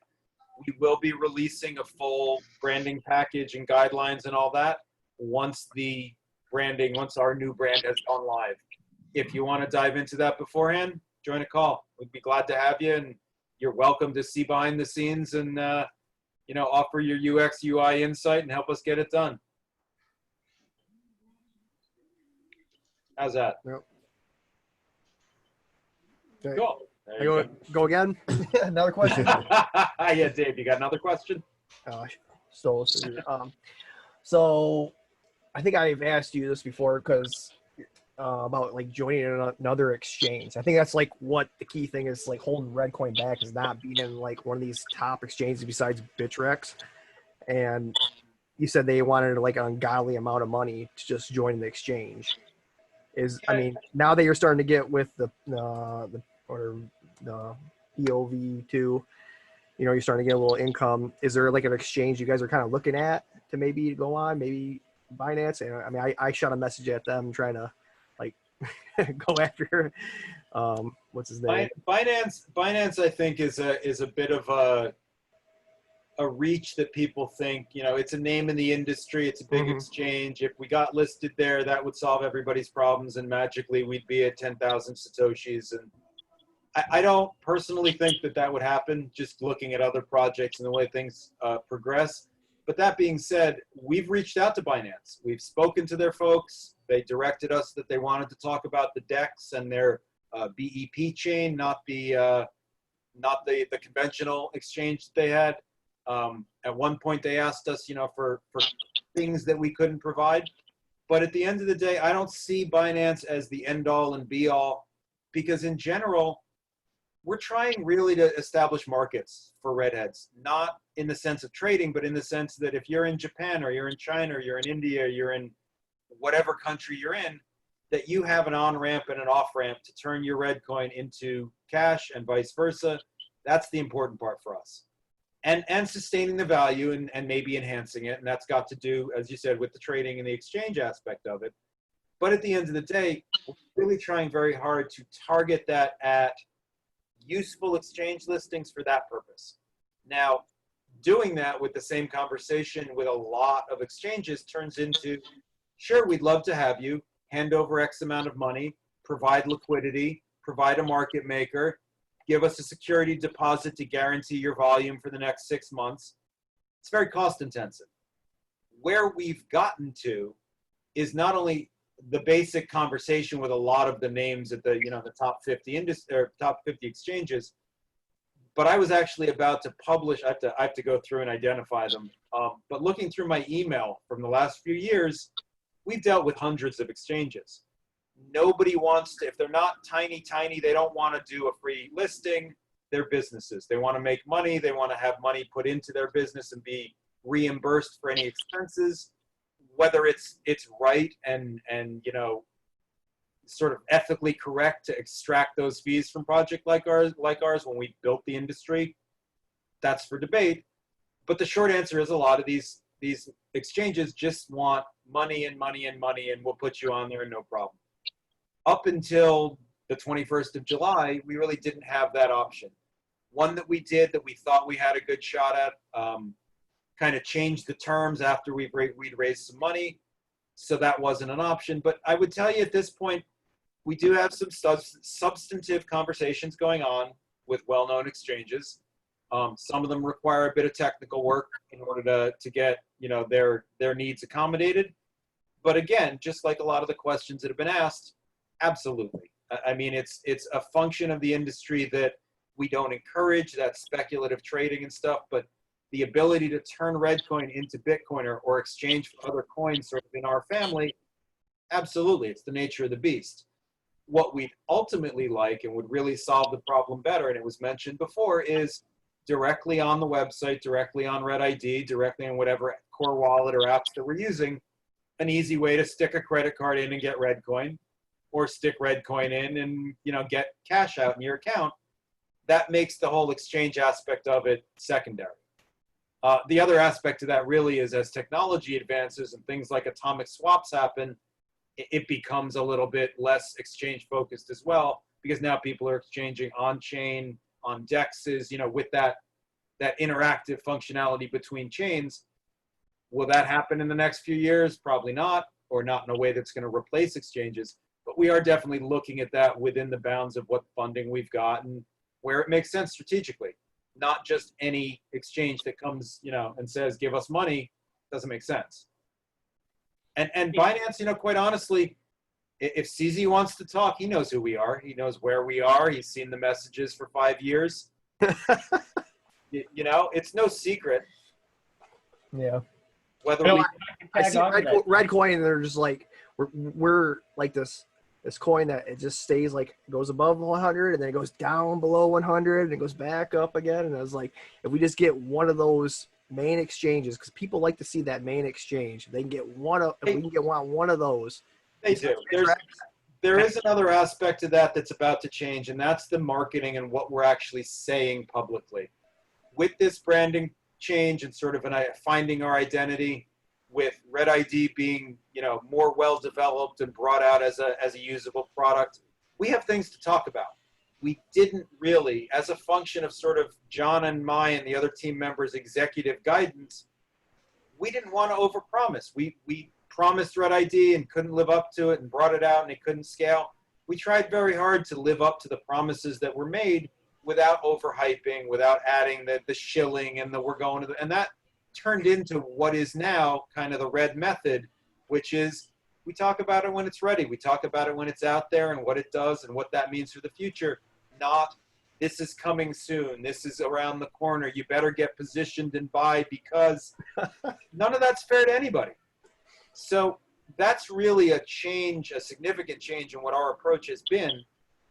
we will be releasing a full branding package and guidelines and all that once our new brand has gone live. If you want to dive into that beforehand, join a call. We'd be glad to have you, and you're welcome to see behind the scenes and you know, offer your UX UI insight and help us get it done. How's that? Yep. Okay. Cool. I go again. Another question. Yeah, Dave, you got another question? So I think I've asked you this before because about like joining another exchange. I think that's like what the key thing is, like holding Reddcoin back, is not being in like one of these top exchanges besides Bittrex. And you said they wanted like an ungodly amount of money to just join the exchange. I mean, now that you're starting to get with the PoV2, you know, you're starting to get a little income. Is there like an exchange you guys are kind of looking at to maybe go on, maybe Binance? And I mean, I shot a message at them trying to like go after what's his name? Binance, I think is a bit of a reach that people think, you know, it's a name in the industry, it's a big exchange. If we got listed there, that would solve everybody's problems, and magically we'd be at 10,000 Satoshis. And I don't personally think that would happen, just looking at other projects and the way things progress. But that being said, we've reached out to Binance. We've spoken to their folks. They directed us that they wanted to talk about the DEX and their BEP chain, not the conventional exchange that they had. At one point, they asked us, you know, for things that we couldn't provide. But at the end of the day, I don't see Binance as the end all and be all, because in general, we're trying really to establish markets for redheads, not in the sense of trading, but in the sense that if you're in Japan or you're in China or you're in India, or you're in whatever country you're in, that you have an on-ramp and an off-ramp to turn your Reddcoin into cash and vice versa. That's the important part for us. And sustaining the value and maybe enhancing it. And that's got to do, as you said, with the trading and the exchange aspect of it. But at the end of the day, we're really trying very hard to target that at useful exchange listings for that purpose. Now, doing that with the same conversation with a lot of exchanges turns into, sure, we'd love to have you hand over X amount of money, provide liquidity, provide a market maker, give us a security deposit to guarantee your volume for the next 6 months. It's very cost intensive. Where we've gotten to is not only the basic conversation with a lot of the names at the, you know, the top 50 top 50 exchanges, but I was actually about to publish, I have to go through and identify them. But looking through my email from the last few years, we've dealt with hundreds of exchanges. Nobody wants to, if they're not tiny, they don't want to do a free listing. They're businesses. They want to make money. They want to have money put into their business and be reimbursed for any expenses, whether it's right and you know, sort of ethically correct to extract those fees from project like ours when we built the industry. That's for debate. But the short answer is a lot of these exchanges just want money and money and money, and we'll put you on there and no problem. Up until the 21st of July, we really didn't have that option. One that we did that we thought we had a good shot at kind of changed the terms after we'd raised some money, so that wasn't an option. But I would tell you at this point, we do have some substantive conversations going on with well-known exchanges. Some of them require a bit of technical work in order to get, you know, their needs accommodated. But again, just like a lot of the questions that have been asked, absolutely. I mean, it's a function of the industry that we don't encourage, that speculative trading and stuff, but the ability to turn Reddcoin into Bitcoin or exchange for other coins sort of in our family, absolutely, it's the nature of the beast. What we'd ultimately like and would really solve the problem better, and it was mentioned before, is directly on the website, directly on RedID, directly on whatever core wallet or apps that we're using, an easy way to stick a credit card in and get Reddcoin, or stick Reddcoin in and, you know, get cash out in your account. That makes the whole exchange aspect of it secondary. The other aspect of that really is as technology advances and things like atomic swaps happen, it becomes a little bit less exchange focused as well, because now people are exchanging on chain, on dexes, you know, with that interactive functionality between chains. Will that happen in the next few years? Probably not, or not in a way that's going to replace exchanges. But we are definitely looking at that within the bounds of what funding we've got and where it makes sense strategically. Not just any exchange that comes, you know, and says, give us money, doesn't make sense. And Binance, you know, quite honestly, if CZ wants to talk, he knows who we are. He knows where we are. He's seen the messages for 5 years. You know, it's no secret. Yeah. You Whether know, we, I I tag see on to that. Reddcoin, and they're just like, we're like this coin that it just stays like, goes above 100 and then it goes down below 100 and it goes back up again. And I was like, if we just get one of those main exchanges, because people like to see that main exchange, if they can get if we can get one of those. they do. There is another aspect to that that's about to change, and that's the marketing and what we're actually saying publicly. With this branding change and sort of finding our identity, with RedID being, you know, more well developed and brought out as a usable product, we have things to talk about. We didn't really, as a function of sort of John and my and the other team members' executive guidance, we didn't want to overpromise. We promised RedID and couldn't live up to it and brought it out and it couldn't scale. We tried very hard to live up to the promises that were made without overhyping, without adding the shilling and the we're going to the, and that turned into what is now kind of the Red method, which is we talk about it when it's ready. We talk about it when it's out there and what it does and what that means for the future. Not, this is coming soon, this is around the corner, you better get positioned and buy, because none of that's fair to anybody. So that's really a change, a significant change in what our approach has been,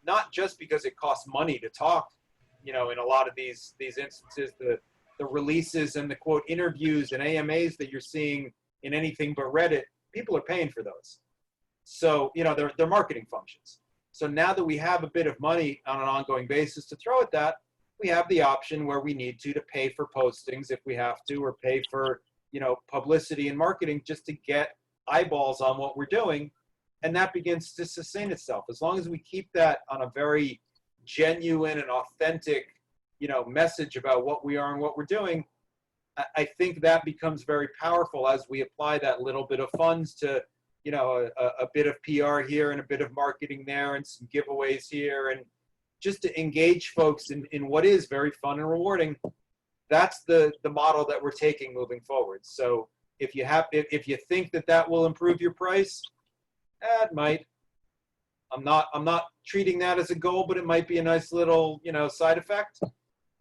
not just because it costs money to talk, you know, in a lot of these instances, the releases and the quote interviews and AMAs that you're seeing in anything but Reddit, people are paying for those. So, you know, they're marketing functions. So now that we have a bit of money on an ongoing basis to throw at that, we have the option where we need to pay for postings if we have to, or pay for, you know, publicity and marketing just to get eyeballs on what we're doing. And that begins to sustain itself. As long as we keep that on a very genuine and authentic, you know, message about what we are and what we're doing, I think that becomes very powerful as we apply that little bit of funds to, you know, a bit of PR here and a bit of marketing there and some giveaways here, and just to engage folks in what is very fun and rewarding. That's the model that we're taking moving forward. So if you think that will improve your price, it might. I'm not treating that as a goal, but it might be a nice little, you know, side effect.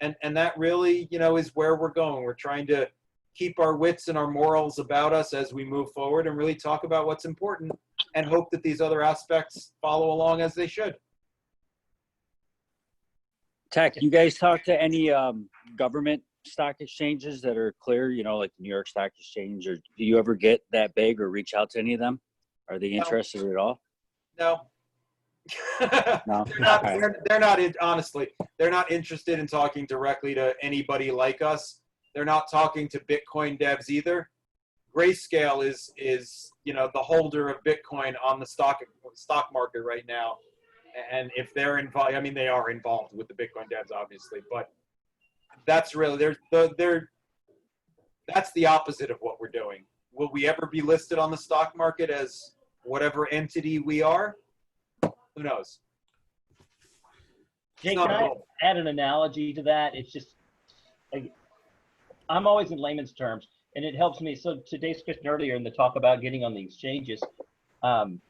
And that really, you know, is where we're going. We're trying to keep our wits and our morals about us as we move forward and really talk about what's important and hope that these other aspects follow along as they should. Tech, you guys talk to any government stock exchanges that are clear, you know, like the New York Stock Exchange, or do you ever get that big or reach out to any of them? Are they interested at all? No. No. They're not honestly, they're not interested in talking directly to anybody like us. They're not talking to Bitcoin devs either. Grayscale is you know, the holder of Bitcoin on the stock market right now. And if they're involved, I mean, they are involved with the Bitcoin devs, obviously, but that's really, that's the opposite of what we're doing. Will we ever be listed on the stock market as whatever entity we are? Who knows? Jake, can I add an analogy to that? It's just, I'm always in layman's terms, and it helps me. So to Dave's question earlier in the talk about getting on the exchanges, and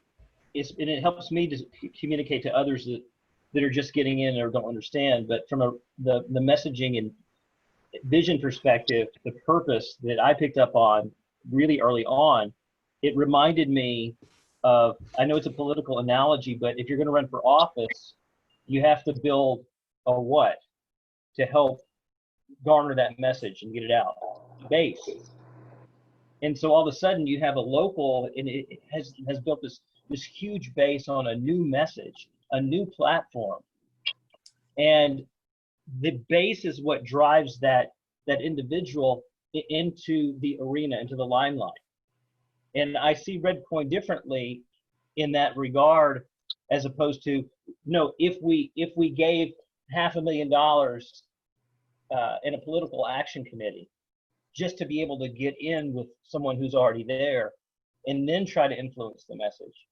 it helps me to communicate to others that are just getting in or don't understand. But from the messaging and vision perspective, the purpose that I picked up on really early on, it reminded me of, I know it's a political analogy, but if you're going to run for office, you have to build a what to help garner that message and get it out, base. And so all of a sudden you have a local, and it has built this huge base on a new message, a new platform. And the base is what drives that individual into the arena, into the limelight. And I see Reddcoin differently in that regard, as opposed to, no, if we gave $500,000 in a political action committee just to be able to get in with someone who's already there and then try to influence the message.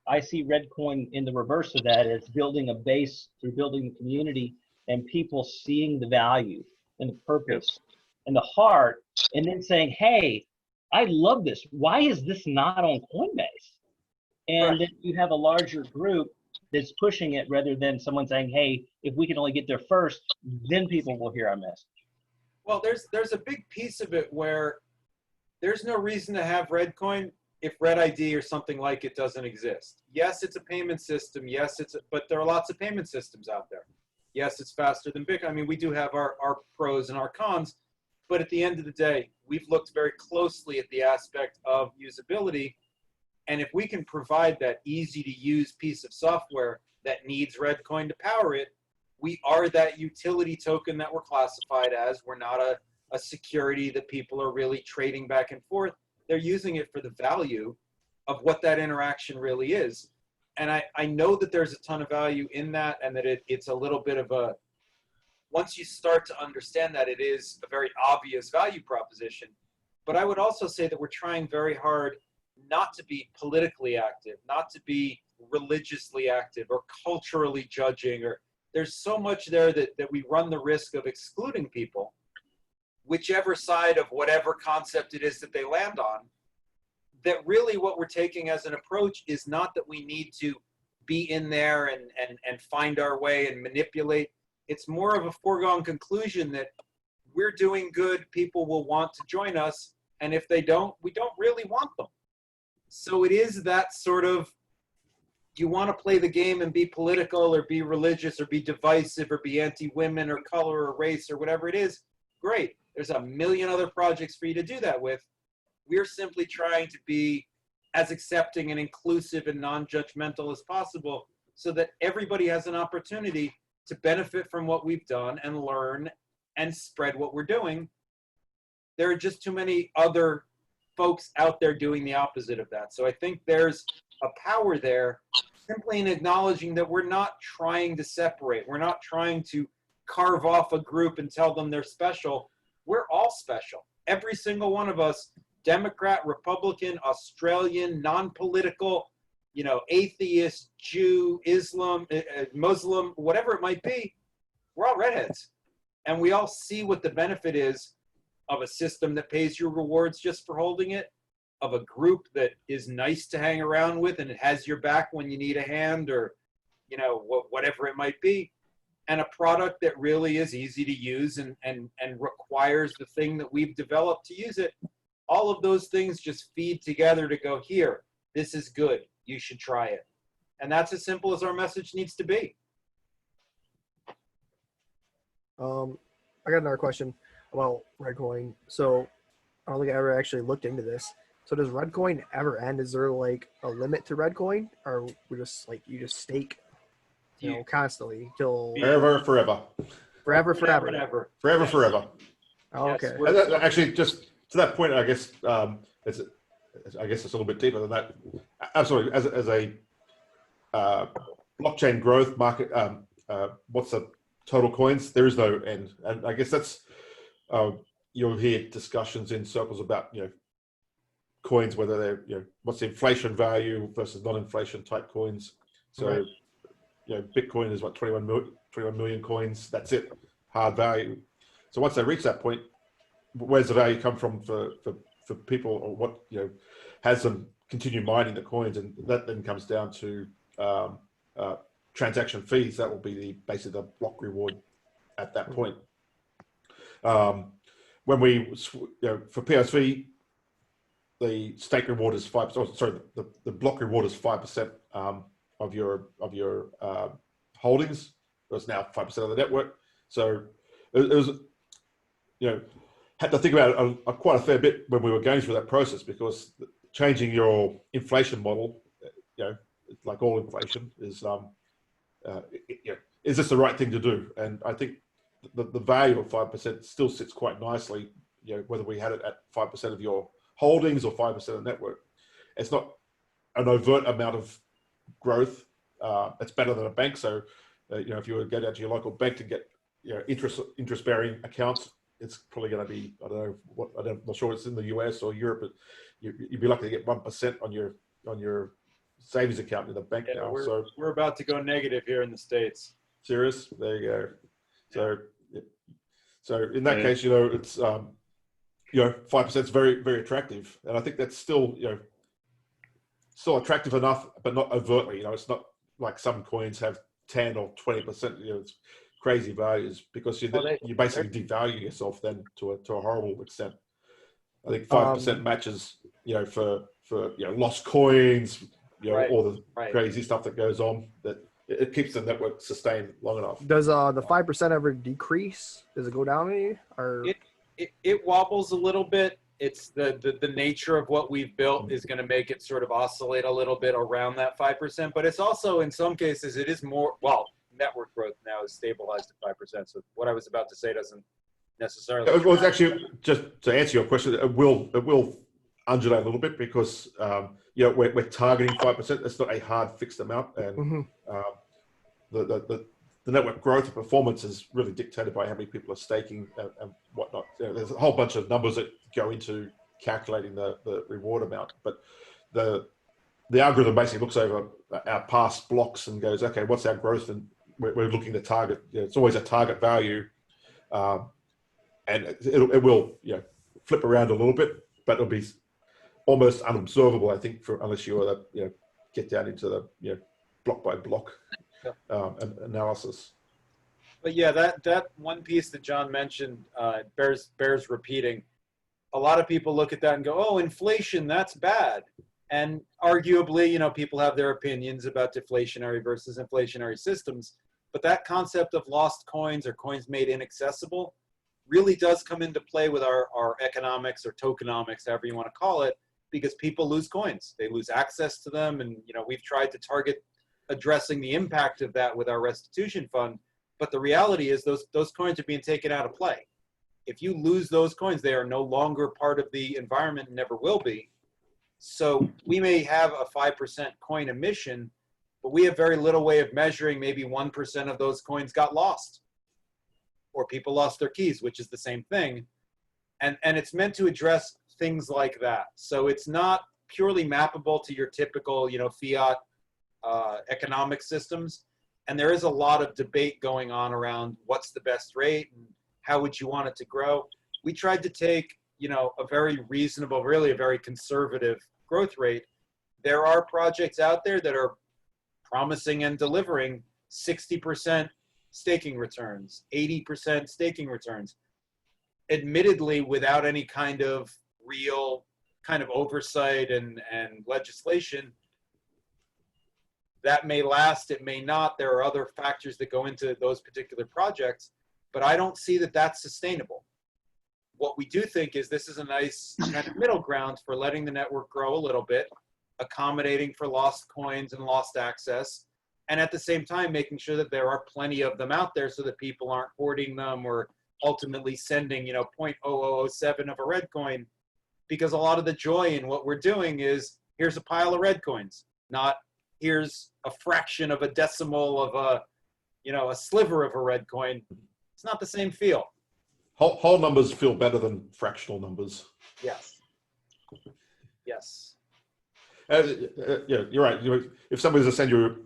I see Reddcoin in the reverse of that, as building a base through building the community and people seeing the value and the purpose and the heart, and then saying, hey, I love this. Why is this not on Coinbase? And then you have a larger group that's pushing it, rather than someone saying, hey, if we can only get there first, then people will hear our message. Well, there's a big piece of it where there's no reason to have Reddcoin if RedID or something like it doesn't exist. Yes, it's a payment system. Yes, but there are lots of payment systems out there. Yes, it's faster than Bitcoin. I mean, we do have our pros and our cons, but at the end of the day, we've looked very closely at the aspect of usability. And if we can provide that easy to use piece of software that needs Reddcoin to power it, we are that utility token that we're classified as. We're not a security that people are really trading back and forth. They're using it for the value of what that interaction really is. And I know that there's a ton of value in that, and that it's a little bit of a, once you start to understand that, it is a very obvious value proposition. But I would also say that we're trying very hard not to be politically active, not to be religiously active or culturally judging, or there's so much there that we run the risk of excluding people, whichever side of whatever concept it is that they land on. That really what we're taking as an approach is not that we need to be in there and find our way and manipulate. It's more of a foregone conclusion that we're doing good, people will want to join us, and if they don't, we don't really want them. So it is that sort of, you want to play the game and be political or be religious or be divisive or be anti-women or color or race or whatever it is, great. There's a million other projects for you to do that with. We're simply trying to be as accepting and inclusive and non-judgmental as possible so that everybody has an opportunity to benefit from what we've done and learn and spread what we're doing. There are just too many other folks out there doing the opposite of that. So I think there's a power there simply in acknowledging that we're not trying to separate. We're not trying to carve off a group and tell them they're special. We're all special. Every single one of us, Democrat, Republican, Australian, non-political, you know, atheist, Jew, Islam, Muslim, whatever it might be, we're all redheads. And we all see what the benefit is of a system that pays you rewards just for holding it, of a group that is nice to hang around with and it has your back when you need a hand or, you know, whatever it might be. and a product that really is easy to use and requires the thing that we've developed to use it, all of those things just feed together to go, here, this is good, you should try it. And that's as simple as our message needs to be. I got another question about Reddcoin. So I don't think I ever actually looked into this. So does Reddcoin ever end? Is there like a limit to Reddcoin, or we just like you just stake, constantly till Forever. Oh, okay. Actually, just to that point, I guess it's a little bit deeper than that. Absolutely, as a blockchain growth market, what's the total coins? There is no end, and I guess that's you'll hear discussions in circles about coins, whether they're what's the inflation value versus non-inflation type coins. So Right. Bitcoin is what 21 million coins. That's it, hard value. So once they reach that point, where's the value come from for people, or what has them continue mining the coins, and that then comes down to transaction fees. That will be basically the block reward at that point. When we for PoSV, the stake reward is 5%. Sorry, the block reward is 5% of your holdings. It's now 5% of the network. So it was had to think about it quite a fair bit when we were going through that process, because changing your inflation model, like all inflation, is is this the right thing to do? And I think the value of 5% still sits quite nicely. Whether we had it at 5% of your holdings or 5% of the network, it's not an overt amount of growth. It's better than a bank. So if you were to go down to your local bank to get interest bearing accounts, it's probably going to be, I'm not sure it's in the US or Europe, but you'd be lucky to get 1% on your savings account in the bank now. We're about to go negative here in the States. Serious? There you go. So in that case, it's 5% is very, very attractive, and I think that's still still attractive enough, but not overtly. It's not like some coins have 10 or 20%. It's crazy values, because you basically devalue yourself then to a horrible extent. I think 5% matches for lost coins, all the crazy stuff that goes on, that it keeps the network sustained long enough. Does the 5% ever decrease? Does it go down any? Or it wobbles a little bit. It's the nature of what we've built is going to make it sort of oscillate a little bit around that 5%. But it's also, in some cases, it is more, network growth now is stabilized at 5%. So what I was about to say doesn't necessarily. It was actually, just to answer your question, it will undulate a little bit, because we're targeting 5%. It's not a hard fixed amount, and the network growth and performance is really dictated by how many people are staking and whatnot. There's a whole bunch of numbers that go into calculating the reward amount, but the algorithm basically looks over our past blocks and goes, okay, what's our growth? And we're looking to target. It's always a target value, and it will flip around a little bit, but it'll be almost unobservable, I think, unless you get down into the block by block analysis. But yeah, that one piece that John mentioned bears repeating. A lot of people look at that and go, "Oh, inflation, that's bad." And arguably, people have their opinions about deflationary versus inflationary systems. But that concept of lost coins or coins made inaccessible really does come into play with our economics or tokenomics, however you want to call it, because people lose coins. They lose access to them. And, we've tried to target addressing the impact of that with our restitution fund. But the reality is those coins are being taken out of play. If you lose those coins, they are no longer part of the environment and never will be. So we may have a 5% coin emission, but we have very little way of measuring. Maybe 1% of those coins got lost, or people lost their keys, which is the same thing. And it's meant to address things like that. So it's not purely mappable to your typical, fiat economic systems. And there is a lot of debate going on around what's the best rate and how would you want it to grow. We tried to take, a very reasonable, really a very conservative growth rate. There are projects out there that are promising and delivering 60% staking returns, 80% staking returns, admittedly without any kind of real kind of oversight and legislation. That may last, it may not. There are other factors that go into those particular projects, but I don't see that that's sustainable. What we do think is this is a nice kind of middle ground for letting the network grow a little bit, accommodating for lost coins and lost access, and at the same time making sure that there are plenty of them out there so that people aren't hoarding them or ultimately sending, you know, 0.0007 of a red coin, because a lot of the joy in what we're doing is here's a pile of red coins, not here's a fraction of a decimal of a, you know, a sliver of a red coin. It's not the same feel. Whole numbers feel better than fractional numbers. Yes. Yes. Yeah, you're right. If somebody's to send you,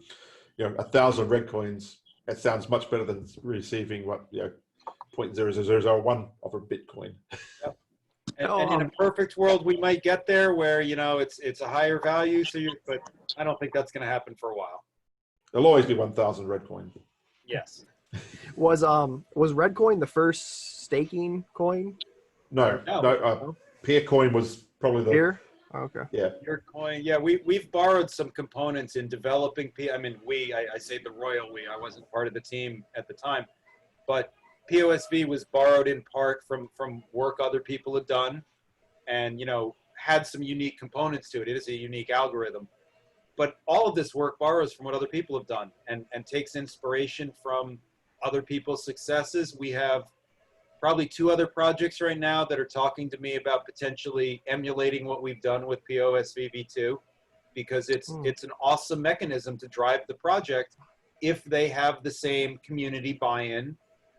1,000 red coins, that sounds much better than receiving what, 0.00001 of a Bitcoin. Yep. And in a perfect world, we might get there where, it's a higher value. But I don't think that's going to happen for a while. There'll always be 1,000 red coin. Yes. Was Reddcoin the first staking coin? No. Peer coin was probably the Peer? Okay. Yeah. Peer coin. Yeah, we've borrowed some components in developing I say the royal we. I wasn't part of the team at the time, but PoSV was borrowed in part from work other people had done, and had some unique components to it. It is a unique algorithm, but all of this work borrows from what other people have done and takes inspiration from other people's successes. We have probably 2 other projects right now that are talking to me about potentially emulating what we've done with PoSV v2, because it's an awesome mechanism to drive the project if they have the same community buy-in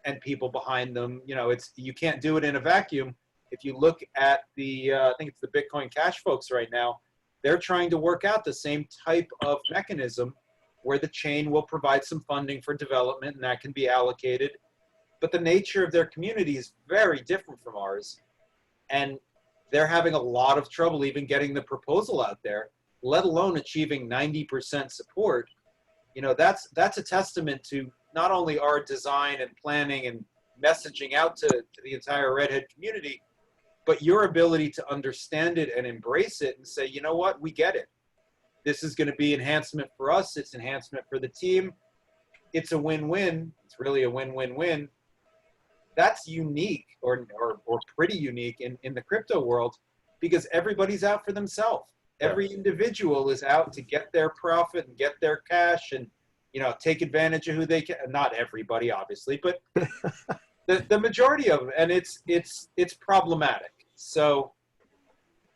and people behind them. You can't do it in a vacuum. If you look at I think it's the Bitcoin Cash folks right now, they're trying to work out the same type of mechanism where the chain will provide some funding for development and that can be allocated. But the nature of their community is very different from ours. And they're having a lot of trouble even getting the proposal out there, let alone achieving 90% support. That's a testament to not only our design and planning and messaging out to the entire Redhead community, but your ability to understand it and embrace it and say, you know what, we get it. This is going to be enhancement for us. It's enhancement for the team. It's a win-win. It's really a win-win-win. That's unique or pretty unique in the crypto world, because everybody's out for themselves. Every individual is out to get their profit and get their cash and, take advantage of who they can. Not everybody, obviously, but the majority of them. And it's problematic. So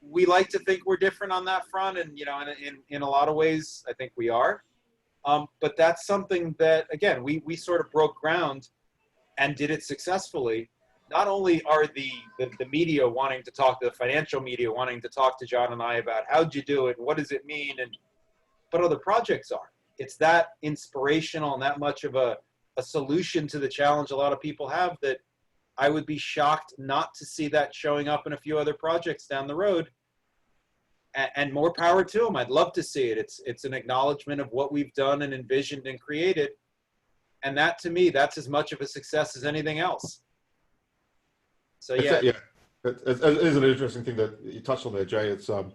we like to think we're different on that front. And, in a lot of ways, I think we are. But that's something that, again, we sort of broke ground and did it successfully. Not only are the media wanting to talk, the financial media wanting to talk to John and I about how'd you do it, what does it mean, but other projects are. It's that inspirational and that much of a solution to the challenge a lot of people have that I would be shocked not to see that showing up in a few other projects down the road. And more power to them. I'd love to see it. It's an acknowledgement of what we've done and envisioned and created. And that, to me, that's as much of a success as anything else. So yeah, it is an interesting thing that you touched on there, Jay. It's when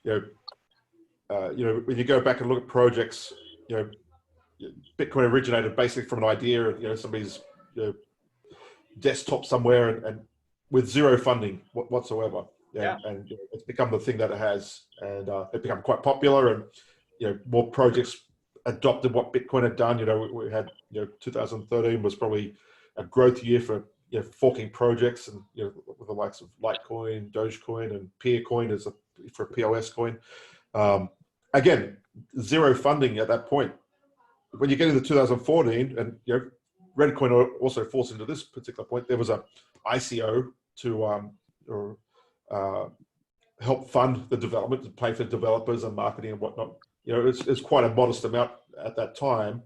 you go back and look at projects, Bitcoin originated basically from an idea, somebody's desktop somewhere and with zero funding whatsoever. And it's become the thing that it has, and it become quite popular, and more projects adopted what Bitcoin had done. We had 2013 was probably a growth year for forking projects, and with the likes of Litecoin, Dogecoin, and Peercoin for a POS coin. Again, zero funding at that point. When you get into 2014, and Reddcoin also falls into this particular point, there was a ICO to help fund the development, to pay for developers and marketing and whatnot. It's quite a modest amount at that time.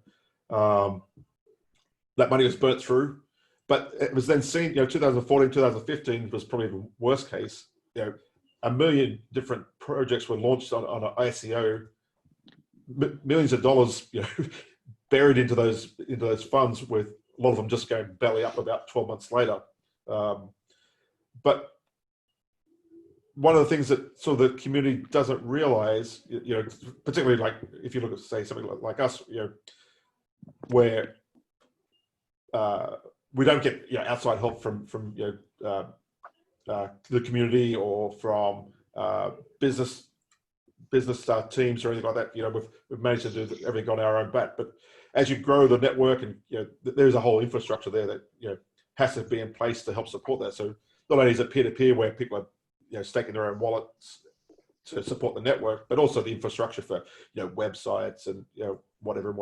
That money was burnt through, but it was then seen, 2014, 2015 was probably the worst case. 1 million different projects were launched on an ICO, millions of dollars, buried into those funds with a lot of them just go belly up about 12 months later. But one of the things that sort of the community doesn't realize, you know, particularly like if you look at, say, something like us, you know, where we don't get, you know, outside help from you know, the community or from business teams or anything like that. You know, we've managed to do everything on our own bat. But as you grow the network, and you know, there's a whole infrastructure there that, you know, has to be in place to help support that. So not only is it peer-to-peer where people are, you know, staking their own wallets to support the network, but also the infrastructure for, you know, websites and, you know, whatever.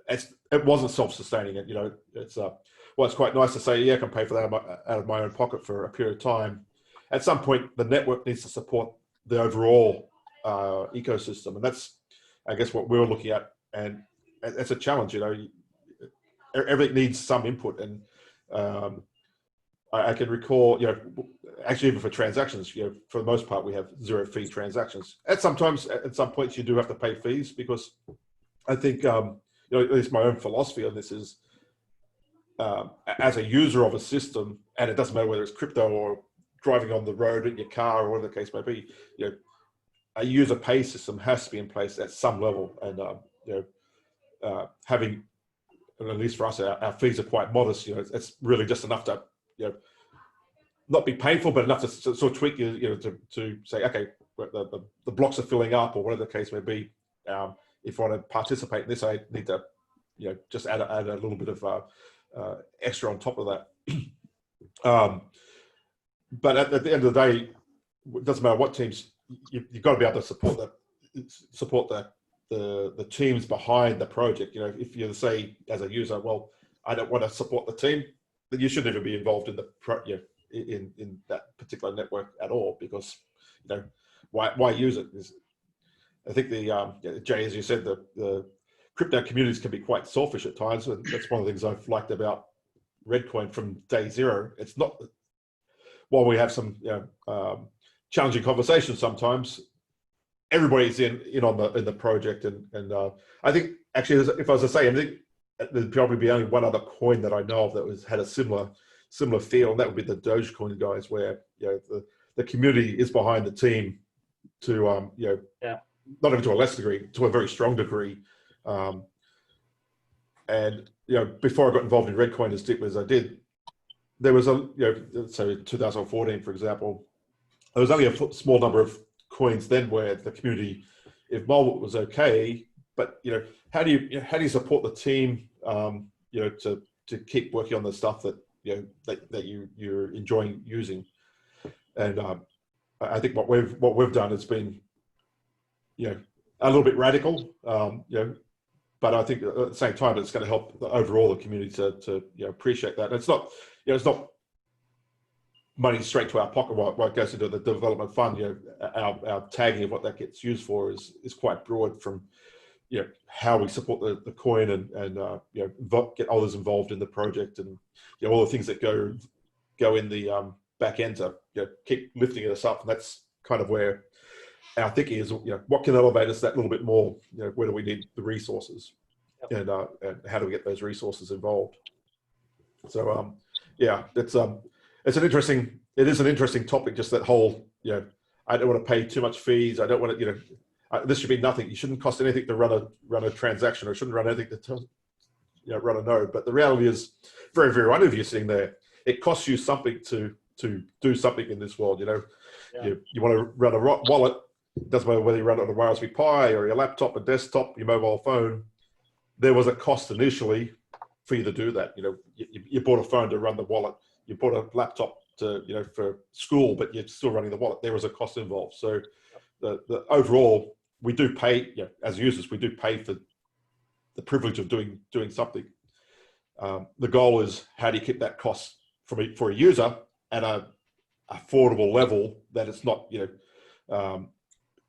It wasn't self-sustaining. It, you know, it's well, it's quite nice to say, yeah, I can pay for that out of my own pocket for a period of time. At some point, the network needs to support the overall ecosystem, and that's, I guess, what we're looking at. And it's a challenge. You know, everything needs some input, and I can recall, you know, actually even for transactions, you know, for the most part, we have zero fee transactions. At some points, you do have to pay fees, because I think, you know, at least my own philosophy on this is, as a user of a system, and it doesn't matter whether it's crypto or driving on the road in your car or whatever the case may be, you know, a user pay system has to be in place at some level. And, you know, having, at least for us, our fees are quite modest. You know, it's really just enough to, you know, not be painful, but enough to sort of tweak you, you know, to say, okay, the blocks are filling up or whatever the case may be. If I want to participate in this, I need to, you know, just add a little bit of extra on top of that. But at the end of the day, it doesn't matter what teams, you've got to be able to support the teams behind the project. You know, if you say as a user, well, I don't want to support the team, then you shouldn't even be involved in the in that particular network at all, because, you know, why use it? I think Jay, as you said, the crypto communities can be quite selfish at times, and that's one of the things I've liked about Reddcoin from day zero. It's not, while we have some, you know, challenging conversations sometimes, everybody's in on the project, and I think actually, if I was to say, I think there'd probably be only one other coin that I know of that had a similar feel, and that would be the Dogecoin guys, where, you know, the community is behind the team to, you know, yeah, not even to a less degree, to a very strong degree. And, you know, before I got involved in Reddcoin as deeply as I did, there was you know, so in 2014, for example, there was only a small number of coins then where the community involvement was okay. But, you know, how do you support the team, you know, to keep working on the stuff that, you know, that you're enjoying using? And I think what we've done has been, you know, a little bit radical, you know, but I think at the same time it's going to help the community to you know, appreciate that. And it's not, you know, it's not money straight to our pocket what goes into the development fund. You know, our tagging of what that gets used for is quite broad, from, you know, how we support the coin and you know, get others involved in the project, and, you know, all the things that go in the back end to, you know, keep lifting us up. And that's kind of where our thinking is, you know, what can elevate us that little bit more? You know, where do we need the resources, and how do we get those resources involved? So yeah, it is an interesting topic. Just that whole, you know, I don't want to pay too much fees. I don't want to, you know, this should be nothing. You shouldn't cost anything to run a transaction, or it shouldn't run anything to, you know, run a node. But the reality is, for every one of you sitting there, it costs you something to do something in this world. You know, you want to run a wallet. It doesn't matter whether you run it on a Raspberry Pi or your laptop, a desktop, your mobile phone. There was a cost initially for you to do that. You know, you bought a phone to run the wallet. You bought a laptop to, you know, for school, but you're still running the wallet. There was a cost involved. So the overall, we do pay, you know, as users, we do pay for the privilege of doing something. The goal is, how do you keep that cost for a user at a affordable level that it's not, you know,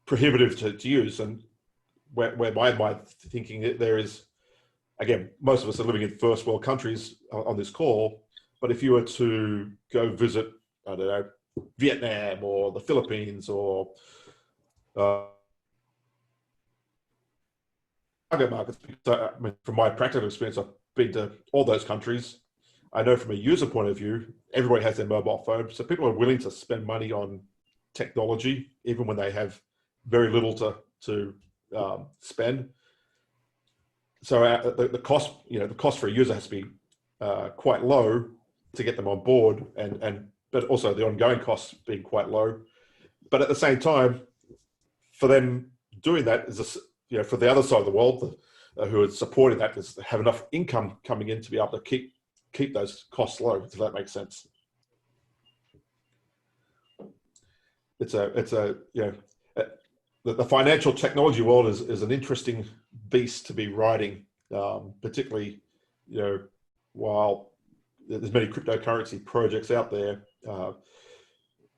prohibitive to use. And where my thinking there is, again, most of us are living in first world countries on this call, but if you were to go visit, I don't know, Vietnam or the Philippines or target markets. So, I mean, from my practical experience, I've been to all those countries. I know from a user point of view, everybody has their mobile phone, so people are willing to spend money on technology, even when they have very little to spend. So the cost, the cost for a user has to be quite low to get them on board, but also the ongoing costs being quite low. But at the same time, for them doing that is for the other side of the world, who are supporting that, is have enough income coming in to be able to keep those costs low. Does that make sense? The financial technology world is an interesting beast to be riding, particularly while there's many cryptocurrency projects out there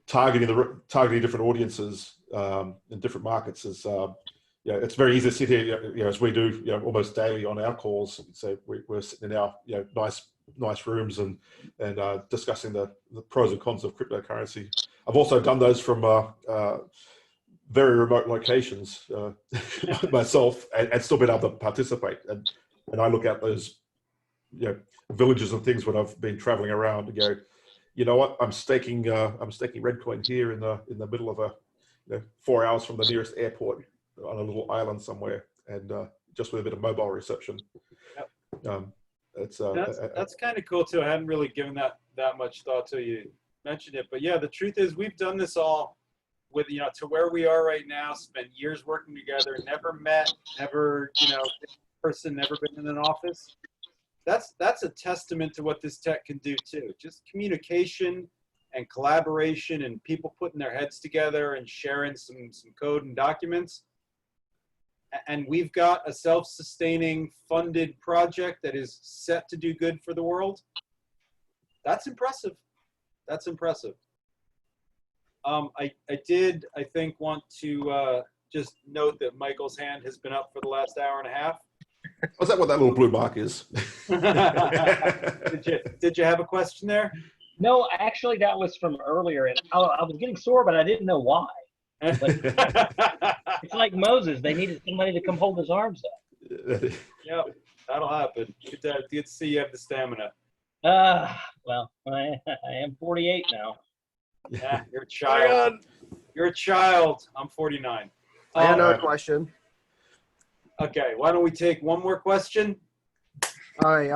targeting different audiences in different markets. It's very easy to sit here, as we do, almost daily on our calls. So we're sitting in our nice rooms and discussing the pros and cons of cryptocurrency. I've also done those from very remote locations myself, and still been able to participate. And I look at those villages and things when I've been traveling around and go, you know what, I'm staking Reddcoin here in the middle of 4 hours from the nearest airport on a little island somewhere, and just with a bit of mobile reception. Yep. That's kind of cool too. I hadn't really given that much thought till you mentioned it, but yeah, the truth is we've done this all with to where we are right now. Spent years working together, never met, never person, never been in an office. That's a testament to what this tech can do too. Just communication and collaboration and people putting their heads together and sharing some code and documents. And we've got a self-sustaining funded project that is set to do good for the world. That's impressive. That's impressive. I think want to just note that Michael's hand has been up for the last hour and a half. Was that what that little blue mark is? Did you have a question there? No, actually, that was from earlier, and I was getting sore, but I didn't know why. It's like Moses; they needed somebody to come hold his arms up. Yeah, that'll happen. Good to see you have the stamina. Well, I am 48 now. Yeah, you're a child. You're a child. I'm 49. I have another question. Okay, why don't we take one more question? All right,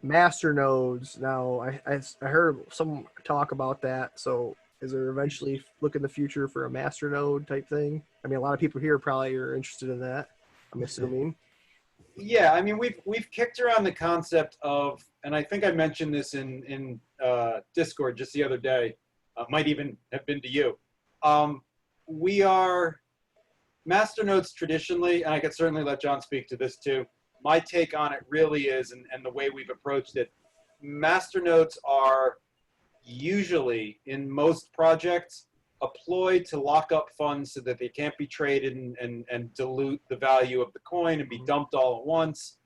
Masternodes. Now, I heard some talk about that. So, is there eventually look in the future for a Masternode type thing? I mean, a lot of people here probably are interested in that, I'm assuming. Yeah, I mean, we've kicked around the concept of, and I think I mentioned this in Discord just the other day. Might even have been to you. We are Masternodes traditionally, and I could certainly let John speak to this too. My take on it really is, and the way we've approached it, Masternodes are usually, in most projects, a ploy to lock up funds so that they can't be traded and dilute the value of the coin and be dumped all at once.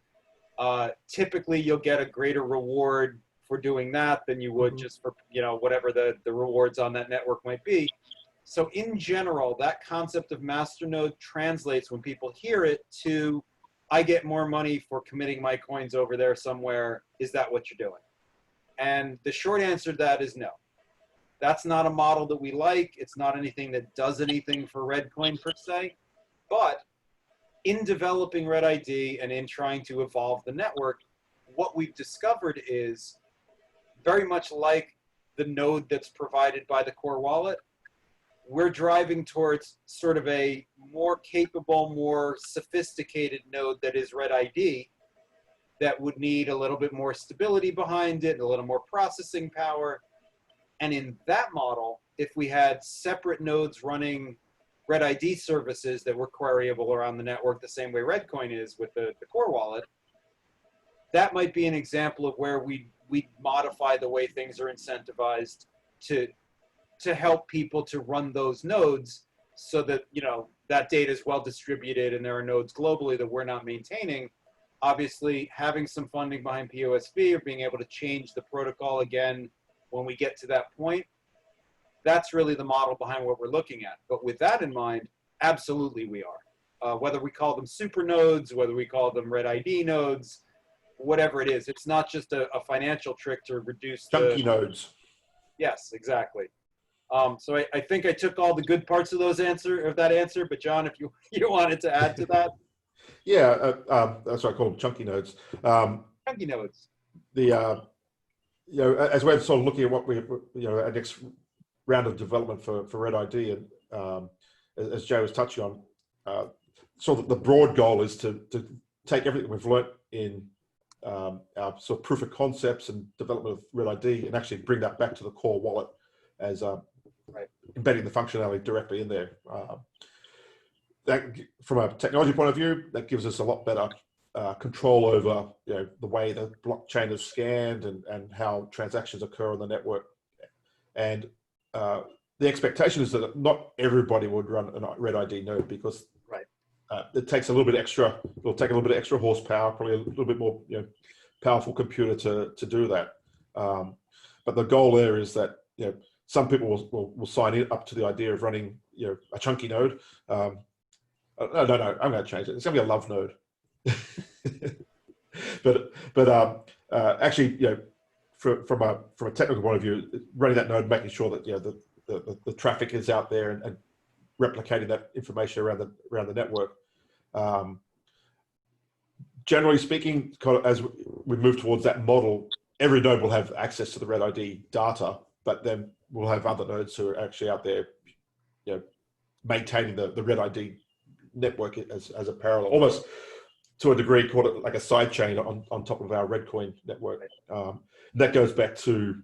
Typically, you'll get a greater reward for doing that than you would just for whatever the rewards on that network might be. So in general, that concept of Masternode translates when people hear it to, I get more money for committing my coins over there somewhere. Is that what you're doing? And the short answer to that is no. That's not a model that we like. It's not anything that does anything for Reddcoin per se. But in developing RedID and in trying to evolve the network, what we've discovered is very much like the node that's provided by the core wallet, we're driving towards sort of a more capable, more sophisticated node that is RedID that would need a little bit more stability behind it, a little more processing power. And in that model, if we had separate nodes running RedID services that were queryable around the network the same way Reddcoin is with the core wallet, that might be an example of where we modify the way things are incentivized to help people to run those nodes so that, that data is well distributed and there are nodes globally that we're not maintaining. Obviously, having some funding behind PoSV or being able to change the protocol again when we get to that point, that's really the model behind what we're looking at. But with that in mind, absolutely we are. whether we call them super nodes, whether we call them red ID nodes, whatever it is. It's not just a financial trick to reduce Chunky nodes. Yes, exactly. So I think I took all the good parts of that answer, but John, if you wanted to add to that. Yeah, that's what I call them, chunky nodes. Chunky nodes. As we're sort of looking at what our next round of development for Red ID, and as Jay was touching on, sort of the broad goal is to take everything we've learnt in our sort of proof of concepts and development of Red ID and actually bring that back to the core wallet as embedding the functionality directly in there. That, from a technology point of view, that gives us a lot better control over the way the blockchain is scanned and how transactions occur on the network. And the expectation is that not everybody would run a Red ID node because it takes a little bit extra. It'll take a little bit extra horsepower, probably a little bit more powerful computer to do that. But the goal there is that some people will sign up to the idea of running a chunky node. No, I'm going to change it. It's going to be a love node. but actually, from a technical point of view, running that node, making sure that the traffic is out there and replicating that information around the network. Generally speaking, as we move towards that model, every node will have access to the Red ID data, but then we'll have other nodes who are actually out there, maintaining the Red ID network as a parallel, almost to a degree, call it like a side chain on top of our Reddcoin network. That goes back to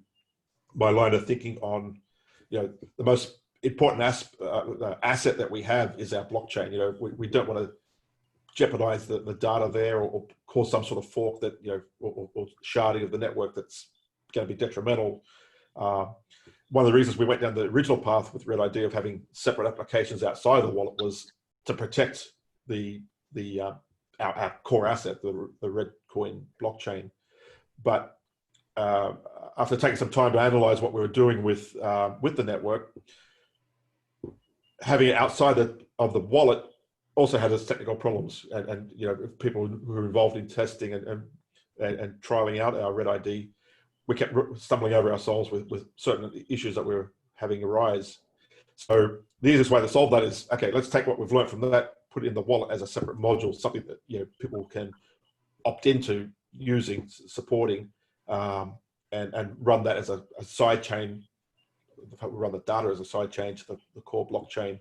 my line of thinking on, the most important asset that we have is our blockchain. We don't want to jeopardize the data there or cause some sort of fork that, or sharding of the network that's going to be detrimental. One of the reasons we went down the original path with Red ID of having separate applications outside of the wallet was to protect our core asset, the Reddcoin blockchain. But after taking some time to analyze what we were doing with the network, having it outside of the wallet also had its technical problems, and people who were involved in testing and trialing out our Red ID, we kept stumbling over ourselves with certain issues that we were having arise. So the easiest way to solve that is, okay, let's take what we've learned from that, put it in the wallet as a separate module, something that people can opt into using, supporting, and run that as a side chain. Run the data as a side chain to the core blockchain,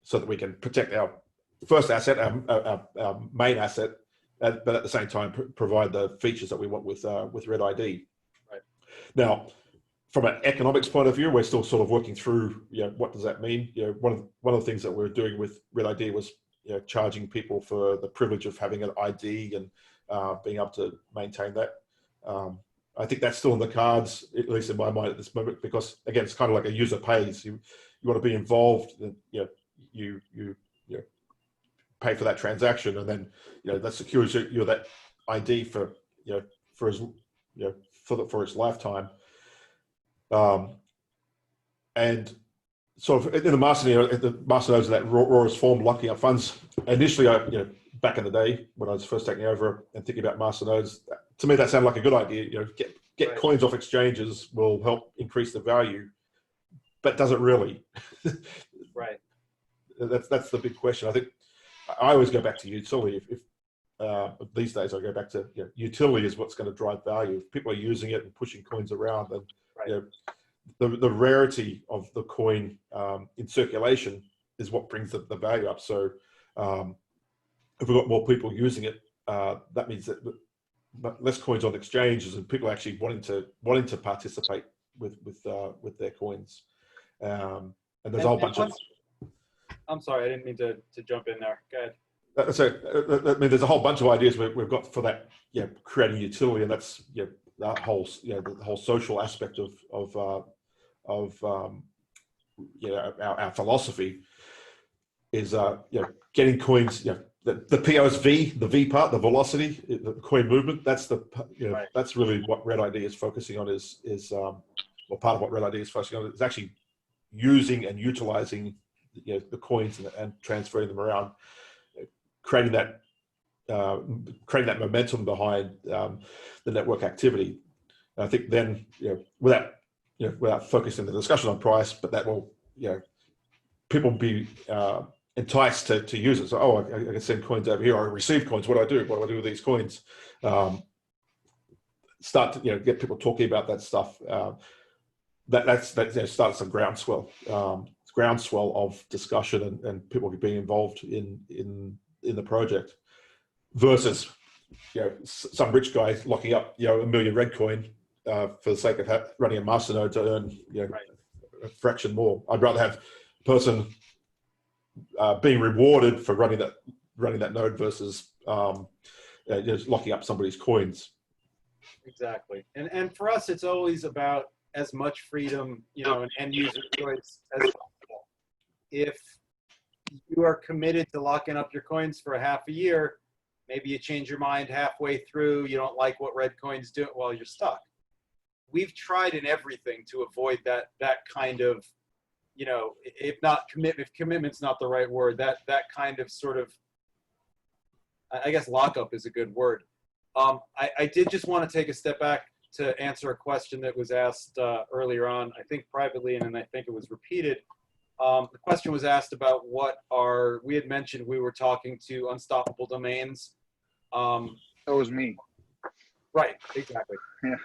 so that we can protect our first asset, our main asset, but at the same time provide the features that we want with Red ID. Right. Now, from an economics point of view, we're still sort of working through, what does that mean? One of the things that we're doing with Red ID was, charging people for the privilege of having an ID and being able to maintain that. I think that's still in the cards, at least in my mind at this moment, because again, it's kind of like a user pays. You want to be involved, you pay for that transaction, and then that secures you that ID for its lifetime. And sort of in the Masternodes in that rawest form, locking up funds. Initially, back in the day when I was first taking over and thinking about Masternodes, to me that sounded like a good idea. Get coins off exchanges will help increase the value, but does it really? Right. That's the big question. I think I always go back to utility. If these days I go back to utility is what's going to drive value. If people are using it and pushing coins around, then the rarity of the coin in circulation is what brings the value up. So if we've got more people using it, that means that less coins on exchanges and people actually wanting to participate with their coins. And there's a whole bunch of. I'm sorry, I didn't mean to jump in there. Go ahead. So I mean, there's a whole bunch of ideas we've got for that, creating utility, and that's that whole the whole social aspect of our philosophy is getting coins. The PoSV, the V part, the velocity, the coin movement. That's that's really what Red ID is focusing on. Or part of what Red ID is focusing on is actually using and utilizing the coins and transferring them around, creating that momentum behind the network activity. And I think then, without focusing the discussion on price, but that will, people be enticed to use it. So, oh, I can send coins over here, or I receive coins. What do I do? What do I do with these coins? Start to get people talking about that stuff. That starts a groundswell of discussion and people being involved in the project, versus some rich guy locking up $1 million Reddcoin for the sake of running a Masternode to earn a fraction more. I'd rather have a person being rewarded for running that node versus just locking up somebody's coins. Exactly. And for us, it's always about as much freedom, and end user choice as possible. If you are committed to locking up your coins for a half a year, maybe you change your mind halfway through, you don't like what Reddcoin's doing, well, you're stuck. We've tried in everything to avoid that kind of, if commitment's not the right word, that kind of sort of, I guess lockup is a good word. I did just want to take a step back to answer a question that was asked earlier on, I think privately, and then I think it was repeated. The question was asked about we had mentioned we were talking to Unstoppable Domains. That was me. Right, exactly. Yeah.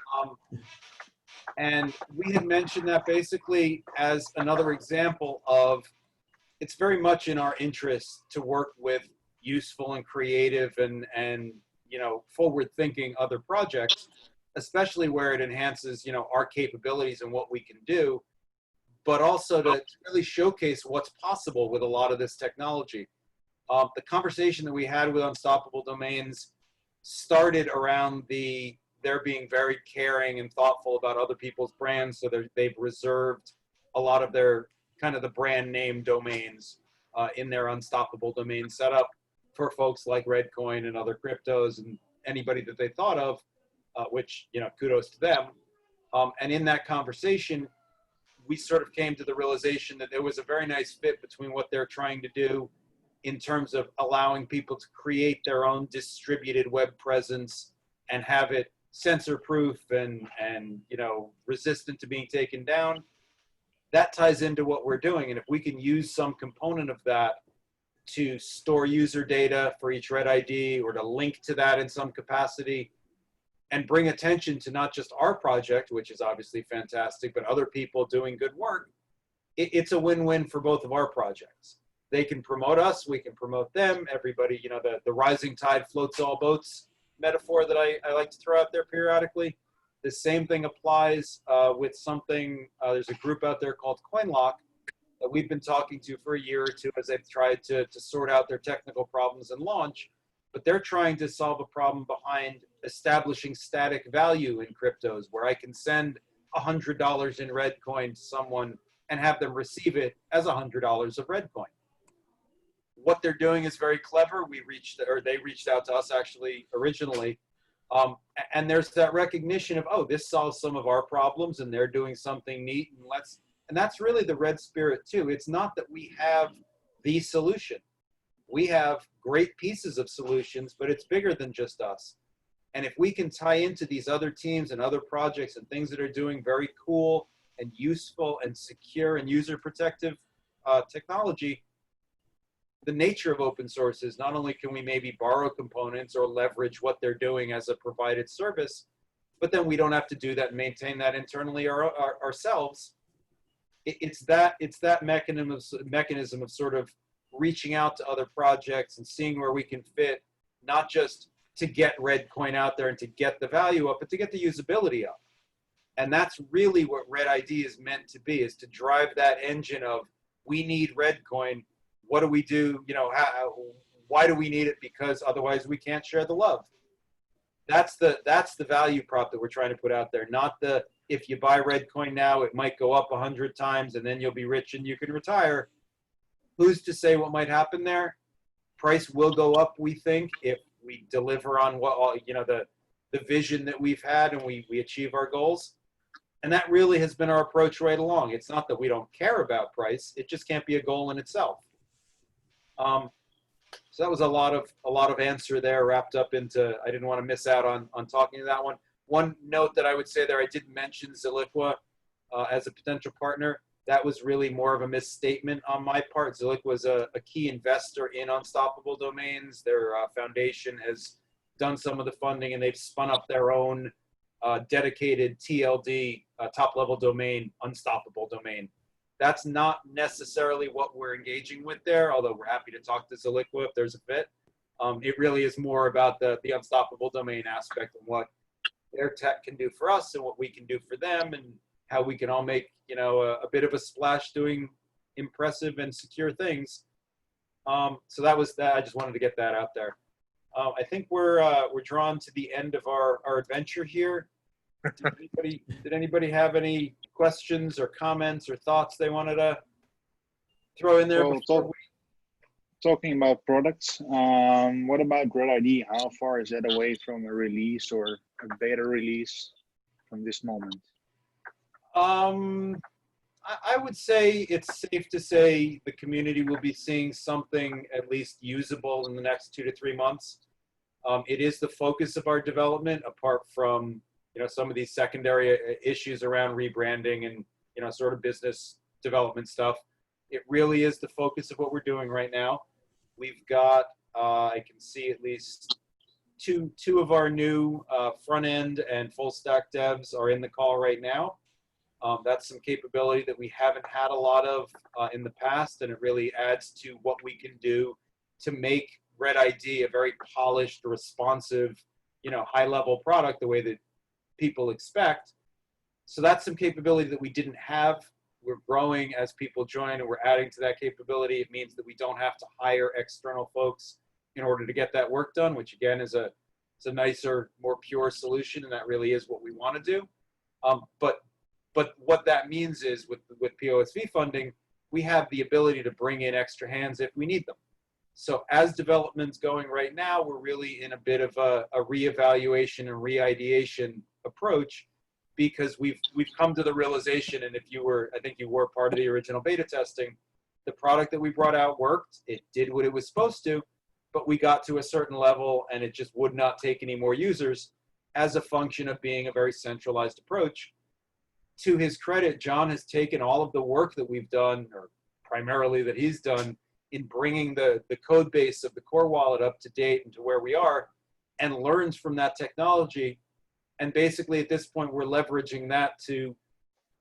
And we had mentioned that basically as another example of, it's very much in our interest to work with useful and creative and forward-thinking other projects, especially where it enhances, our capabilities and what we can do, but also to really showcase what's possible with a lot of this technology. The conversation that we had with Unstoppable Domains started around they're being very caring and thoughtful about other people's brands, so they've reserved a lot of their kind of the brand name domains in their Unstoppable Domain setup for folks like Reddcoin and other cryptos and anybody that they thought of, which, kudos to them. And in that conversation, we sort of came to the realization that there was a very nice fit between what they're trying to do in terms of allowing people to create their own distributed web presence and have it censor proof and resistant to being taken down. That ties into what we're doing. And if we can use some component of that to store user data for each Red ID or to link to that in some capacity and bring attention to not just our project, which is obviously fantastic, but other people doing good work, it's a win-win for both of our projects. They can promote us, we can promote them, everybody, the rising tide floats all boats metaphor that I like to throw out there periodically. The same thing applies with something, there's a group out there called CoinLock that we've been talking to for a year or two as they've tried to sort out their technical problems and launch, but they're trying to solve a problem behind establishing static value in cryptos where I can send $100 in Reddcoin to someone and have them receive it as $100 of Reddcoin. What they're doing is very clever. They reached out to us actually originally. And there's that recognition of, oh, this solves some of our problems and they're doing something neat, and that's really the Red spirit too. It's not that we have the solution. We have great pieces of solutions, but it's bigger than just us. And if we can tie into these other teams and other projects and things that are doing very cool and useful and secure and user protective technology, the nature of open source is not only can we maybe borrow components or leverage what they're doing as a provided service, but then we don't have to do that and maintain that internally ourselves. It's that mechanism of sort of reaching out to other projects and seeing where we can fit, not just to get Reddcoin out there and to get the value up, but to get the usability up. And that's really what Red ID is meant to be, is to drive that engine of, we need Reddcoin. What do we do? Why do we need it? Because otherwise we can't share the love. That's the value prop that we're trying to put out there. Not the, if you buy Reddcoin now, it might go up 100 times and then you'll be rich and you can retire. Who's to say what might happen there? Price will go up, we think, if we deliver on what the vision that we've had and we achieve our goals. And that really has been our approach right along. It's not that we don't care about price. It just can't be a goal in itself. So that was a lot of answer there wrapped up into, I didn't want to miss out on talking to that one. One note that I would say there, I did mention Ziliqua as a potential partner. That was really more of a misstatement on my part. Ziliqua was a key investor in Unstoppable Domains. Their foundation has done some of the funding, and they've spun up their own dedicated TLD, top-level domain, Unstoppable Domain. That's not necessarily what we're engaging with there, although we're happy to talk to Ziliqua if there's a fit. It really is more about the Unstoppable Domain aspect and what their tech can do for us and what we can do for them, and how we can all make, you know, a bit of a splash doing impressive and secure things. So that was that. I just wanted to get that out there. I think we're drawn to the end of our adventure here. Did anybody have any questions or comments or thoughts they wanted to throw in there? Well, talking about products, what about RedID? How far is that away from a release or a beta release from this moment? I would say it's safe to say the community will be seeing something at least usable in the next 2 to 3 months. It is the focus of our development, apart from, you know, some of these secondary issues around rebranding and, you know, sort of business development stuff. It really is the focus of what we're doing right now. We've got, I can see at least two of our new front end and full stack devs are in the call right now. That's some capability that we haven't had a lot of in the past, and it really adds to what we can do to make RedID a very polished, responsive, you know, high-level product the way that people expect. So that's some capability that we didn't have. We're growing as people join, and we're adding to that capability. It means that we don't have to hire external folks in order to get that work done, which again is a nicer, more pure solution, and that really is what we want to do. But what that means is with PoSV funding, we have the ability to bring in extra hands if we need them. So as development's going right now, we're really in a bit of a reevaluation and re-ideation approach, because we've come to the realization, and if you were, I think you were part of the original beta testing, the product that we brought out worked, it did what it was supposed to, but we got to a certain level and it just would not take any more users as a function of being a very centralized approach. To his credit, John has taken all of the work that we've done, or primarily that he's done, in bringing the code base of the core wallet up to date and to where we are, and learns from that technology. And basically at this point, we're leveraging that to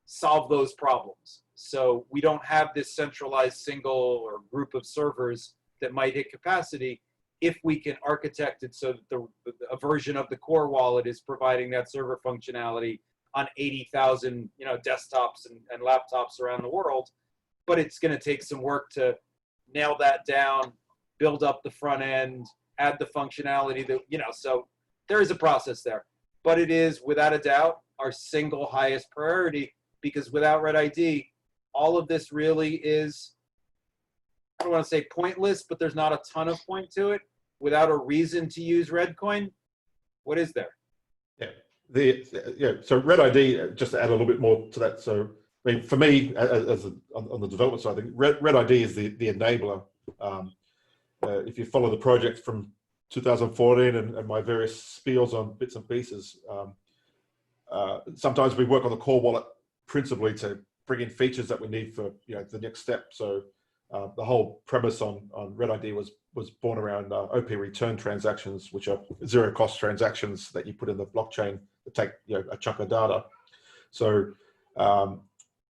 solve those problems. So we don't have this centralized single or group of servers that might hit capacity if we can architect it so that a version of the core wallet is providing that server functionality on 80,000, you know, desktops and laptops around the world. But it's going to take some work to nail that down, build up the front end, add the functionality that, you know, so there is a process there. But it is, without a doubt, our single highest priority, because without RedID, all of this really is, I don't want to say pointless, but there's not a ton of point to it. Without a reason to use Reddcoin, what is there? Yeah. So RedID, just to add a little bit more to that. So, I mean, for me, on the development side, I think RedID is the enabler. If you follow the project from 2014 and my various spiels on bits and pieces, sometimes we work on the core wallet principally to bring in features that we need for, you know, the next step. So the whole premise on RedID was born around OP return transactions, which are zero cost transactions that you put in the blockchain that take, you know, a chunk of data. So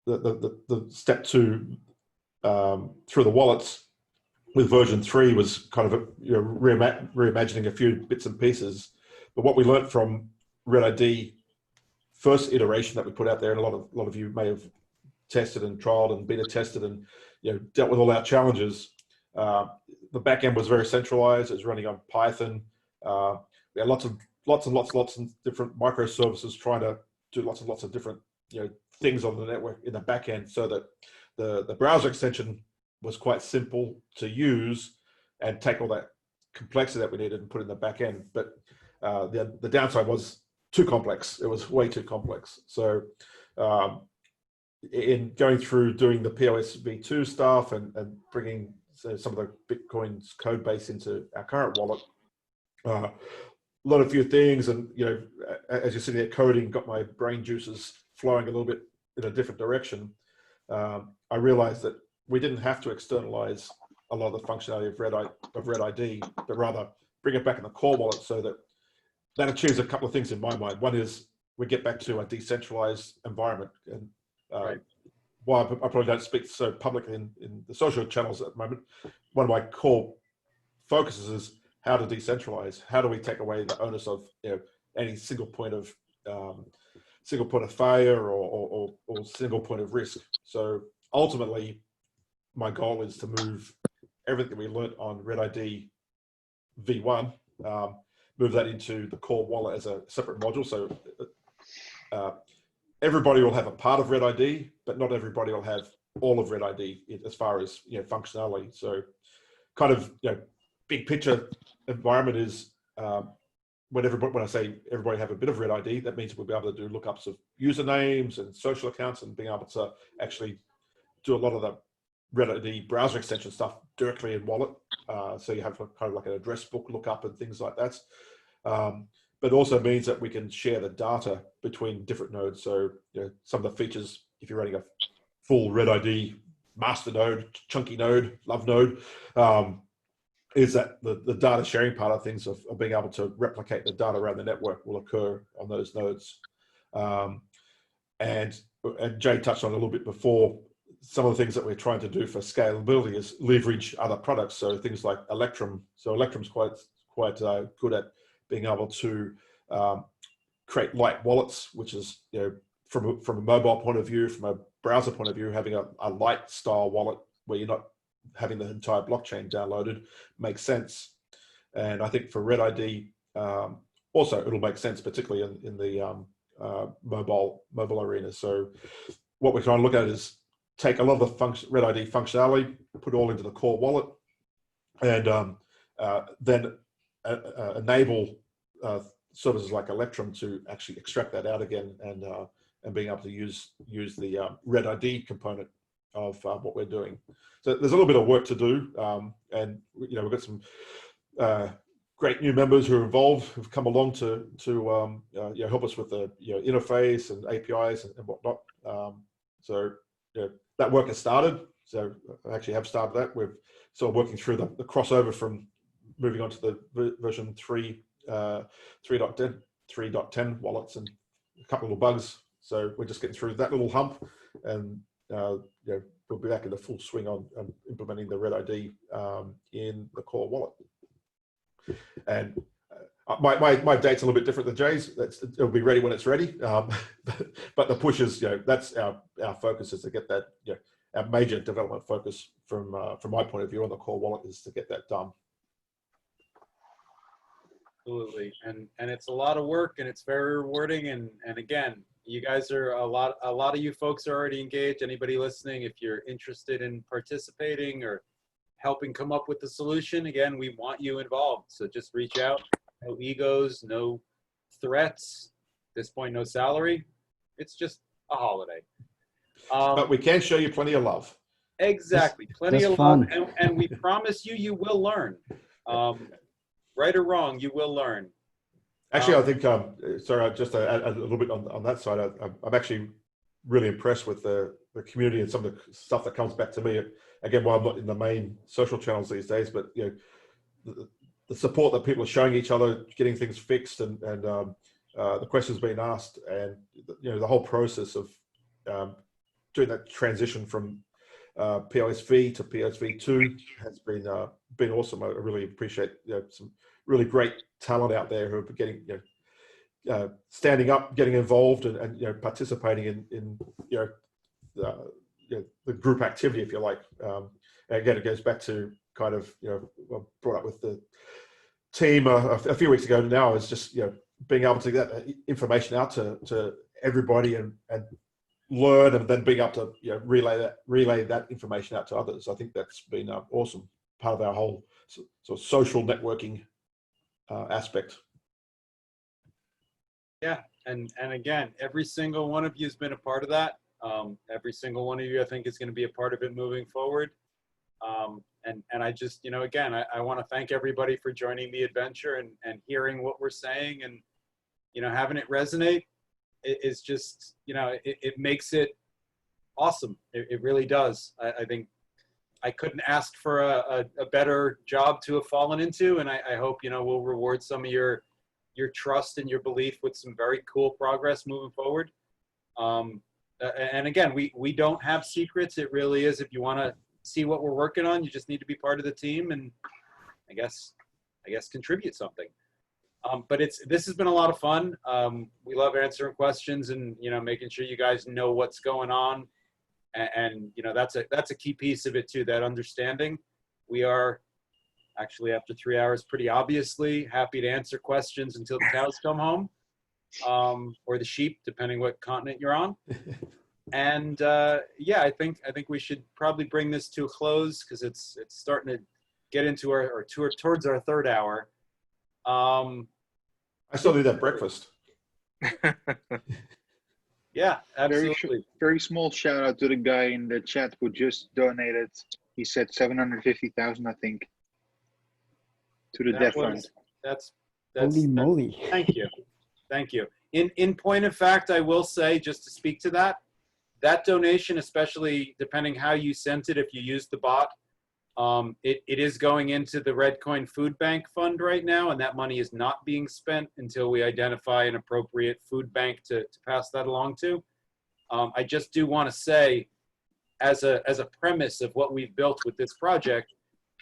the step 2 through the wallets with version 3 was kind of reimagining a few bits and pieces. But what we learned from RedID first iteration that we put out there, and a lot of you may have tested and trialed and beta tested and, you know, dealt with all our challenges. The back end was very centralized. It was running on Python. We had lots of different microservices trying to do lots of different, you know, things on the network in the back end, so that the browser extension was quite simple to use and take all that complexity that we needed and put in the back end. But the downside was too complex. It was way too complex. So in going through doing the PoSV2 stuff and bringing some of the Bitcoin's code base into our current wallet, learned a few things, and as you're sitting there coding, got my brain juices flowing a little bit in a different direction. I realized that we didn't have to externalize a lot of the functionality of RedID, but rather bring it back in the core wallet, so that achieves a couple of things in my mind. One is we get back to a decentralized environment, and while I probably don't speak so publicly in the social channels at the moment, one of my core focuses is how to decentralize. How do we take away the onus of any single point of failure or single point of risk? So ultimately, my goal is to move everything we learned on RedID V1, move that into the core wallet as a separate module. So everybody will have a part of RedID, but not everybody will have all of RedID as far as functionality. So kind of big picture environment is when I say everybody have a bit of RedID, that means we'll be able to do lookups of usernames and social accounts, and being able to actually do a lot of the RedID browser extension stuff directly in wallet. So you have kind of like an address book lookup and things like that. But also means that we can share the data between different nodes. So some of the features, if you're running a full RedID Masternode, chunky node, love node, is that the data sharing part of things of being able to replicate the data around the network will occur on those nodes. And Jay touched on a little bit before, some of the things that we're trying to do for scalability is leverage other products. So things like Electrum. So Electrum's quite good at being able to create light wallets, which is from a mobile point of view, from a browser point of view, having a light style wallet where you're not having the entire blockchain downloaded makes sense. And I think for RedID, also it'll make sense, particularly in the mobile arena. So what we're trying to look at is take a lot of the RedID functionality, put it all into the core wallet, and then enable services like Electrum to actually extract that out again, and being able to use the RedID component of what we're doing. So there's a little bit of work to do, and we've got some great new members who are involved, who've come along to help us with the interface and APIs and whatnot. So that work has started. So I actually have started that. We're sort of working through the crossover from moving on to the version 3.10 wallets, and a couple of little bugs. So we're just getting through that little hump, and we'll be back in the full swing on implementing the RedID in the core wallet. And my date's a little bit different than Jay's. It'll be ready when it's ready. But the push is, that's our focus, is to get that. Our major development focus from my point of view on the core wallet is to get that done. Absolutely, and it's a lot of work, and it's very rewarding. And again, you guys are a lot of you folks are already engaged. Anybody listening, if you're interested in participating or helping come up with the solution, again, we want you involved. So just reach out. No egos, no threats. At this point, no salary. It's just a holiday. But we can show you plenty of love. Exactly, plenty of love, and we promise you will learn. Right or wrong, you will learn. Actually, I think, sorry, just to add a little bit on that side, I'm actually really impressed with the community and some of the stuff that comes back to me. Again, while I'm not in the main social channels these days, but the support that people are showing each other, getting things fixed, and the questions being asked, and the whole process of doing that transition from PoSV to PoSV2 has been awesome. I really appreciate some really great talent out there who are getting standing up, getting involved, and participating in the group activity, if you like. Again, it goes back to kind of brought up with the team a few weeks ago. Now is just being able to get that information out to everybody and learn, and then being able to relay that information out to others. I think that's been awesome part of our whole sort of social networking aspect. Yeah, And again, every single one of you has been a part of that. Every single one of you, I think, is going to be a part of it moving forward. And I just, again, I want to thank everybody for joining the adventure and hearing what we're saying, and, having it resonate is just, it makes it awesome. It really does. I think I couldn't ask for a better job to have fallen into. And I hope, we'll reward some of your trust and your belief with some very cool progress moving forward. And again, we don't have secrets. It really is, if you want to see what we're working on, you just need to be part of the team and I guess contribute something. But this has been a lot of fun. We love answering questions and, making sure you guys know what's going on. And that's a key piece of it too, that understanding. We are actually, after 3 hours, pretty obviously happy to answer questions until the cows come home, or the sheep, depending what continent you're on. And yeah, I think we should probably bring this to a close because it's starting to get into our towards our third hour. I still need that breakfast. Yeah, absolutely. Very small shout out to the guy in the chat who just donated. He said 750,000, I think, to the death fund. That's holy moly! Thank you. In point of fact, I will say, just to speak to that donation, especially depending how you sent it, if you used the bot, it is going into the Reddcoin Food Bank Fund right now, and that money is not being spent until we identify an appropriate food bank to pass that along to. I just do want to say, as a premise of what we've built with this project,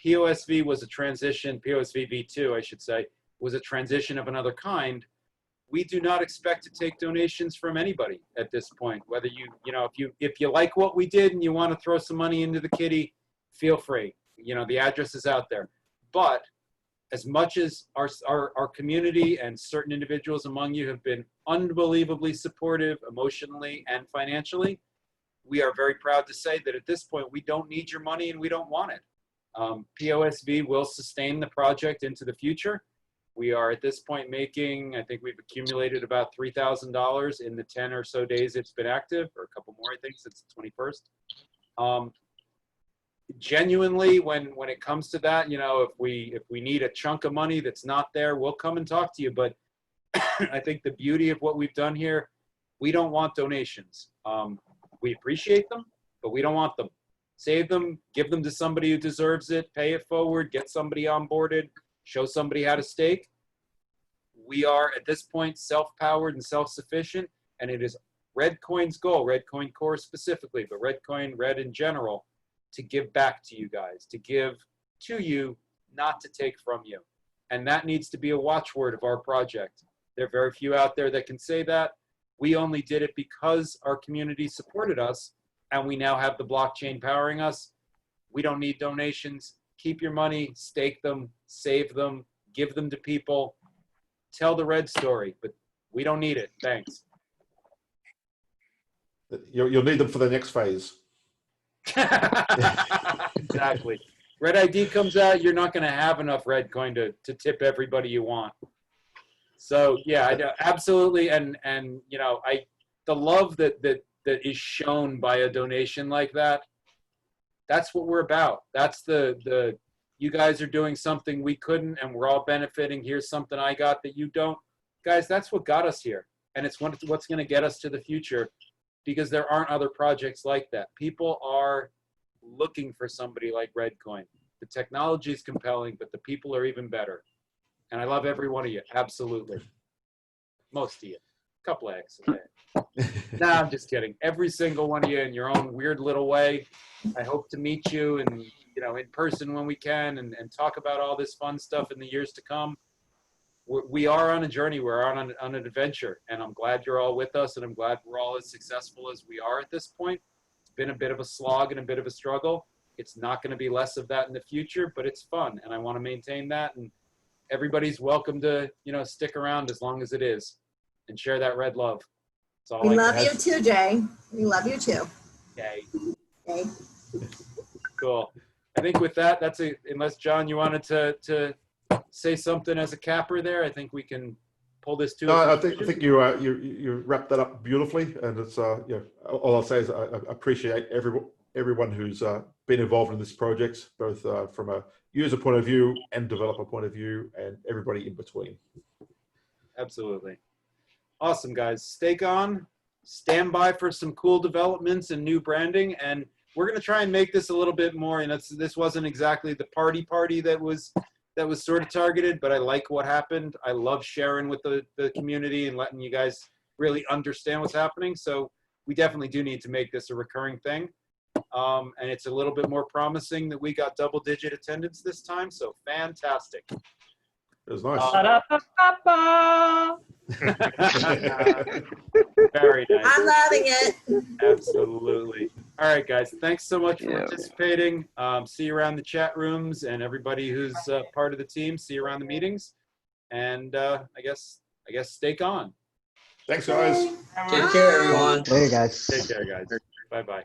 PoSV was a transition, PoSV v2, I should say, was a transition of another kind. We do not expect to take donations from anybody at this point. Whether if you like what we did and you want to throw some money into the kitty, feel free. The address is out there. But as much as our community and certain individuals among you have been unbelievably supportive emotionally and financially, we are very proud to say that at this point, we don't need your money and we don't want it. PoSV will sustain the project into the future. We are at this point making, I think we've accumulated about $3,000 in the 10 or so days it's been active, or a couple more, I think, since the 21st. Genuinely, when it comes to that, if we need a chunk of money that's not there, we'll come and talk to you. But I think the beauty of what we've done here, we don't want donations. We appreciate them, but we don't want them. Save them, give them to somebody who deserves it, pay it forward, get somebody onboarded, show somebody how to stake. We are, at this point, self-powered and self-sufficient, and it is Reddcoin's goal, Reddcoin Core specifically, but Reddcoin, Red in general, to give back to you guys, to give to you, not to take from you. And that needs to be a watchword of our project. There are very few out there that can say that. We only did it because our community supported us, and we now have the blockchain powering us. We don't need donations. Keep your money, stake them, save them, give them to people. Tell the Red story, but we don't need it. Thanks. You'll need them for the next phase. Exactly. Red ID comes out, you're not going to have enough Reddcoin to tip everybody you want. So yeah, I know, absolutely. And the love that is shown by a donation like that, that's what we're about. That's the you guys are doing something we couldn't, and we're all benefiting. Here's something I got that you don't. Guys, that's what got us here. And it's what's going to get us to the future, because there aren't other projects like that. People are looking for somebody like Reddcoin. The technology is compelling, but the people are even better. And I love every one of you, absolutely. Most of you. A couple of X. Nah, I'm just kidding. Every single one of you in your own weird little way. I hope to meet you and in person when we can and talk about all this fun stuff in the years to come. We are on a journey. We're on an adventure, and I'm glad you're all with us, and I'm glad we're all as successful as we are at this point. It's been a bit of a slog and a bit of a struggle. It's not going to be less of that in the future, but it's fun, and I want to maintain that. And everybody's welcome to stick around as long as it is, and share that Red love. That's all We love you too, Jay. We love you too. Okay. Okay. Cool. I think with that, unless John, you wanted to say something as a capper there, I think we can pull this to? No, a I think you wrapped that up beautifully, and it's all I'll say is I appreciate everyone who's been involved in this project, both from a user point of view and developer point of view, and everybody in between. Absolutely. Awesome, guys. Stake on. Stand by for some cool developments and new branding, and we're going to try and make this a little bit more. And this wasn't exactly the party that was sort of targeted, but I like what happened. I love sharing with the community and letting you guys really understand what's happening. So we definitely do need to make this a recurring thing. And it's a little bit more promising that we got double-digit attendance this time. So fantastic. It was nice. Very nice. I'm loving it. Absolutely. All right, guys. Thanks so much for participating. See you around the chat rooms, and everybody who's part of the team. See you around the meetings. And I guess stake on. Thanks, guys. Take care, everyone. Later, guys. Take care, guys. Bye-bye.